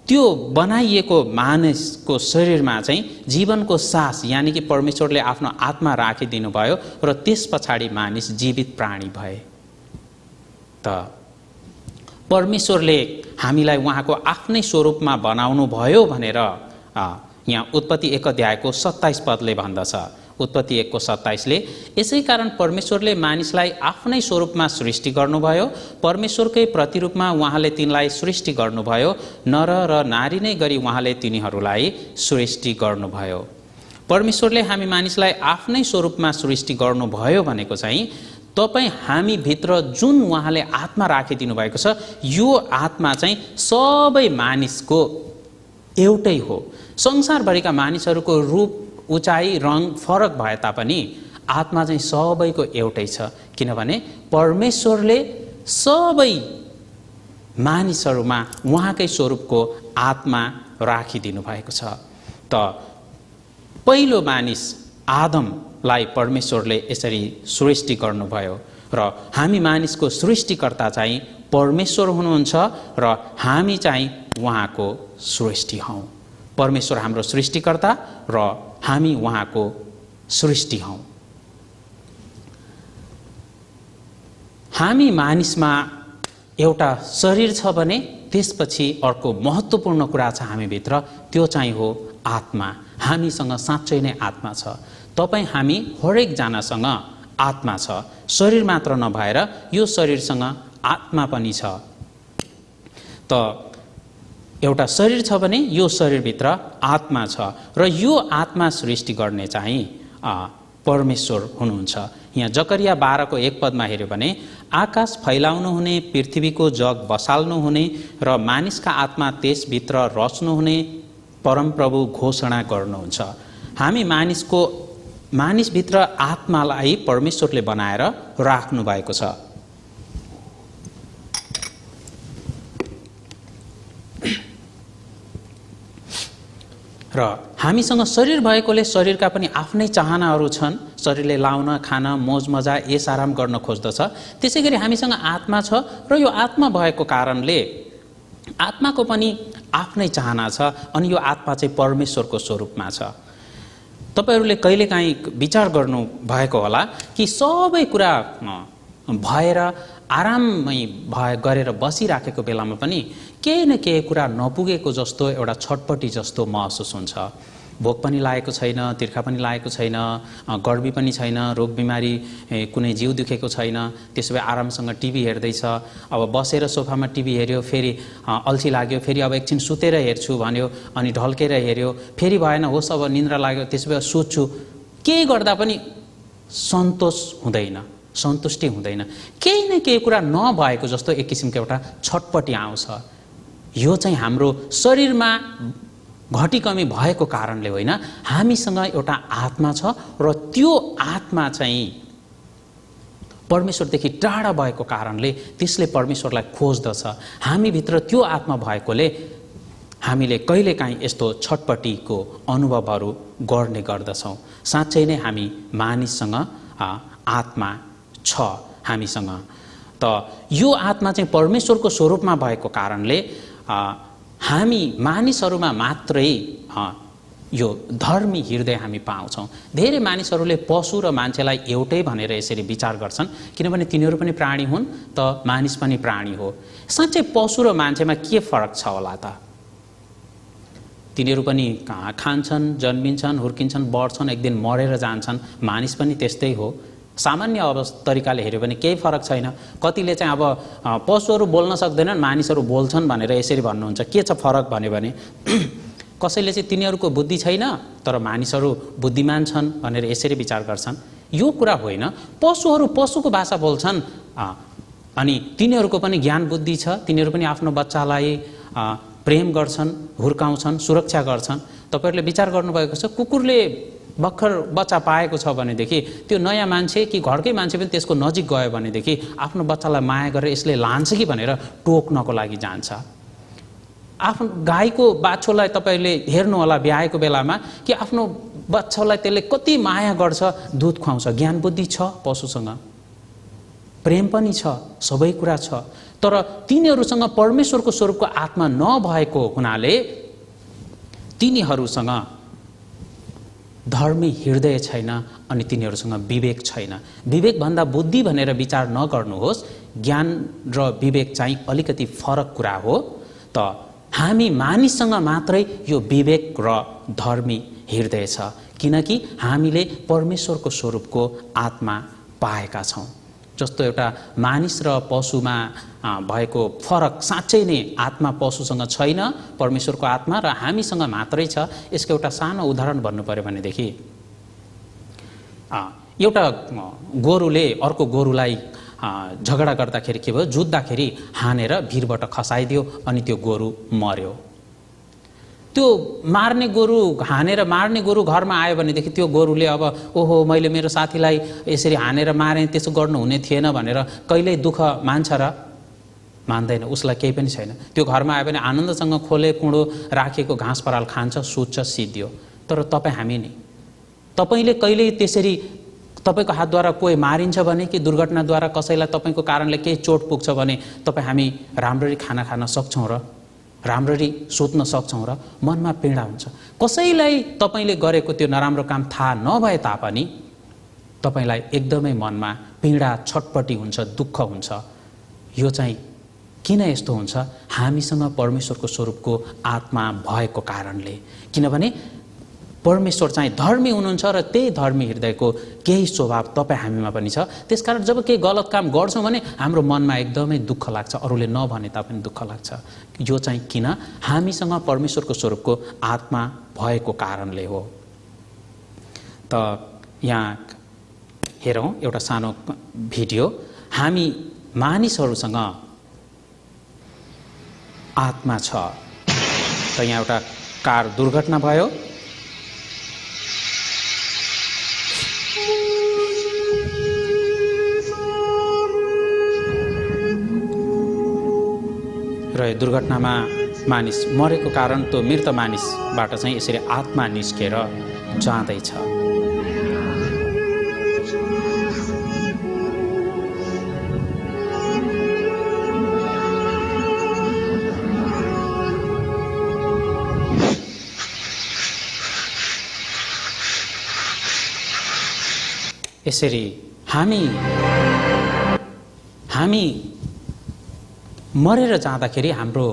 त्यो बनाइएको मानिसको शरीरमा चाहिँ जीवनको सास यानी कि परमेश्वरले आफ्नो आत्मा राखिदिनु भयो र त्यस पछाडि मानिस जीवित प्राणी भए। त परमेश्वरले हामीलाई उहाँको आफ्नै स्वरूपमा बनाउनु भयो भनेर यहाँ उत्पत्ति 1 अध्यायको 27 पदले भन्दछ। उत्पत्ति 1 को 27ले यसै कारण परमेश्वरले मानिसलाई आफ्नै स्वरूपमा सृष्टि गर्नुभयो, परमेश्वरकै प्रतिरूपमा उहाँले तिनलाई सृष्टि गर्नुभयो, नर र नारी नै गरी उहाँले तिनीहरूलाई सृष्टि गर्नुभयो। परमेश्वरले हामी मानिसलाई आफ्नै स्वरूपमा सृष्टि गर्नुभयो भनेको चाहिँ तपाईँ हामी भित्र जुन उहाँले आत्मा राखिदिनु भएको छ, यो आत्मा चाहिँ सबै मानिसको एउटै हो। संसारभरिका मानिसहरूको रूप, उचाइ, रङ फरक भए तापनि आत्मा चाहिँ सबैको एउटै छ, किनभने परमेश्वरले सबै मानिसहरूमा उहाँकै स्वरूपको आत्मा राखिदिनु भएको छ। त पहिलो मानिस आदमलाई परमेश्वरले यसरी सृष्टि गर्नुभयो र हामी मानिसको सृष्टिकर्ता चाहिँ परमेश्वर हुनुहुन्छ र हामी चाहिँ उहाँको सृष्टि हौँ। परमेश्वर हाम्रो सृष्टिकर्ता र हामी उहाँको सृष्टि हौँ। हामी मानिसमा एउटा शरीर छ भने त्यसपछि अर्को महत्त्वपूर्ण कुरा छ हामीभित्र, त्यो चाहिँ हो आत्मा। हामीसँग साँच्चै नै आत्मा छ। तपाईँ हामी हरेकजनासँग आत्मा छ। शरीर मात्र नभएर यो शरीरसँग आत्मा पनि छ। त एउटा शरीर छ भने यो शरीरभित्र आत्मा छ र यो आत्मा सृष्टि गर्ने चाहिँ परमेश्वर हुनुहुन्छ। यहाँ जकरिया 12 को 1 पदमा हेऱ्यो भने आकाश फैलाउनु हुने, पृथ्वीको जग बसाल्नु हुने र मानिसका आत्मा त्यसभित्र रच्नुहुने परमप्रभु घोषणा गर्नुहुन्छ। हामी मानिसभित्र आत्मालाई परमेश्वरले बनाएर राख्नु भएको छ। र हामीसँग शरीर भएकोले शरीरका पनि आफ्नै चाहनाहरू छन्। शरीरले लाउन, खान, मोज मजा, ऐस आराम गर्न खोज्दछ। त्यसै गरी हामीसँग आत्मा छ र यो आत्मा भएको कारणले आत्माको पनि आफ्नै चाहना छ अनि यो आत्मा चाहिँ परमेश्वरको स्वरूपमा छ। तपाईहरूले कहिलेकाहीँ विचार गर्नु भएको होला कि सबै कुरा भएर आराममै गरेर बसिराखेको बेलामा पनि केही न केही कुरा नपुगेको जस्तो, एउटा छटपटी जस्तो महसुस हुन्छ। भोक पनि लागेको छैन, तिर्खा पनि लागेको छैन, गर्मी पनि छैन, रोग बिमारी कुनै जिउ दुखेको छैन। त्यसो भए आरामसँग टिभी हेर्दैछ। अब बसेर सोफामा टिभी हेऱ्यो, फेरि अल्छी लाग्यो, फेरि अब एकछिन सुतेर हेर्छु भन्यो, अनि ढल्केर हेऱ्यो, फेरि भएन, होस् अब निन्द्रा लाग्यो, त्यसो भए सुत्छु। केही गर्दा पनि सन्तोष हुँदैन, सन्तुष्टि हुँदैन। केही न केही कुरा नभएको जस्तो एक किसिमको एउटा छटपटी आउँछ। यो चाहिँ हाम्रो शरीरमा घटीकमी भएको कारणले होइन, हामीसँग एउटा आत्मा छ र त्यो आत्मा चाहिँ परमेश्वरदेखि टाढा भएको कारणले त्यसले परमेश्वरलाई खोज्दछ। हामीभित्र त्यो आत्मा भएकोले हामीले कहिलेकाहीँ यस्तो छटपटीको अनुभवहरू गर्ने गर्दछौँ। साँच्चै नै हामी मानिससँग आत्मा छ हामीसँग। त यो आत्मा चाहिँ परमेश्वरको स्वरूपमा भएको कारणले हामी मानिसहरूमा मात्रै यो धर्मी हृदय हामी पाउँछौँ। धेरै मानिसहरूले पशु र मान्छेलाई एउटै भनेर यसरी विचार गर्छन्, किनभने तिनीहरू पनि प्राणी हुन् त मानिस पनि प्राणी हो। साँच्चै पशु र मान्छेमा के फरक छ होला त? तिनीहरू पनि खान्छन्, जन्मिन्छन्, हुर्किन्छन्, बढ्छन्, एक दिन मरेर जान्छन्। मानिस पनि त्यस्तै हो। सामान्य तरिकाले हेऱ्यो भने केही फरक छैन। कतिले चाहिँ अब पशुहरू बोल्न सक्दैनन्, मानिसहरू बोल्छन् भनेर यसरी भन्नुहुन्छ। के छ फरक भन्यो भने कसैले चाहिँ तिनीहरूको बुद्धि छैन तर मानिसहरू बुद्धिमान छन् भनेर यसरी विचार गर्छन्। यो कुरा होइन। पशुहरू पशुको भाषा बोल्छन् अनि तिनीहरूको पनि ज्ञान बुद्धि छ। तिनीहरू पनि आफ्नो बच्चालाई प्रेम गर्छन्, हुर्काउँछन्, सुरक्षा गर्छन्। तपाईँहरूले विचार गर्नुभएको छ, कुकुरले भर्खर बच्चा पाएको छ भनेदेखि त्यो नयाँ मान्छे कि घरकै मान्छे पनि त्यसको नजिक गयो भनेदेखि आफ्नो बच्चालाई माया गरेर यसले लान्छ कि भनेर टोक्नको लागि जान्छ। आफ्नो गाईको बाछोलाई तपाईँले हेर्नु होला ब्याएको बेलामा कि आफ्नो बच्चालाई त्यसले कति माया गर्छ, दुध खुवाउँछ। ज्ञान बुद्धि छ पशुसँग, प्रेम पनि छ, सबै कुरा छ। तर तिनीहरूसँग परमेश्वरको स्वरूपको आत्मा नभएको हुनाले तिनीहरूसँग धर्मी हृदय छैन अनि तिनीहरूसँग विवेक छैन। विवेकभन्दा बुद्धि भनेर विचार नगर्नुहोस्। ज्ञान र विवेक चाहिँ अलिकति फरक कुरा हो। त हामी मानिससँग मात्रै यो विवेक र धर्मी हृदय छ, किनकि हामीले परमेश्वरको स्वरूपको आत्मा पाएका छौँ। जस्तो एउटा मानिस र पशुमा भएको फरक साँच्चै नै आत्मा पशुसँग छैन, परमेश्वरको आत्मा र हामीसँग मात्रै छ। यसको एउटा सानो उदाहरण भन्नु पर्यो भनेदेखि एउटा गोरुले अर्को गोरुलाई झगडा गर्दाखेरि के भयो, जुत्दाखेरि हानेर भिरबाट खसाइदियो अनि त्यो गोरु मर्यो। त्यो मार्ने गोरु, हानेर मार्ने गोरु घरमा आयो भनेदेखि त्यो गोरुले अब ओहो मैले मेरो साथीलाई यसरी हानेर मारेँ, त्यसो गर्नु हुने थिएन भनेर कहिल्यै दुःख मान्छ र मान्दैन, उसलाई केही पनि छैन। त्यो घरमा आयो भने आनन्दसँग खोले कुँडो राखेको घाँस पराल खान्छ, सुत्छ, सिद्धियो। तर तपाईँ हामी नि, तपाईँले कहिले त्यसरी तपाईँको हातद्वारा कोही मारिन्छ भने कि दुर्घटनाद्वारा कसैलाई तपाईँको कारणले केही चोट पुग्छ भने तपाईँ हामी राम्ररी खाना खान सक्छौँ र राम्ररी सुत्न सक्छौँ र? मनमा पीडा हुन्छ। कसैलाई तपाईँले गरेको त्यो नराम्रो काम थाहा नभए तापनि तपाईँलाई एकदमै मनमा पीडा, छटपटी हुन्छ, दुःख हुन्छ। यो चाहिँ किन यस्तो हुन्छ? हामीसँग परमेश्वरको स्वरूपको आत्मा भएको कारणले। किनभने परमेश्वर चाहिँ धर्मी हुनुहुन्छ र त्यही धर्मी हृदयको केही स्वभाव तपाईँ हामीमा पनि छ। त्यसकारण जब केही गलत काम गर्छौँ भने हाम्रो मनमा एकदमै दुःख लाग्छ, अरूले नभने तापनि दुःख लाग्छ। यो चाहिँ किन? हामीसँग परमेश्वरको स्वरूपको आत्मा भएको कारणले हो। त यहाँ हेरौँ एउटा सानो भिडियो। हामी मानिसहरूसँग आत्मा छ। त यहाँ एउटा कार दुर्घटना भयो। र दुर्घटनामा मानिस मरेको कारण त्यो मृत मानिसबाट चाहिँ यसरी आत्मा निस्केर जाँदैछ। यसरी हामी मरेर जाँदाखेरि हाम्रो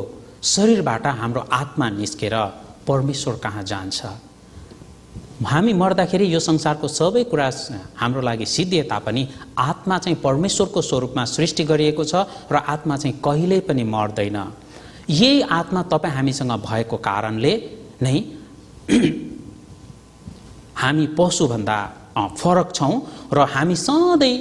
शरीरबाट हाम्रो आत्मा निस्केर परमेश्वर कहाँ जान्छ। हामी मर्दाखेरि यो संसारको सबै कुरा हाम्रो लागि सिद्धिए तापनि आत्मा चाहिँ परमेश्वरको स्वरूपमा सृष्टि गरिएको छ र आत्मा चाहिँ कहिल्यै पनि मर्दैन। यही आत्मा तपाईँ हामीसँग भएको कारणले नै हामी पशुभन्दा फरक छौँ र हामी सधैँ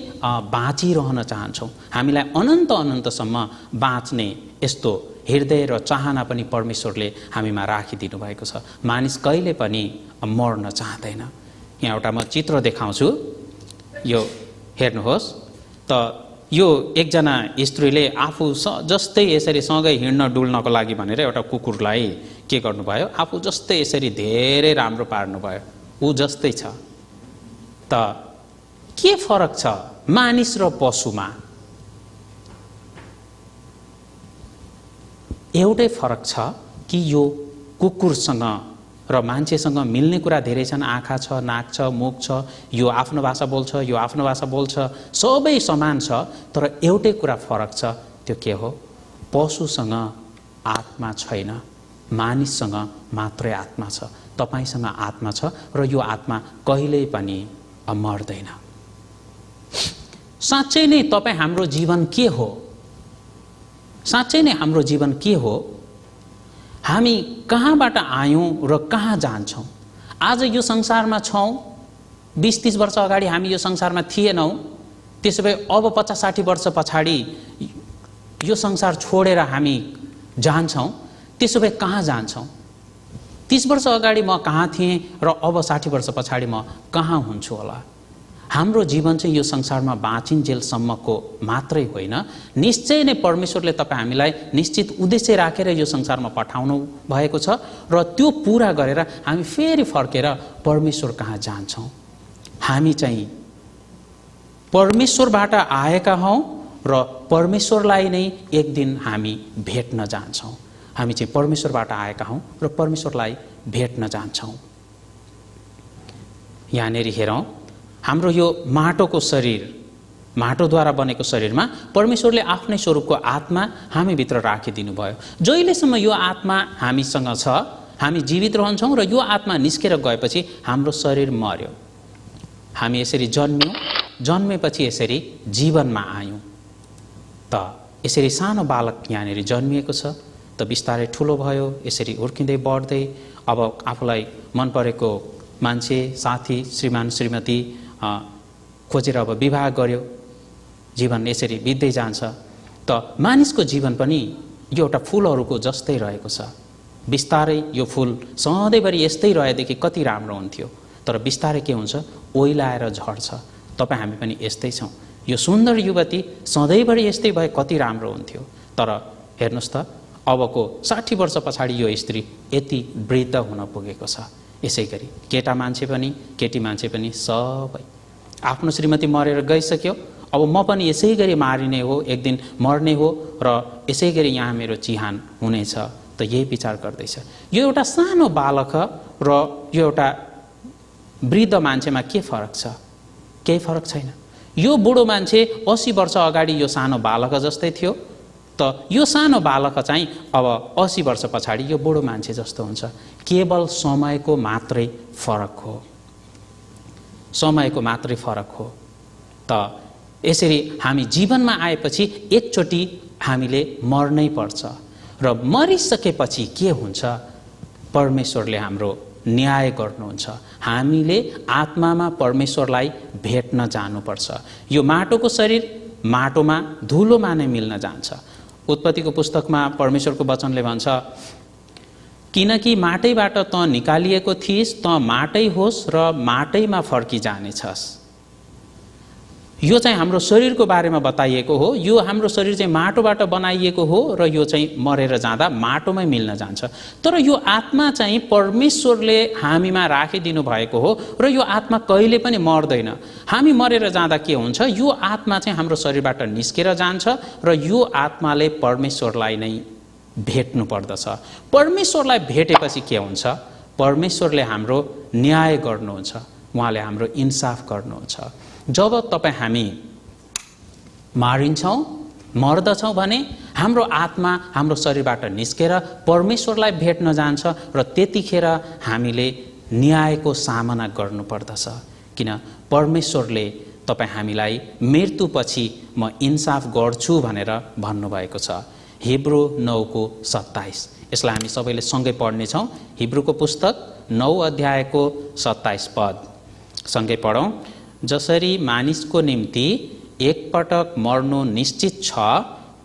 बाँचिरहन चाहन्छौँ। हामीलाई अनन्त अनन्तसम्म बाँच्ने यस्तो हृदय र चाहना पनि परमेश्वरले हामीमा राखिदिनु भएको छ। मानिस कहिले पनि मर्न चाहँदैन। यहाँ एउटा म चित्र देखाउँछु, यो हेर्नुहोस्। त यो एकजना स्त्रीले आफू जस्तै यसरी सँगै हिँड्न डुल्नको लागि भनेर एउटा कुकुरलाई के गर्नुभयो, आफू जस्तै यसरी धेरै राम्रो पार्नुभयो। ऊ जस्तै छ। त के फरक छ मानिस र पशुमा? एउटै फरक छ कि यो कुकुरसँग र मान्छेसँग मिल्ने कुरा धेरै छन्। आँखा छ, नाक छ, मुख छ, यो आफ्नो भाषा बोल्छ, यो आफ्नो भाषा बोल्छ, सबै समान छ। तर एउटै कुरा फरक छ, त्यो के हो? पशुसँग आत्मा छैन, मानिससँग मात्रै आत्मा छ। तपाईसँग आत्मा छ र यो आत्मा कहिल्यै पनि मर्दैन। साँच्चै नै तपाईँ हाम्रो जीवन के हो? साँच्चै नै हाम्रो जीवन के हो? हामी कहाँबाट आयौँ र कहाँ जान्छौँ? आज यो संसारमा छौँ, 20-30 वर्ष अगाडि हामी यो संसारमा थिएनौँ। त्यसो भए अब 50-60 वर्ष पछाडि यो संसार छोडेर हामी जान्छौँ। त्यसो भए कहाँ जान्छौँ? 30 वर्ष अगाडि म कहाँ थिएँ र अब 60 वर्ष पछाडि म कहाँ हुन्छु होला? हाम्रो जीवन चाहिँ यो संसारमा बाँचिन्जेलसम्मको मात्रै होइन। निश्चय नै परमेश्वरले तपाईँ हामीलाई निश्चित उद्देश्य राखेर यो संसारमा पठाउनु भएको छ र त्यो पुरा गरेर हामी फेरि फर्केर परमेश्वर कहाँ जान्छौँ। हामी चाहिँ परमेश्वरबाट आएका हौँ र परमेश्वरलाई नै एक दिन हामी भेट्न जान्छौँ। हामी चाहिँ परमेश्वरबाट आएका हौँ र परमेश्वरलाई भेट्न जान्छौँ। यहाँनिर हेरौँ, हाम्रो यो माटोको शरीर, माटोद्वारा बनेको शरीरमा परमेश्वरले आफ्नै स्वरूपको आत्मा हामीभित्र राखिदिनु भयो। जहिलेसम्म यो आत्मा हामीसँग छ, हामी जीवित रहन्छौँ र यो आत्मा निस्केर गएपछि हाम्रो शरीर मर्यो। हामी यसरी जन्म्यौँ, जन्मेपछि यसरी जीवनमा आयौँ। त यसरी सानो बालक यहाँनिर जन्मिएको छ, त बिस्तारै ठुलो भयो, यसरी हुर्किँदै बढ्दै अब आफूलाई मन परेको मान्छे, साथी, श्रीमान श्रीमती खोजेर अब विवाह गर्यो। जीवन यसरी बित्दै जान्छ। त मानिसको जीवन पनि यो एउटा फुलहरूको जस्तै रहेको छ। बिस्तारै यो फुल सधैँभरि यस्तै रहेदेखि कति राम्रो हुन्थ्यो। तर बिस्तारै के हुन्छ, ओइलाएर झर्छ। तपाईँ हामी पनि यस्तै छौँ। यो सुन्दर युवती सधैँभरि यस्तै भए कति राम्रो हुन्थ्यो। तर हेर्नुहोस् त अबको 60 वर्ष पछाडि यो स्त्री यति वृद्ध हुन पुगेको छ। यसै गरी केटा मान्छे पनि केटी मान्छे पनि सबै आफ्नो श्रीमती मरेर गइसक्यो, अब म पनि यसै गरी मारिने हो, एक दिन मर्ने हो र यसै गरी यहाँ मेरो चिहान हुनेछ, त यही विचार गर्दैछ। यो एउटा सानो बालक र यो एउटा वृद्ध मान्छेमा के फरक छ? केही फरक छैन। यो बुढो मान्छे 80 वर्ष अगाडि यो सानो बालक जस्तै थियो, त यो सानो बालक चाहिँ अब 80 वर्ष पछाडि यो बुढो मान्छे जस्तो हुन्छ। केवल समयको मात्रै फरक हो, समयको मात्रै फरक हो। त यसरी हामी जीवनमा आएपछि एकचोटि हामीले मर्नै पर्छ र मरिसकेपछि के हुन्छ? परमेश्वरले हाम्रो न्याय गर्नुहुन्छ। हामीले आत्मामा परमेश्वरलाई भेट्न जानुपर्छ। यो माटोको शरीर माटोमा धुलोमा नै मिल्न जान्छ। उत्पत्तिको पुस्तकमा परमेश्वरको वचनले भन्छ, किनकि माटैबाट त निकालिएको थिइस्, त माटै होस् र माटैमा फर्किजानेछस्। यो चाहिँ हाम्रो शरीरको बारेमा बताइएको हो। यो हाम्रो शरीर चाहिँ माटोबाट बनाइएको हो र यो चाहिँ मरेर जाँदा माटोमै मिल्न जान्छ। तर यो आत्मा चाहिँ परमेश्वरले हामीमा राखिदिनु भएको हो र यो आत्मा कहिले पनि मर्दैन। हामी मरेर जाँदा के हुन्छ? यो आत्मा चाहिँ हाम्रो शरीरबाट निस्केर जान्छ र यो आत्माले परमेश्वरलाई नै भेट्नु पर्दछ। परमेश्वरलाई भेटेपछि के हुन्छ? परमेश्वरले हाम्रो न्याय गर्नुहुन्छ, उहाँले हाम्रो इन्साफ गर्नुहुन्छ। जब हामी मारिन्छौँ, मर्दछौँ भने हाम्रो आत्मा हाम्रो शरीरबाट निस्केर परमेश्वरलाई भेट्न जान्छ र त्यतिखेर हामीले न्यायको सामना गर्नुपर्दछ। किन? परमेश्वरले हामीलाई मृत्युपछि म इन्साफ गर्छु भनेर भन्नुभएको छ। हिब्रू 9:27। यसलाई हामी सबैले सँगै पढ्नेछौँ। हिब्रूको पुस्तक 9 अध्यायको 27 पद सँगै पढौँ। जसरी मानिसको निम्ति एकपटक मर्नु निश्चित छ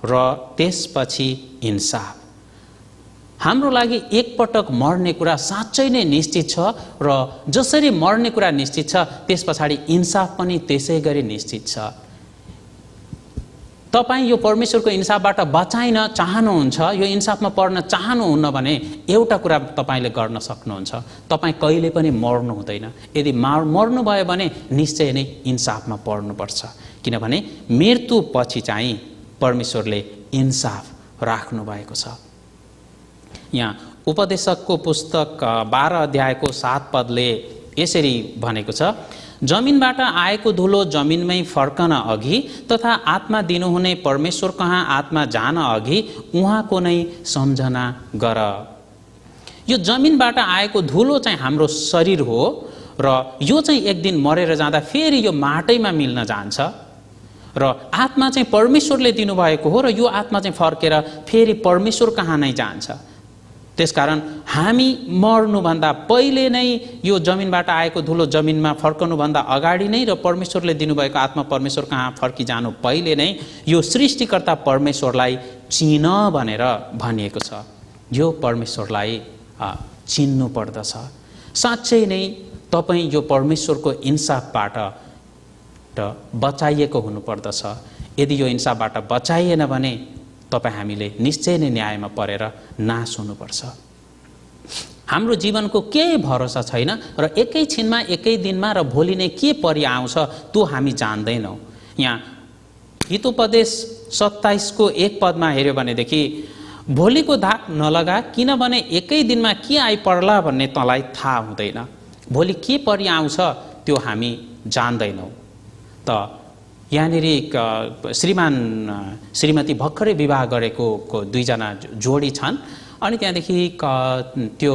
र त्यसपछि इन्साफ। हाम्रो लागि एकपटक मर्ने कुरा साँच्चै नै निश्चित छ र जसरी मर्ने कुरा निश्चित छ त्यस पछाडि इन्साफ पनि त्यसै गरी निश्चित छ। तपाईँ यो परमेश्वरको इन्साफबाट बचाइन चाहनुहुन्छ, यो इन्साफमा पर्न चाहनुहुन्न भने एउटा कुरा तपाईँले गर्न सक्नुहुन्छ, तपाईँ कहिले पनि मर्नु हुँदैन। यदि मर्नुभयो भने निश्चय नै इन्साफमा पर्नुपर्छ। किनभने मृत्युपछि चाहिँ परमेश्वरले इन्साफ राख्नु भएको छ। यहाँ उपदेशकको पुस्तक 12 अध्यायको 7 पदले यसरी भनेको छ, जमिनबाट आएको धुलो जमिनमै फर्कन अघि तथा आत्मा दिनुहुने परमेश्वर कहाँ आत्मा जान अघि उहाँको नै सम्झना गर। यो जमिनबाट आएको धुलो चाहिँ हाम्रो शरीर हो र यो चाहिँ एक दिन मरेर जाँदा फेरि यो माटैमा मिल्न जान्छ र आत्मा चाहिँ परमेश्वरले दिनुभएको हो र यो आत्मा चाहिँ फर्केर फेरि परमेश्वर कहाँ नै जान्छ। त्यसकारण हामी मर्नुभन्दा पहिले नै यो जमिनबाट आएको धुलो जमिनमा फर्कनुभन्दा अगाडि नै र परमेश्वरले दिनुभएको आत्मा परमेश्वर कहाँ फर्किजानु पहिले नै यो सृष्टिकर्ता परमेश्वरलाई चिन भनेर भनिएको छ। यो परमेश्वरलाई चिन्नु पर्दछ। साँच्चै नै तपाईँ यो परमेश्वरको इन्साफबाट बचाइएको हुनुपर्दछ। यदि यो इन्साफबाट बचाइएन भने हामीले निश्चय नै न्यायमा परेर नाश हुनुपर्छ। हाम्रो जीवनको केही भरोसा छैन र एकै छिनमा एकै दिनमा र भोलि नै के परि आउँछ त्यो हामी जान्दैनौँ। यहाँ हितोपदेश 27को 1 पदमा हेऱ्यो भनेदेखि, भोलिको धाक नलगा, किनभने एकै दिनमा के आइपर्ला भन्ने तँलाई थाहा हुँदैन। भोलि के परि आउँछ त्यो हामी जान्दैनौँ। त यहाँनिर श्रीमान श्रीमती भर्खरै विवाह गरेको 2 जना जोडी छन्। अनि त्यहाँदेखि त्यो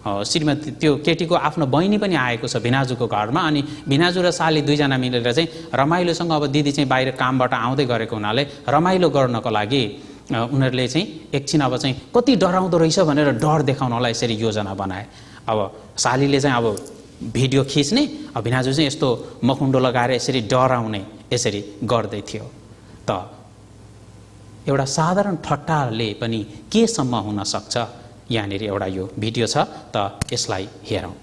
श्रीमती त्यो केटीको आफ्नो बहिनी पनि आएको छ भिनाजुको घरमा। अनि भिनाजु र साली 2 जना मिलेर चाहिँ रमाइलोसँग, अब दिदी चाहिँ बाहिर कामबाट आउँदै गरेको हुनाले रमाइलो गर्नको लागि उनीहरूले चाहिँ एकछिन अब चाहिँ कति डराउँदो रहेछ भनेर डर देखाउनलाई यसरी योजना बनाए। अब सालीले चाहिँ अब भिडियो खिच्ने, अब भिनाजु चाहिँ यस्तो मखुन्डो लगाएर यसरी डराउने यसरी गर्दै थियो। त एउटा साधारण ठट्टाले पनि केसम्म हुन सक्छ, यहाँनिर एउटा यो भिडियो छ, त यसलाई हेरौँ।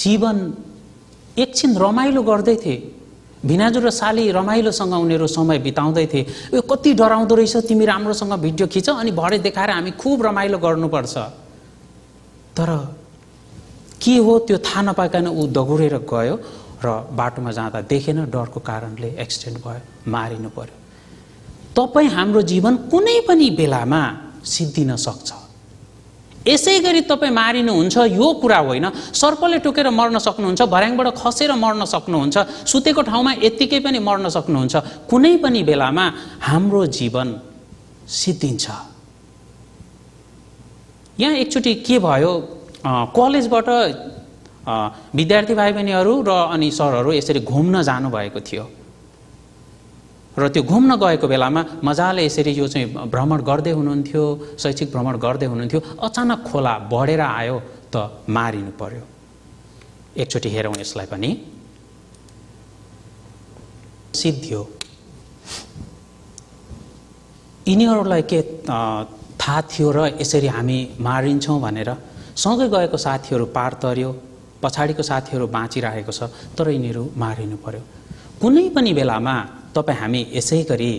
जीवन एकछिन रमाइलो गर्दै थिए। भिनाजु र साली रमाइलोसँग उनीहरू समय बिताउँदै थिए। यो कति डराउँदो रहेछ, तिमी राम्रोसँग भिडियो खिच अनि भरे देखाएर हामी खुब रमाइलो गर्नुपर्छ। तर के हो त्यो थाहा नपाइकन ऊ दगुरेर गयो र बाटोमा जाँदा देखेन, डरको कारणले एक्सिडेन्ट भयो, मारिनु पर्यो। तपाईँ हाम्रो जीवन कुनै पनि बेलामा सिद्धिन सक्छ। यसै गरी तपाईँ मारिनुहुन्छ यो कुरा होइन, सर्पले टोकेर मर्न सक्नुहुन्छ, भर्याङबाट खसेर मर्न सक्नुहुन्छ, सुतेको ठाउँमा यत्तिकै पनि मर्न सक्नुहुन्छ। कुनै पनि बेलामा हाम्रो जीवन सिद्धिन्छ। यहाँ एकचोटि के भयो, कलेजबाट विद्यार्थी भाइ बहिनीहरू र अनि सरहरू यसरी घुम्न जानुभएको थियो र त्यो घुम्न गएको बेलामा मजाले यसरी यो चाहिँ भ्रमण गर्दै हुनुहुन्थ्यो, शैक्षिक भ्रमण गर्दै हुनुहुन्थ्यो। अचानक खोला बढेर आयो त मारिनु पर्यो। एकचोटि हेरौँ यसलाई पनि। सिद्धियो। यिनीहरूलाई के थाहा थियो र यसरी हामी मारिन्छौँ भनेर? सँगै गएको साथीहरू पार तर्यो, पछाडिको साथीहरू बाँचिरहेको छ, तर यिनीहरू मारिनु पर्यो। कुनै पनि बेलामा तपाईँ हामी यसै गरी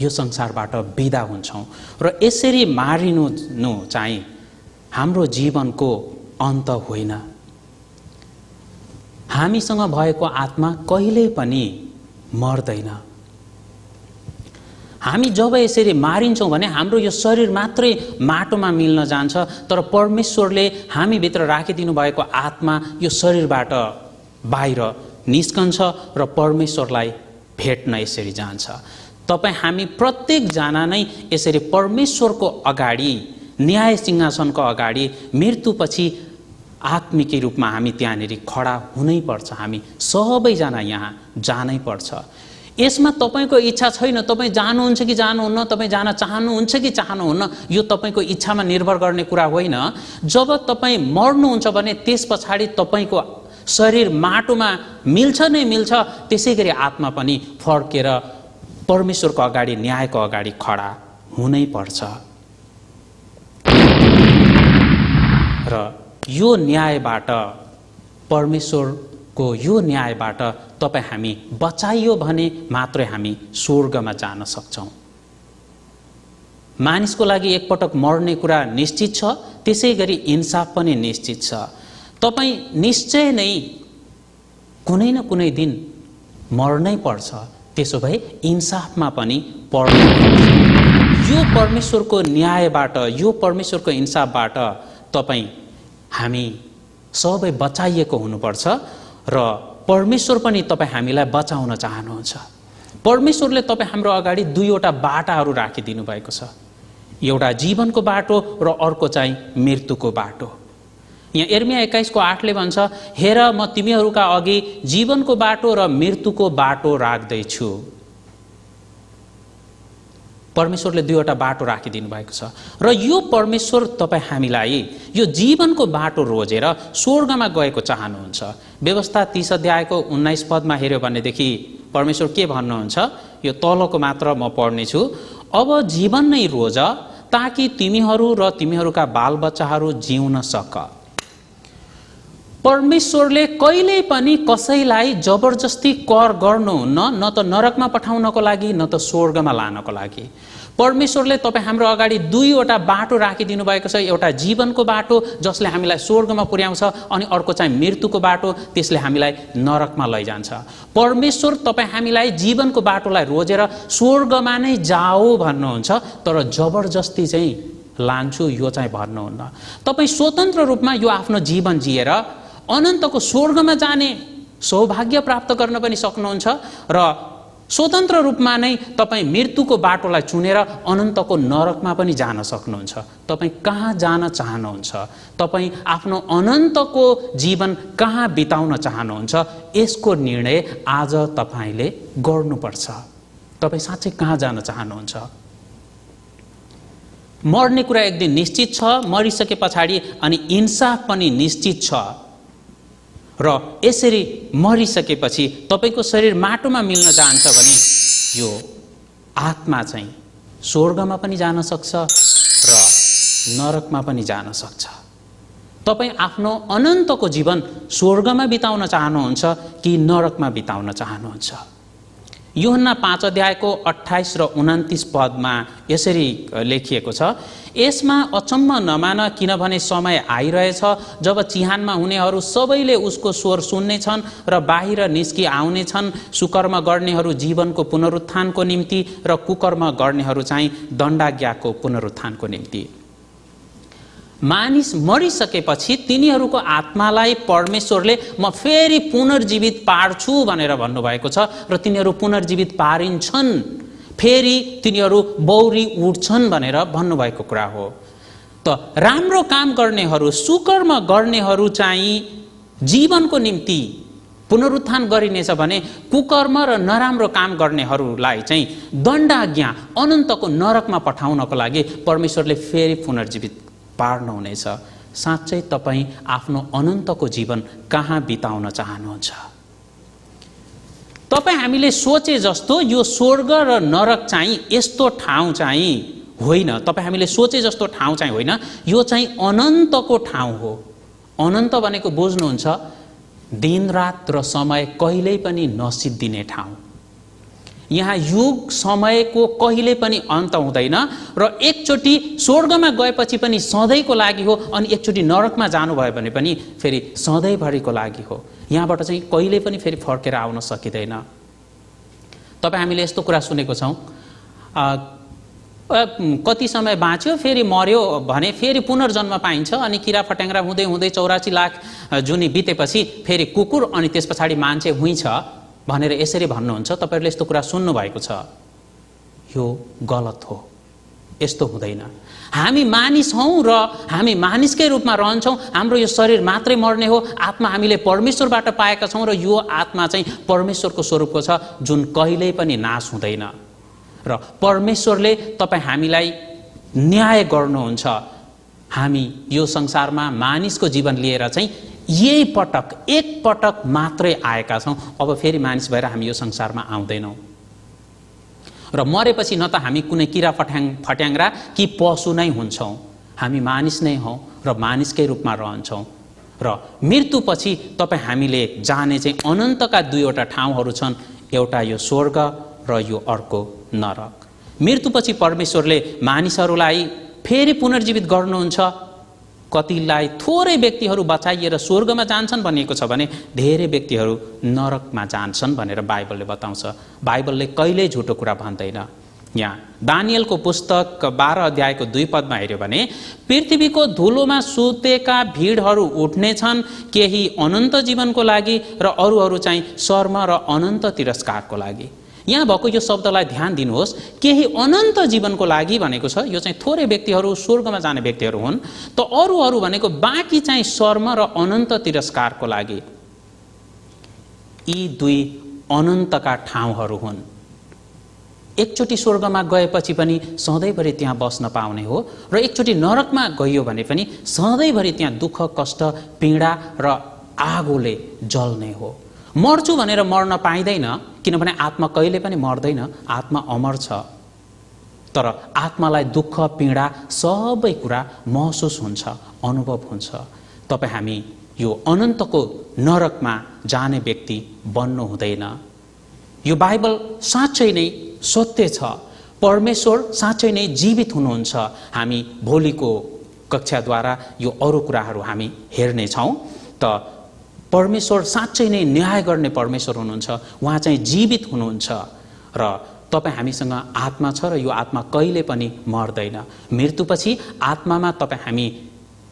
यो संसारबाट बिदा हुन्छौँ र यसरी मारिनु चाहिँ हाम्रो जीवनको अन्त होइन। हामीसँग भएको आत्मा कहिल्यै पनि मर्दैन। हामी जब यसरी मारिन्छौँ भने हाम्रो यो शरीर मात्रै माटोमा मिल्न जान्छ, तर परमेश्वरले हामीभित्र राखिदिनु भएको आत्मा यो शरीरबाट बाहिर निस्कन्छ र परमेश्वरलाई भेट्न यसरी जान्छ। तपाईँ हामी प्रत्येकजना नै यसरी परमेश्वरको अगाडि, न्याय सिंहासनको अगाडि मृत्युपछि आत्मिक रूपमा हामी त्यहाँनिर खडा हुनै पर्छ। हामी सबैजना यहाँ जानै पर्छ। यसमा तपाईँको इच्छा छैन, तपाईँ जानुहुन्छ कि जानुहुन्न, तपाईँ जान चाहनुहुन्छ कि चाहनुहुन्न, यो तपाईँको इच्छामा निर्भर गर्ने कुरा होइन। जब तपाईँ मर्नुहुन्छ भने त्यस पछाडि तपाईँको शरीर माटोमा मिल्छ नै मिल्छ, त्यसै गरी आत्मा पनि फर्केर परमेश्वरको अगाडि, न्यायको अगाडि खडा हुनै पर्छ। र यो न्यायबाट, परमेश्वरको यो न्यायबाट तपाईँ हामी बचाइयो भने मात्रै हामी स्वर्गमा जान सक्छौँ। मानिसको लागि एकपटक मर्ने कुरा निश्चित छ, त्यसै गरी इन्साफ पनि निश्चित छ। तपाईँ निश्चय नै कुनै न कुनै दिन मर्नै पर्छ। त्यसो भए इन्साफमा पनि पर्नु पर्छ। यो परमेश्वरको न्यायबाट, यो परमेश्वरको इन्साफबाट तपाईँ हामी सबै बचाइएको हुनुपर्छ र परमेश्वर पनि तपाईँ हामीलाई बचाउन चाहनुहुन्छ। परमेश्वरले तपाईँ हाम्रो अगाडि दुईवटा बाटाहरू राखिदिनु भएको छ। एउटा जीवनको बाटो र अर्को चाहिँ मृत्युको बाटो। यहाँ यिर्मया 21:8ले भन्छ, हेर म तिमीहरूका अघि जीवनको बाटो र मृत्युको बाटो राख्दैछु। परमेश्वरले दुईवटा बाटो राखिदिनु भएको छ र यो परमेश्वर तपाईँ हामीलाई यो जीवनको बाटो रोजेर स्वर्गमा गएको चाहनुहुन्छ। व्यवस्था 30 अध्यायको 19 पदमा हेऱ्यो भनेदेखि परमेश्वर के भन्नुहुन्छ, यो तलको मात्र म पढ्नेछु। अब जीवन नै रोज ताकि तिमीहरू र तिमीहरूका बालबच्चाहरू जिउन सक। परमेश्वरले कहिल्यै पनि कसैलाई जबरजस्ती कर गर्नुहुन्न, न त नरकमा पठाउनको लागि न त स्वर्गमा लानको लागि। परमेश्वरले तपाईँ हाम्रो अगाडि दुईवटा बाटो राखिदिनु भएको छ। एउटा जीवनको बाटो जसले हामीलाई स्वर्गमा पुर्याउँछ, अनि अर्को चाहिँ मृत्युको बाटो, त्यसले हामीलाई नरकमा लैजान्छ। परमेश्वर तपाईँ हामीलाई जीवनको बाटोलाई रोजेर स्वर्गमा नै जाऊ भन्नुहुन्छ, तर जबरजस्ती चाहिँ लान्छु यो चाहिँ भन्नुहुन्न। तपाईँ स्वतन्त्र रूपमा यो आफ्नो जीवन जिएर अनन्तको स्वर्गमा जाने सौभाग्य प्राप्त गर्न पनि सक्नुहुन्छ र स्वतन्त्र रूपमा नै तपाईँ मृत्युको बाटोलाई चुनेर अनन्तको नरकमा पनि जान सक्नुहुन्छ। तपाईँ कहाँ जान चाहनुहुन्छ? तपाईँ आफ्नो अनन्तको जीवन कहाँ बिताउन चाहनुहुन्छ? यसको निर्णय आज तपाईँले गर्नुपर्छ। तपाईँ साँच्चै कहाँ जान चाहनुहुन्छ? मर्ने कुरा एक दिन निश्चित छ, मरिसके पछाडि अनि इन्साफ पनि निश्चित छ र यसरी मरिसकेपछि तपाईँको शरीर माटोमा मिल्न जान्छ भने यो आत्मा चाहिँ स्वर्गमा पनि जान सक्छ र नरकमा पनि जान सक्छ। तपाईँ आफ्नो अनन्तको जीवन स्वर्गमा बिताउन चाहनुहुन्छ कि नरकमा बिताउन चाहनुहुन्छ? यूहन्ना 5 अध्यायको 28 र 29 पदमा यसरी लेखिएको छ, यसमा अचम्म नमान, किनभने समय आइरहेछ जब चिहानमा हुनेहरू सबैले उसको स्वर सुन्नेछन् र बाहिर निस्कि आउनेछन्। सुकर्म गर्नेहरू जीवनको पुनरुत्थानको निम्ति र कुकर्म गर्नेहरू चाहिँ दण्डाज्ञाको पुनरुत्थानको निम्ति। मानिस मरिसकेपछि तिनीहरूको आत्मालाई परमेश्वरले म फेरि पुनर्जीवित पार्छु भनेर भन्नुभएको छ र तिनीहरू पुनर्जीवित पारिन्छन्, फेरि तिनीहरू बौरी उठ्छन् भनेर भन्नुभएको कुरा हो। त राम्रो काम गर्नेहरू, सुकर्म गर्नेहरू चाहिँ जीवनको निम्ति पुनरुत्थान गरिनेछ भने कुकर्म र नराम्रो काम गर्नेहरूलाई चाहिँ दण्डाज्ञा अनन्तको नरकमा पठाउनको लागि परमेश्वरले फेरि पुनर्जीवित पार्नुहुनेछ। साँच्चै तपाईँ आफ्नो अनन्तको जीवन कहाँ बिताउन चाहनुहुन्छ? तपाईँ हामीले सोचे जस्तो यो स्वर्ग र नरक चाहिँ यस्तो ठाउँ चाहिँ होइन। तपाईँ हामीले सोचे जस्तो ठाउँ चाहिँ होइन, यो चाहिँ अनन्तको ठाउँ हो। अनन्त भनेको बुझ्नुहुन्छ, दिनरात र समय कहिल्यै पनि नसिद्धिने ठाउँ। यहाँ युग समयको कहिले पनि अन्त हुँदैन र एकचोटि स्वर्गमा गएपछि पनि सधैँको लागि हो, अनि एकचोटि नरकमा जानुभयो भने पनि फेरि सधैँभरिको लागि हो। यहाँबाट चाहिँ कहिले पनि फेरि फर्केर आउन सकिँदैन। तपाईँ हामीले यस्तो कुरा सुनेको छौँ, कति समय बाँच्यो फेरि मर्यो भने फेरि पुनर्जन्म पाइन्छ, अनि किरा फट्याङ्ग्रा हुँदै हुँदै 84 लाख जुनी बितेपछि फेरि कुकुर अनि त्यस पछाडि मान्छे हुइन्छ भनेर यसरी भन्नुहुन्छ। तपाईँहरूले यस्तो कुरा सुन्नुभएको छ। यो गलत हो, यस्तो हुँदैन। हामी मानिस हौँ र हामी मानिसकै रूपमा रहन्छौँ। हाम्रो यो शरीर मात्रै मर्ने हो, आत्मा हामीले परमेश्वरबाट पाएका छौँ र यो आत्मा चाहिँ परमेश्वरको स्वरूपको छ, जुन कहिल्यै पनि नाश हुँदैन। र परमेश्वरले तपाईँ हामीलाई न्याय गर्नुहुन्छ। हामी यो संसारमा मानिसको जीवन लिएर चाहिँ यही पटक, एक पटक मात्रै आएका छौँ। अब फेरि मानिस भएर हामी यो संसारमा आउँदैनौँ र मरेपछि न त हामी कुनै किरा फट्याङ्ग्रा कि पशु नै हुन्छौँ। हामी मानिस नै हौँ र मानिसकै रूपमा रहन्छौँ। र मृत्युपछि तपाईँ हामीले जाने चाहिँ अनन्तका दुईवटा ठाउँहरू छन्, एउटा यो स्वर्ग र यो अर्को नरक। मृत्युपछि परमेश्वरले मानिसहरूलाई फेरि पुनर्जीवित गर्नुहुन्छ। कतिलाई थोरै व्यक्तिहरू बचाइएर स्वर्गमा जान्छन् भनिएको छ भने धेरै व्यक्तिहरू नरकमा जान्छन् भनेर बाइबलले बताउँछ। बाइबलले कहिल्यै झुटो कुरा भन्दैन। यहाँ दानियलको पुस्तक 12 अध्यायको 2 पदमा हेर्यो भने पृथ्वीको धुलोमा सुतेका भिडहरू उठ्नेछन्, केही अनन्त जीवनको लागि र अरूहरू चाहिँ शर्म र अनन्त तिरस्कारको लागि। यहाँ भएको यो शब्दलाई ध्यान दिनुहोस्, केही अनन्त जीवनको लागि भनेको छ। यो चाहिँ थोरै व्यक्तिहरू स्वर्गमा जाने व्यक्तिहरू हुन्। त अरूहरू भनेको बाँकी चाहिँ शर्म र अनन्त तिरस्कारको लागि। यी दुई अनन्तका ठाउँहरू हुन्। एकचोटि स्वर्गमा गएपछि पनि सधैँभरि त्यहाँ बस्न पाउने हो र एकचोटि नरकमा गइयो भने पनि सधैँभरि त्यहाँ दुःख, कष्ट, पीडा र आगोले जल्ने हो। मर्छु भनेर मर्न पाइँदैन, किनभने आत्मा कहिले पनि मर्दैन, आत्मा अमर छ। तर आत्मालाई दुःख, पीडा सबै कुरा महसुस हुन्छ, अनुभव हुन्छ। तपाईँ हामी यो अनन्तको नरकमा जाने व्यक्ति बन्नु हुँदैन। यो बाइबल साँच्चै नै सत्य छ। परमेश्वर साँच्चै नै जीवित हुनुहुन्छ। हामी भोलिको कक्षाद्वारा यो अरू कुराहरू हामी हेर्नेछौँ। त परमेश्वर साँच्चै नै न्याय गर्ने परमेश्वर हुनुहुन्छ। उहाँ चाहिँ जीवित हुनुहुन्छ र तपाईँ हामीसँग आत्मा छ र यो आत्मा कहिले पनि मर्दैन। मृत्युपछि आत्मामा तपाईँ हामी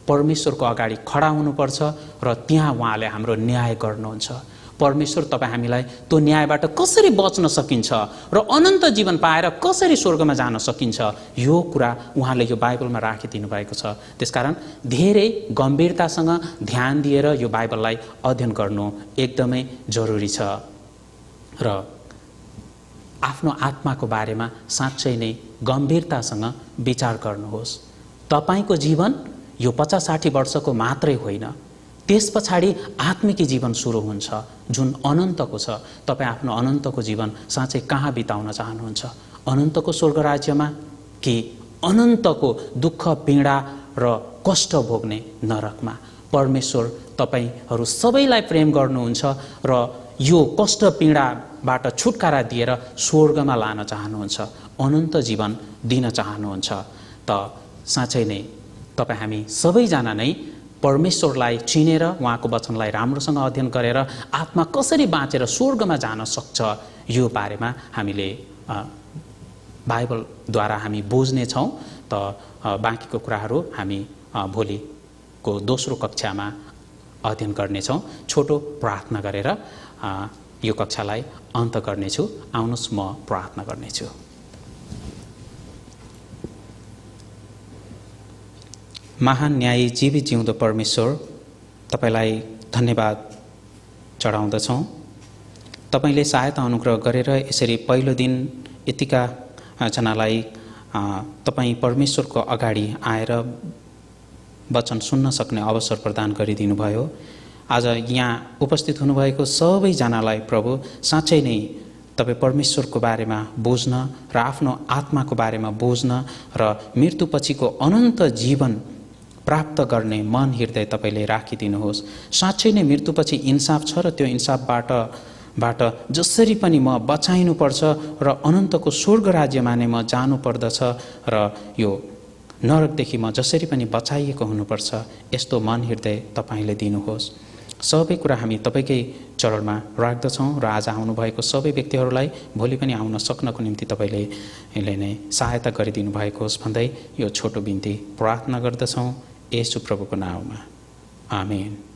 परमेश्वरको अगाडि खडा हुनुपर्छ र त्यहाँ उहाँले हाम्रो न्याय गर्नुहुन्छ। परमेश्वर तपाईँ हामीलाई त्यो न्यायबाट कसरी बच्न सकिन्छ र अनन्त जीवन पाएर कसरी स्वर्गमा जान सकिन्छ, यो कुरा उहाँले यो बाइबलमा राखिदिनु भएको छ। त्यसकारण धेरै गम्भीरतासँग ध्यान दिएर यो बाइबललाई अध्ययन गर्नु एकदमै जरुरी छ र आफ्नो आत्माको बारेमा साँच्चै नै गम्भीरतासँग विचार गर्नुहोस्। तपाईँको जीवन यो 50-60 वर्षको मात्रै होइन, त्यस पछाडि आत्मिकी जीवन सुरु हुन्छ जुन अनन्तको छ। तपाईँ आफ्नो अनन्तको जीवन साँच्चै कहाँ बिताउन चाहनुहुन्छ? अनन्तको स्वर्ग राज्यमा कि अनन्तको दुःख, पीडा र कष्ट भोग्ने नरकमा? परमेश्वर तपाईहरू सबैलाई प्रेम गर्नुहुन्छ र यो कष्ट पीडाबाट छुटकारा दिएर स्वर्गमा लान चाहनुहुन्छ, अनन्त जीवन दिन चाहनुहुन्छ। त साँच्चै नै तपाईँ हामी सबैजना नै परमेश्वरलाई चिनेर उहाँको वचनलाई राम्रोसँग अध्ययन गरेर आत्मा कसरी बाँचेर स्वर्गमा जान सक्छ यो बारेमा हामीले बाइबलद्वारा हामी बुझ्नेछौँ। त बाँकीको कुराहरू हामी भोलिको दोस्रो कक्षामा अध्ययन गर्नेछौँ। छोटो प्रार्थना गरेर यो कक्षालाई अन्त गर्नेछु। आउनुहोस् म प्रार्थना गर्नेछु। महान न्यायी जीवित जिउँदो परमेश्वर, तपाईलाई धन्यवाद चढाउँदछौँ। तपाईले सहायता अनुग्रह गरेर यसरी पहिलो दिन यतिका जनालाई तपाईँ परमेश्वरको अगाडि आएर वचन सुन्न सक्ने अवसर प्रदान गरिदिनु भयो। आज यहाँ उपस्थित हुनुभएको सबैजनालाई प्रभु साँच्चै नै तपाईँ परमेश्वरको बारेमा बुझ्न र आफ्नो आत्माको बारेमा बुझ्न र मृत्युपछिको अनन्त जीवन प्राप्त गर्ने मन हृदय तपाईले राखिदिनुहोस्। साँच्चै नै मृत्युपछि इन्साफ छ र त्यो इन्साफबाट जसरी पनि म बचाइनुपर्छ र अनन्तको स्वर्ग राज्यमा नै म जानुपर्दछ र यो नरकदेखि म जसरी पनि बचाइएको हुनुपर्छ, यस्तो मन हृदय तपाईले दिनुहोस्। सबै कुरा हामी तपाईँकै चरणमा राख्दछौँ र आज आउनुभएको सबै व्यक्तिहरूलाई भोलि पनि आउन सक्नको निम्ति तपाईँले नै सहायता गरिदिनु भएको होस् भन्दै यो छोटो बिन्ती प्रार्थना गर्दछौँ येशू प्रभुको नाममा, आमेन।